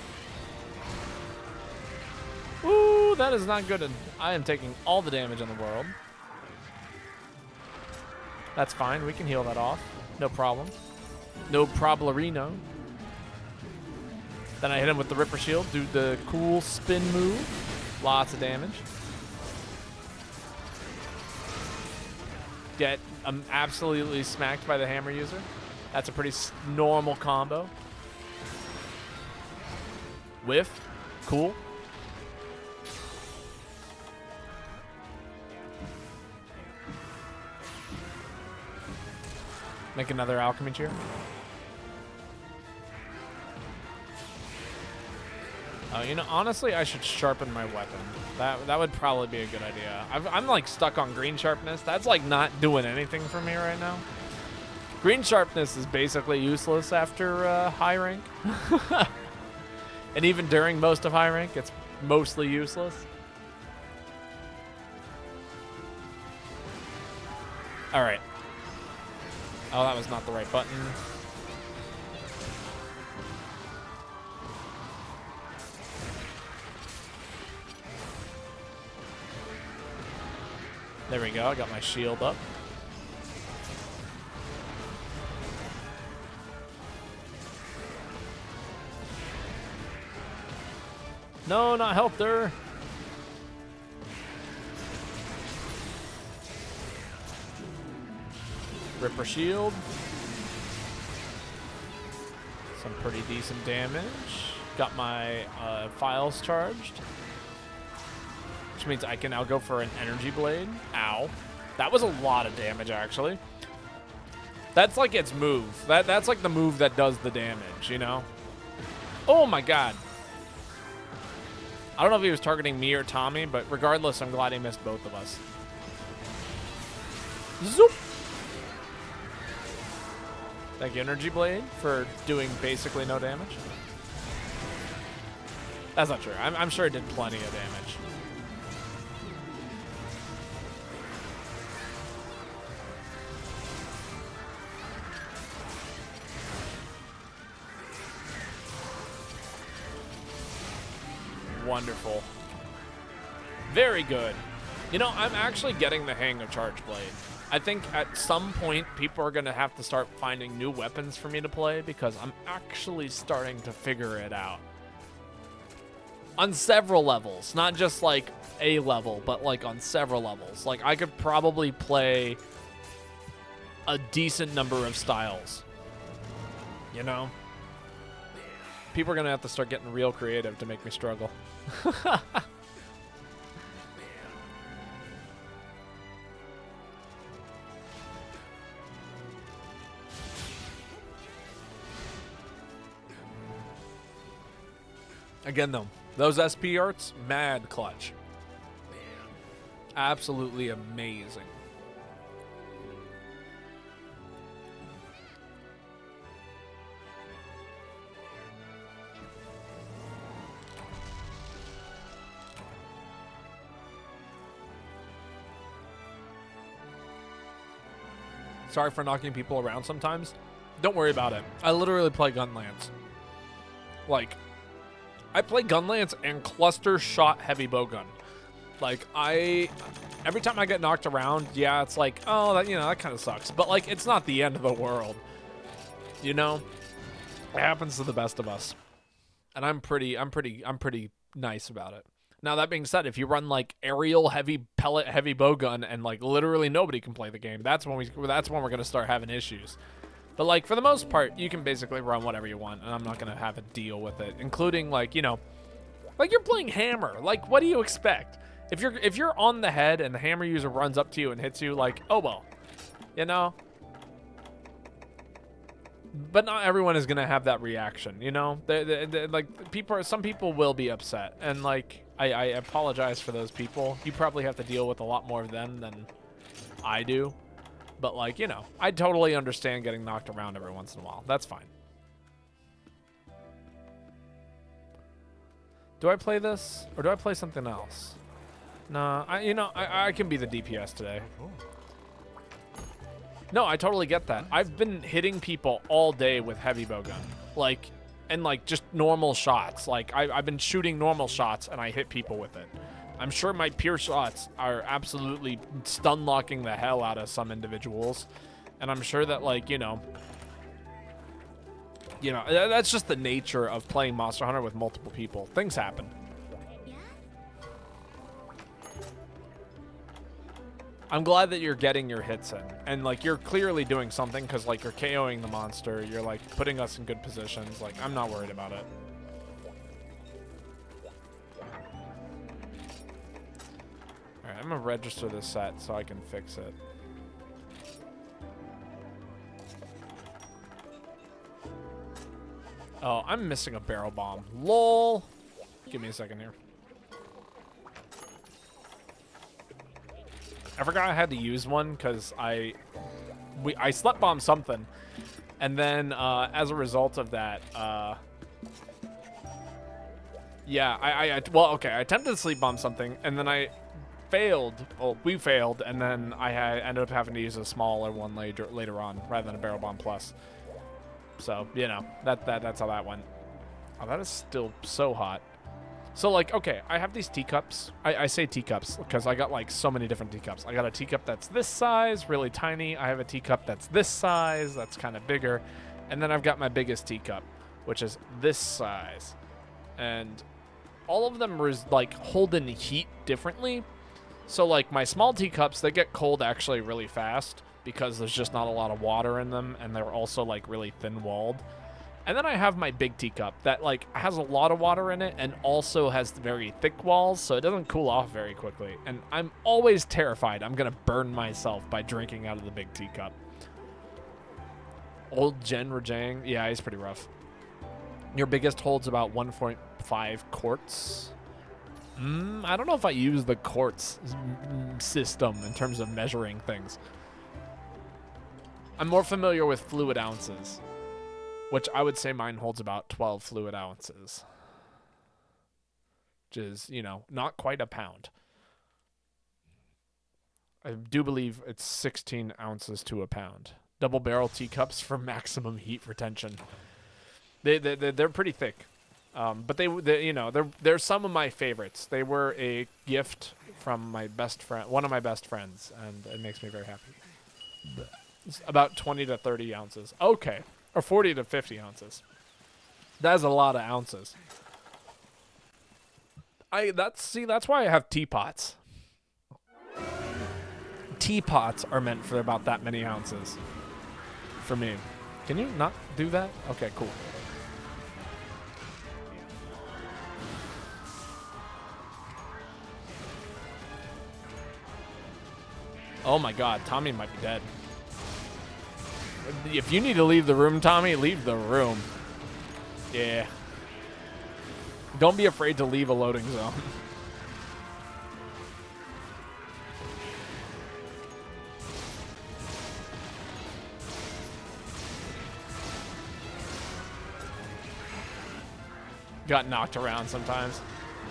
Ooh, that is not good. I am taking all the damage in the world. That's fine. We can heal that off. No problem. No problemerino. Then I hit him with the Ripper Shield. Do the cool spin move. Lots of damage. Get absolutely smacked by the hammer user. That's a pretty normal combo. Whiff. Cool. Make another alchemy cheer. You know, honestly, I should sharpen my weapon. That would probably be a good idea. I'm like stuck on green sharpness. That's like not doing anything for me right now. Green sharpness is basically useless after high rank. And even during most of high rank, it's mostly useless. All right. Oh, that was not the right button. There we go. I got my shield up. No, not help there. Ripper Shield. Some pretty decent damage. Got my files charged. Which means I can now go for an Energy Blade. Ow. That was a lot of damage, actually. That's like its move. That's like the move that does the damage, you know? Oh my god. I don't know if he was targeting me or Tommy, but regardless, I'm glad he missed both of us. Zoop! Thank you, Energy Blade, for doing basically no damage. That's not true. I'm sure it did plenty of damage. Wonderful. Very good. You know, I'm actually getting the hang of Charge Blade. I think at some point people are going to have to start finding new weapons for me to play because I'm actually starting to figure it out. On several levels, not just like a level, but like on several levels. Like I could probably play a decent number of styles. You know? People are going to have to start getting real creative to make me struggle. Again, though, those SP arts, mad clutch. Absolutely amazing. Sorry for knocking people around sometimes. Don't worry about it. I literally play Gunlance. Like, I play Gunlance and cluster shot heavy bowgun. Like, every time I get knocked around, yeah, it's like, oh, that, you know, that kind of sucks. But like, it's not the end of the world. You know, it happens to the best of us, and I'm pretty nice about it. Now that being said, if you run like aerial heavy pellet heavy bowgun and like literally nobody can play the game, that's when we're gonna start having issues. But like for the most part, you can basically run whatever you want, and I'm not gonna have a deal with it, including like, you know, like you're playing hammer. Like, what do you expect? If you're on the head and the hammer user runs up to you and hits you, like, oh well, you know. But not everyone is gonna have that reaction, you know. Like some people will be upset, and like I apologize for those people. You probably have to deal with a lot more of them than I do. But like, you know, I totally understand getting knocked around every once in a while. That's fine. Do I play this or do I play something else? Nah, I can be the DPS today. No, I totally get that. I've been hitting people all day with heavy bowgun, like, and like just normal shots. Like I've been shooting normal shots and I hit people with it. I'm sure my pure shots are absolutely stun locking the hell out of some individuals, and I'm sure that like you know that's just the nature of playing Monster Hunter with multiple people. Things happen. I'm glad that you're getting your hits in, and like you're clearly doing something because like you're KOing the monster, you're like putting us in good positions. Like I'm not worried about it. All right, I'm gonna register this set so I can fix it. Oh, I'm missing a barrel bomb. Lol. Give me a second here. I forgot I had to use one because I slut bombed something, and then as a result of that, yeah, well, okay, I attempted to sleep bomb something, and then I failed. Well, we failed, and then I ended up having to use a smaller one later on rather than a barrel bomb plus. So you know that's how that went. Oh, that is still so hot. So, like, okay, I have these teacups. I say teacups because I got, like, so many different teacups. I got a teacup that's this size, really tiny. I have a teacup that's this size, that's kind of bigger. And then I've got my biggest teacup, which is this size. And all of them are, like, holding heat differently. So, like, my small teacups, they get cold actually really fast because there's just not a lot of water in them. And they're also, like, really thin-walled. And then I have my big teacup that, like, has a lot of water in it and also has very thick walls, so it doesn't cool off very quickly. And I'm always terrified I'm going to burn myself by drinking out of the big teacup. Old Jen Rajang, yeah, he's pretty rough. Your biggest holds about 1.5 quarts. I don't know if I use the quarts system in terms of measuring things. I'm more familiar with fluid ounces, which I would say mine holds about 12 fluid ounces, which is, you know, not quite a pound. I do believe it's 16 ounces to a pound. Double barrel teacups for maximum heat retention. They're pretty thick, but they you know they're some of my favorites. They were a gift from my best friend, one of my best friends, and it makes me very happy. It's about 20 to 30 ounces. Okay. Or 40 to 50 ounces. That's a lot of ounces. That's why I have teapots. Teapots are meant for about that many ounces. For me. Can you not do that? Okay, cool. Oh my god, Tommy might be dead. If you need to leave the room, Tommy, leave the room. Yeah. Don't be afraid to leave a loading zone. Got knocked around sometimes.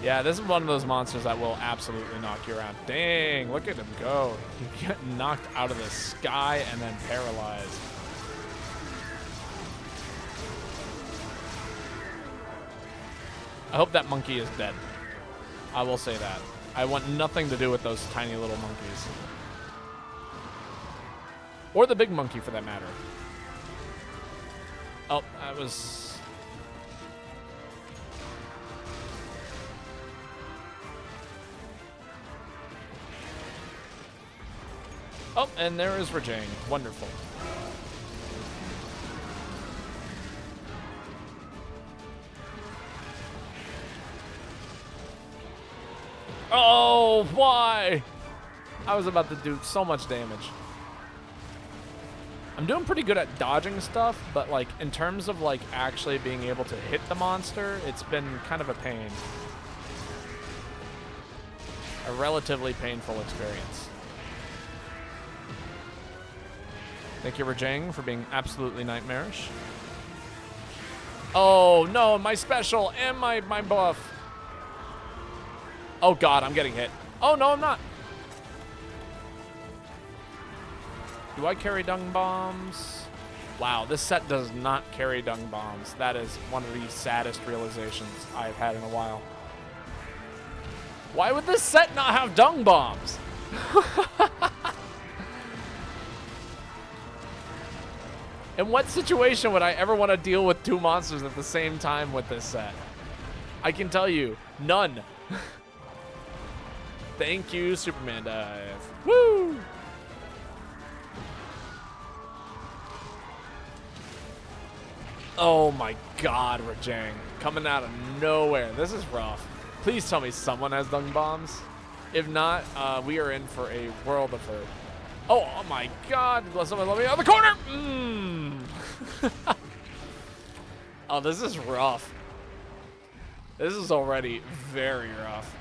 Yeah, this is one of those monsters that will absolutely knock you around. Dang, look at him go. He get knocked out of the sky and then paralyzed. I hope that monkey is dead. I will say that. I want nothing to do with those tiny little monkeys. Or the big monkey, for that matter. Oh, that was... Oh, and there is Rajang. Wonderful. Oh, why? I was about to do so much damage. I'm doing pretty good at dodging stuff, but like in terms of like actually being able to hit the monster, it's been kind of a pain. A relatively painful experience. Thank you, Rajang, for being absolutely nightmarish. Oh no, my special and my buff. Oh god, I'm getting hit. Oh no, I'm not. Do I carry dung bombs? Wow, this set does not carry dung bombs. That is one of the saddest realizations I've had in a while. Why would this set not have dung bombs? In what situation would I ever want to deal with two monsters at the same time with this set? I can tell you, none. Thank you, Superman Dive. Woo! Oh my god, Rajang. Coming out of nowhere. This is rough. Please tell me someone has dung bombs. If not, we are in for a world of hurt. Oh my god. Let someone let me out of the corner. Oh, this is rough. This is already very rough.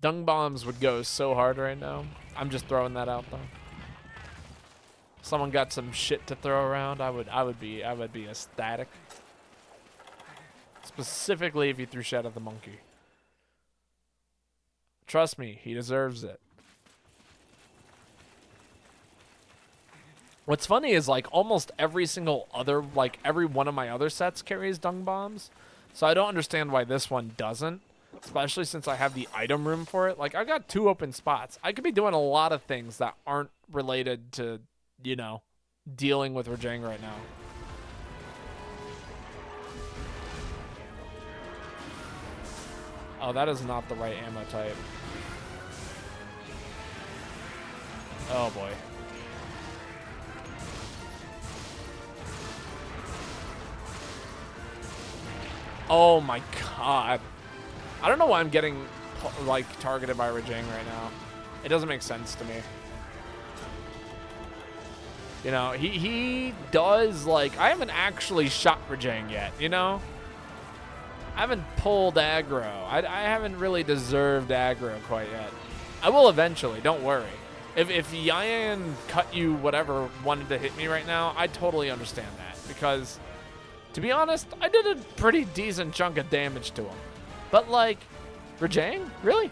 Dung bombs would go so hard right now. I'm just throwing that out though. Someone got some shit to throw around, I would be ecstatic. Specifically if you threw shit at the monkey. Trust me, he deserves it. What's funny is like almost every single other, like every one of my other sets carries dung bombs. So I don't understand why this one doesn't. Especially since I have the item room for it. Like I've got 2 open spots. I could be doing a lot of things that aren't related to, you know, dealing with Rajang right now. Oh, that is not the right ammo type. Oh boy. Oh my god. I don't know why I'm getting like targeted by Rajang right now. It doesn't make sense to me. You know, he does like, I haven't actually shot Rajang yet, you know? I haven't pulled aggro. I haven't really deserved aggro quite yet. I will eventually, don't worry. If Yan cut you whatever wanted to hit me right now, I totally understand that. Because, to be honest, I did a pretty decent chunk of damage to him. But like, Rajang? Really?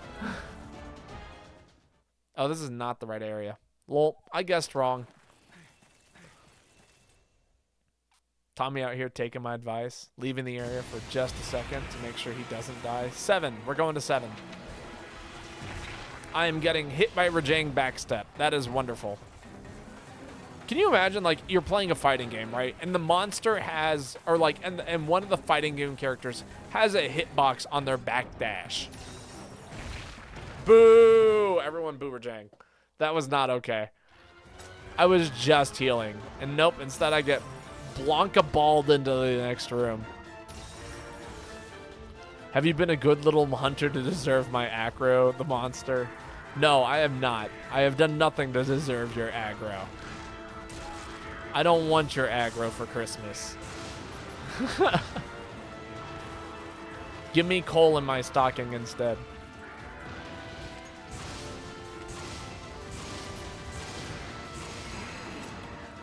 Oh, this is not the right area. Lol, I guessed wrong. Tommy out here taking my advice, leaving the area for just a second to make sure he doesn't die. 7, we're going to 7. I am getting hit by Rajang backstep. That is wonderful. Can you imagine, like, you're playing a fighting game, right? And the monster has, or like, and one of the fighting game characters has a hitbox on their back dash. Boo! Everyone boo Rajang. That was not okay. I was just healing. And nope, instead I get Blanca balled into the next room. Have you been a good little hunter to deserve my aggro, the monster? No, I have not. I have done nothing to deserve your aggro. I don't want your aggro for Christmas. Give me coal in my stocking instead.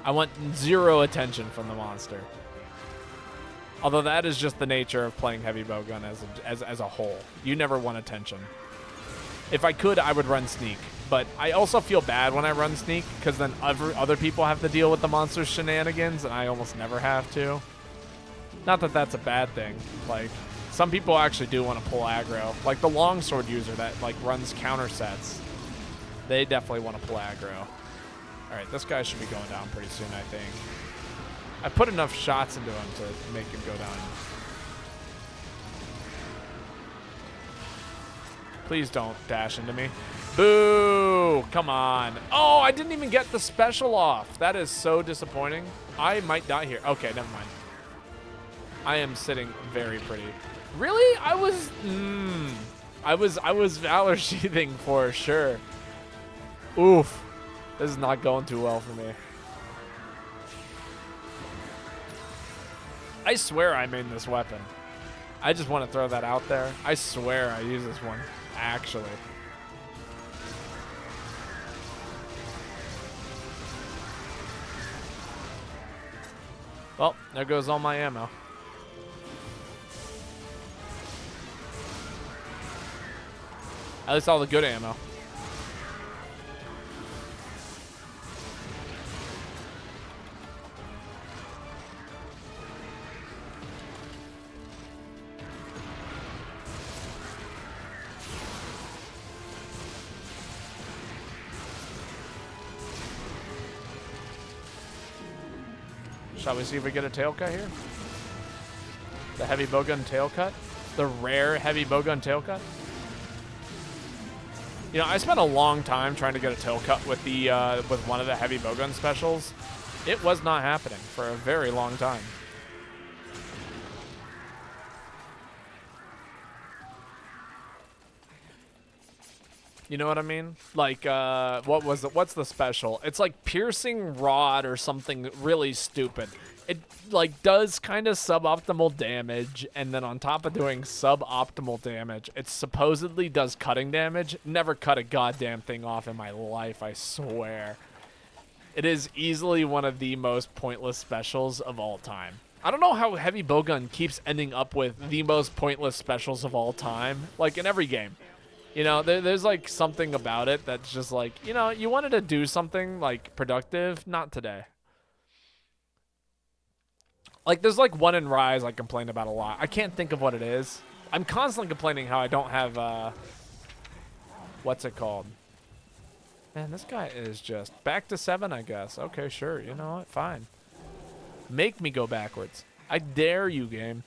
I want 0 attention from the monster. Although that is just the nature of playing heavy bowgun as a whole. You never want attention. If I could, I would run sneak. But I also feel bad when I run sneak, because then other people have to deal with the monster's shenanigans, and I almost never have to. Not that that's a bad thing. Like, some people actually do want to pull aggro. Like the longsword user that like runs counter sets. They definitely want to pull aggro. Alright, this guy should be going down pretty soon, I think. I put enough shots into him to make him go down. Please don't dash into me. Boo! Come on. Oh, I didn't even get the special off. That is so disappointing. I might die here. Okay, never mind. I am sitting very pretty. Really? I was Valor Sheathing for sure. Oof. This is not going too well for me. I swear I made this weapon. I just want to throw that out there. I swear I use this one, actually. Well, there goes all my ammo. At least all the good ammo. Shall we see if we get a tail cut here? The heavy bowgun tail cut? The rare heavy bowgun tail cut? You know, I spent a long time trying to get a tail cut with the with one of the heavy bowgun specials. It was not happening for a very long time. You know what I mean? Like, what's the special? It's like piercing rod or something really stupid. It, like, does kind of suboptimal damage, and then on top of doing suboptimal damage, it supposedly does cutting damage. Never cut a goddamn thing off in my life, I swear. It is easily one of the most pointless specials of all time. I don't know how heavy bowgun keeps ending up with the most pointless specials of all time, like in every game. You know, there's like something about it that's just like, you know, you wanted to do something like productive, not today. Like there's like one in Rise I complain about a lot. I can't think of what it is. I'm constantly complaining how I don't have, what's it called? Man, this guy is just back to 7, I guess. Okay, sure. You know what? Fine. Make me go backwards. I dare you, game.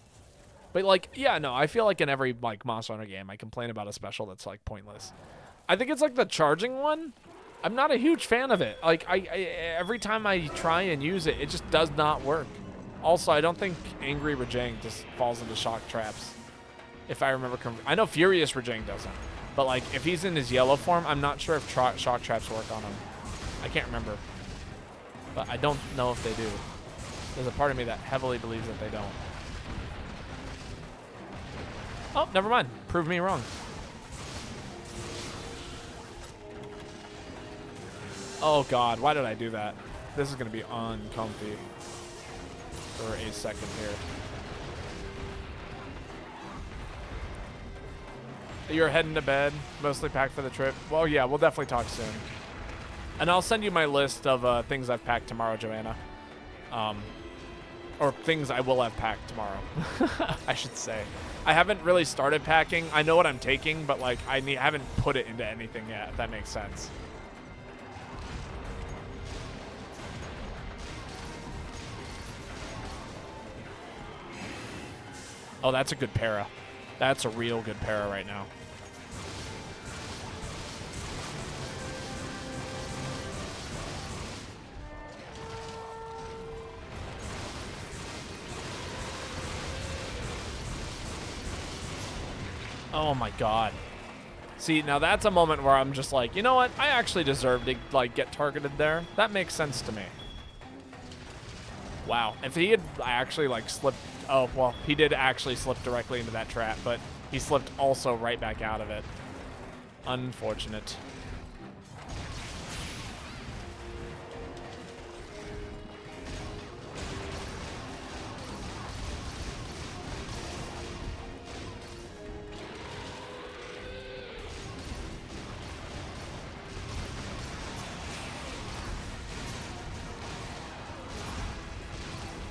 But, like, yeah, no, I feel like in every, like, Monster Hunter game, I complain about a special that's, like, pointless. I think it's, like, the charging one. I'm not a huge fan of it. Like, every time I try and use it, it just does not work. Also, I don't think Angry Rajang just falls into shock traps. If I remember correctly. I know Furious Rajang doesn't. But, like, if he's in his yellow form, I'm not sure if shock traps work on him. I can't remember. But I don't know if they do. There's a part of me that heavily believes that they don't. Oh, never mind. Prove me wrong. Oh, God. Why did I do that? This is going to be uncomfy for a second here. You're heading to bed, mostly packed for the trip. Well, yeah, we'll definitely talk soon. And I'll send you my list of things I've packed tomorrow, Joanna. Or things I will have packed tomorrow, I should say. I haven't really started packing. I know what I'm taking, but like I haven't put it into anything yet, if that makes sense. Oh, that's a good para. That's a real good para right now. Oh my God. See, now that's a moment where I'm just like, you know what? I actually deserve to like get targeted there. That makes sense to me. Wow. If he had actually like slipped, oh, well, he did actually slip directly into that trap, but he slipped also right back out of it. Unfortunate.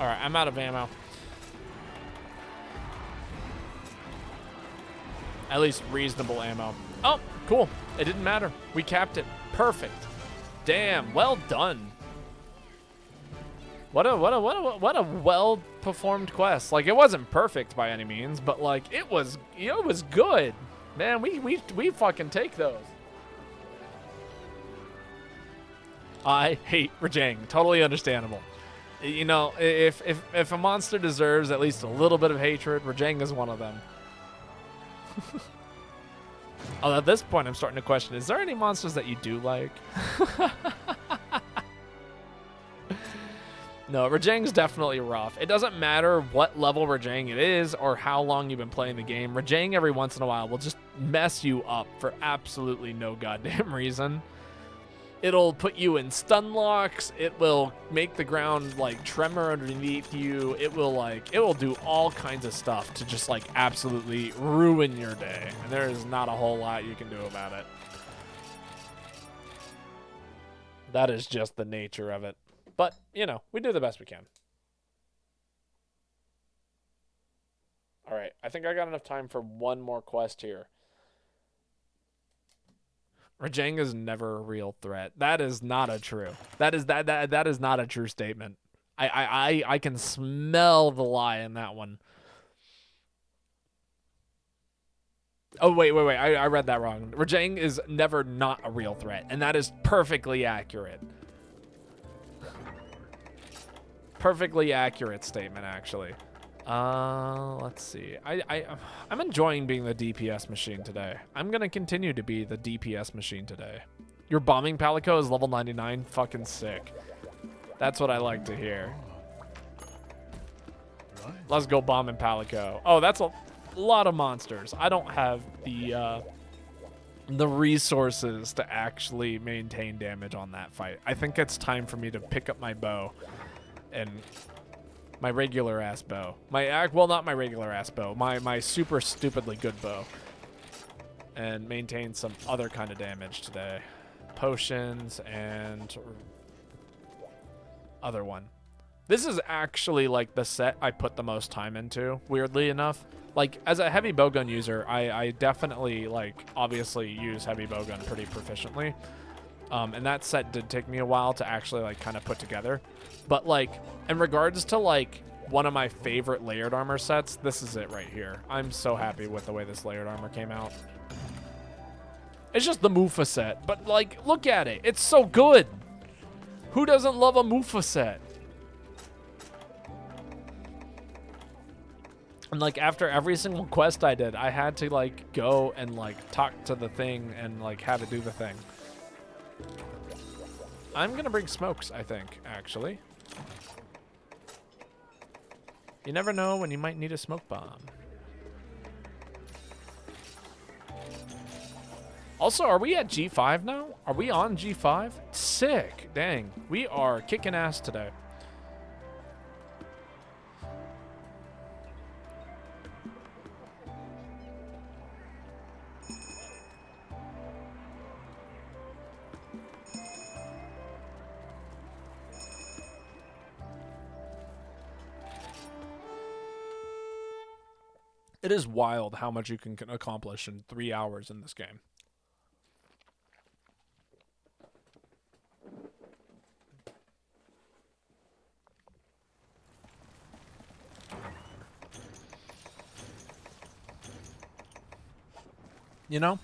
All right, I'm out of ammo. At least reasonable ammo. Oh, cool. It didn't matter. We capped it. Perfect. Damn, well done. What a well-performed quest. Like, it wasn't perfect by any means, but like it was good. Man, we fucking take those. I hate Rajang. Totally understandable. You know, if a monster deserves at least a little bit of hatred, Rajang is one of them. Oh, at this point, I'm starting to question, is there any monsters that you do like? No, Rajang's definitely rough. It doesn't matter what level Rajang it is or how long you've been playing the game. Rajang every once in a while will just mess you up for absolutely no goddamn reason. It'll put you in stun locks. It will make the ground like tremor underneath you. It will do all kinds of stuff to just like absolutely ruin your day. And there is not a whole lot you can do about it. That is just the nature of it. But, you know, we do the best we can. All right, I think I got enough time for one more quest here. Rajang is never a real threat. That is not a true. That is not a true statement. I can smell the lie in that one. Oh, wait. I read that wrong. Rajang is never not a real threat, and that is perfectly accurate. Perfectly accurate statement, actually. Let's see. I'm enjoying being the DPS machine today. I'm gonna continue to be the DPS machine today. Your bombing Palico is level 99. Fucking sick. That's what I like to hear. Let's go bombing Palico. Oh, that's a lot of monsters. I don't have the resources to actually maintain damage on that fight. I think it's time for me to pick up my bow and my regular ass bow. Well, not my regular ass bow. My super stupidly good bow. And maintain some other kind of damage today. Potions and other one. This is actually like the set I put the most time into, weirdly enough. Like, as a heavy bowgun user, I definitely, like, obviously use heavy bowgun pretty proficiently. And that set did take me a while to actually, like, kind of put together. But, like, in regards to, like, one of my favorite layered armor sets, this is it right here. I'm so happy with the way this layered armor came out. It's just the Mufa set, but, like, look at it. It's so good. Who doesn't love a Mufa set? And, like, after every single quest I did, I had to, like, go and, like, talk to the thing and, like, have it do the thing. I'm gonna bring smokes, I think, actually. You never know when you might need a smoke bomb. Also, are we at G5 now? Are we on G5? Sick. Dang. We are kicking ass today. It is wild how much you can accomplish in 3 hours in this game. You know?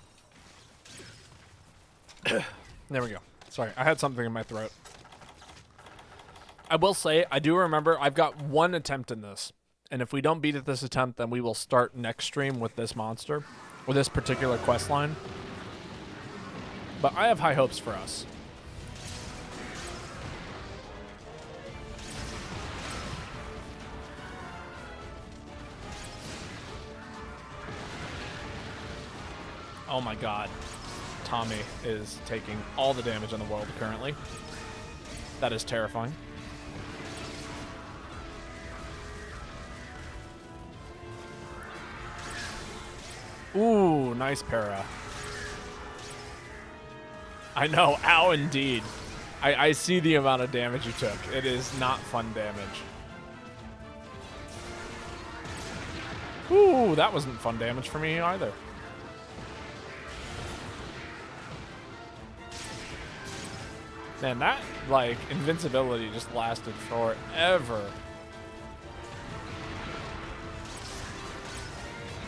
There we go. Sorry, I had something in my throat. I will say, I do remember I've got one attempt in this. And if we don't beat it this attempt, then we will start next stream with this monster. Or this particular quest line. But I have high hopes for us. Oh my god. Tommy is taking all the damage in the world currently. That is terrifying. Ooh, nice para. I know, ow indeed. I see the amount of damage you took. It is not fun damage. Ooh, that wasn't fun damage for me either. Man, that, like, invincibility just lasted forever.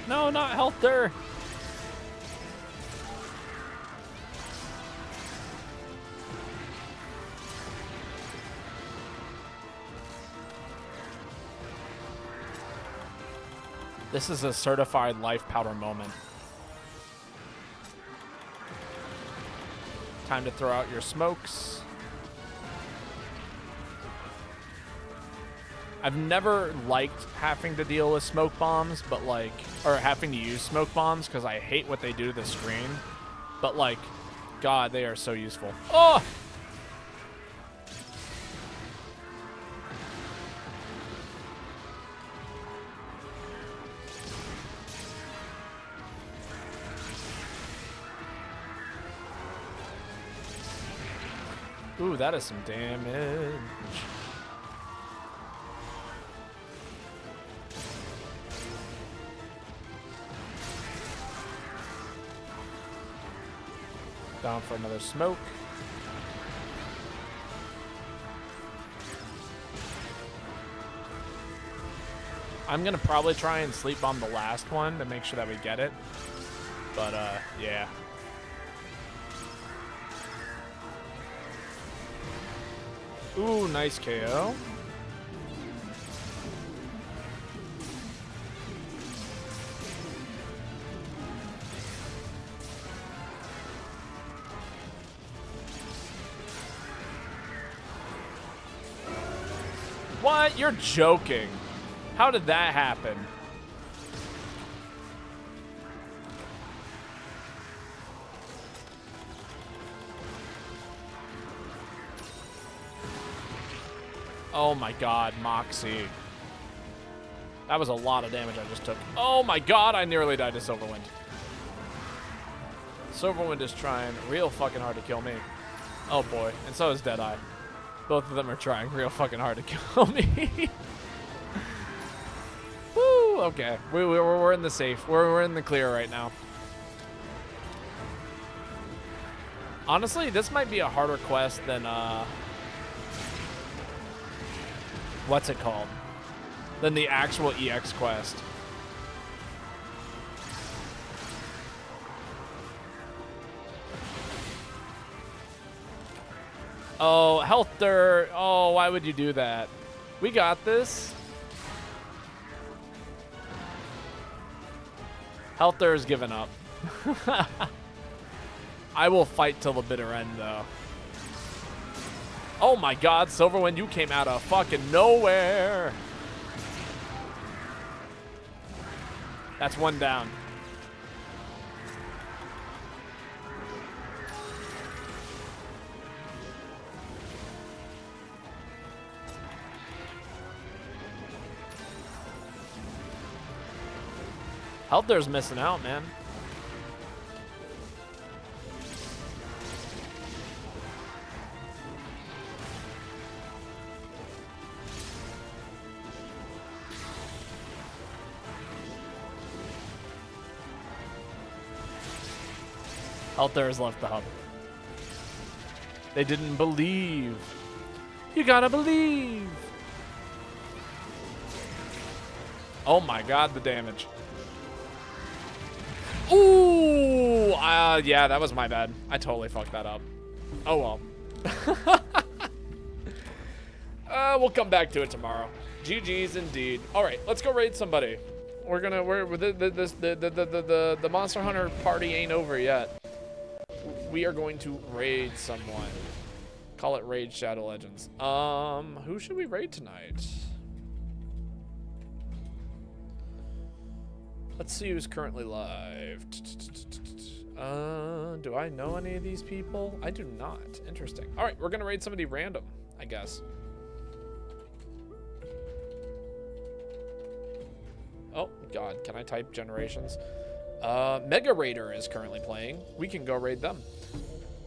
No, not Helter. This is a certified life powder moment. Time to throw out your smokes. I've never liked having to deal with smoke bombs, but like, or having to use smoke bombs because I hate what they do to the screen. But like, God, they are so useful. Oh! Ooh, that is some damage. Down for another smoke. I'm gonna probably try and sleep bomb the last one to make sure that we get it. But yeah. Ooh, nice KO. What? You're joking. How did that happen? Oh my God, Moxie. That was a lot of damage I just took. Oh my God, I nearly died to Silverwind. Silverwind is trying real fucking hard to kill me. Oh boy, and so is Deadeye. Both of them are trying real fucking hard to kill me. Woo, okay. We're in the safe. We're in the clear right now. Honestly, this might be a harder quest than, what's it called? Than the actual EX quest. Oh, health dirt. Oh, why would you do that? We got this. Health dirt is giving up. I will fight till the bitter end, though. Oh my God, Silverwind, you came out of fucking nowhere. That's one down. Health there's missing out, man. Alther's left the hub. They didn't believe. You gotta believe. Oh my God, the damage. Ooh, yeah, that was my bad. I totally fucked that up. Oh well. We'll come back to it tomorrow. GG's indeed. All right, let's go raid somebody. The Monster Hunter party ain't over yet. We are going to raid someone. Call it Raid Shadow Legends. Who should we raid tonight? Let's see who's currently live. Do I know any of these people? I do not. Interesting. All right, we're gonna raid somebody random, I guess. Oh God, can I type Generations? Mega Raider is currently playing. We can go raid them.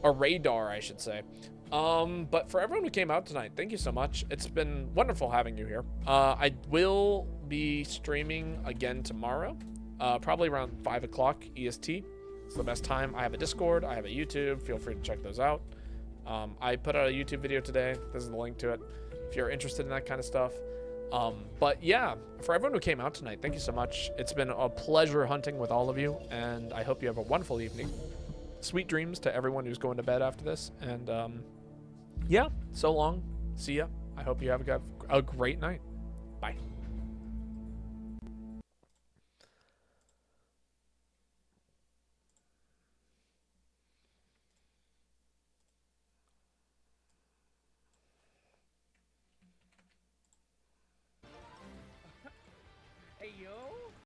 Or Radar, I should say. But for everyone who came out tonight, thank you so much. It's been wonderful having you here. I will be streaming again tomorrow, probably around 5 o'clock EST. It's the best time. I have a Discord, I have a YouTube. Feel free to check those out. I put out a YouTube video today. This is the link to it if you're interested in that kind of stuff. But yeah, for everyone who came out tonight, thank you so much. It's been a pleasure hunting with all of you, and I hope you have a wonderful evening. Sweet dreams to everyone who's going to bed after this. And yeah, so long. See ya. I hope you have a great night. Bye. yo.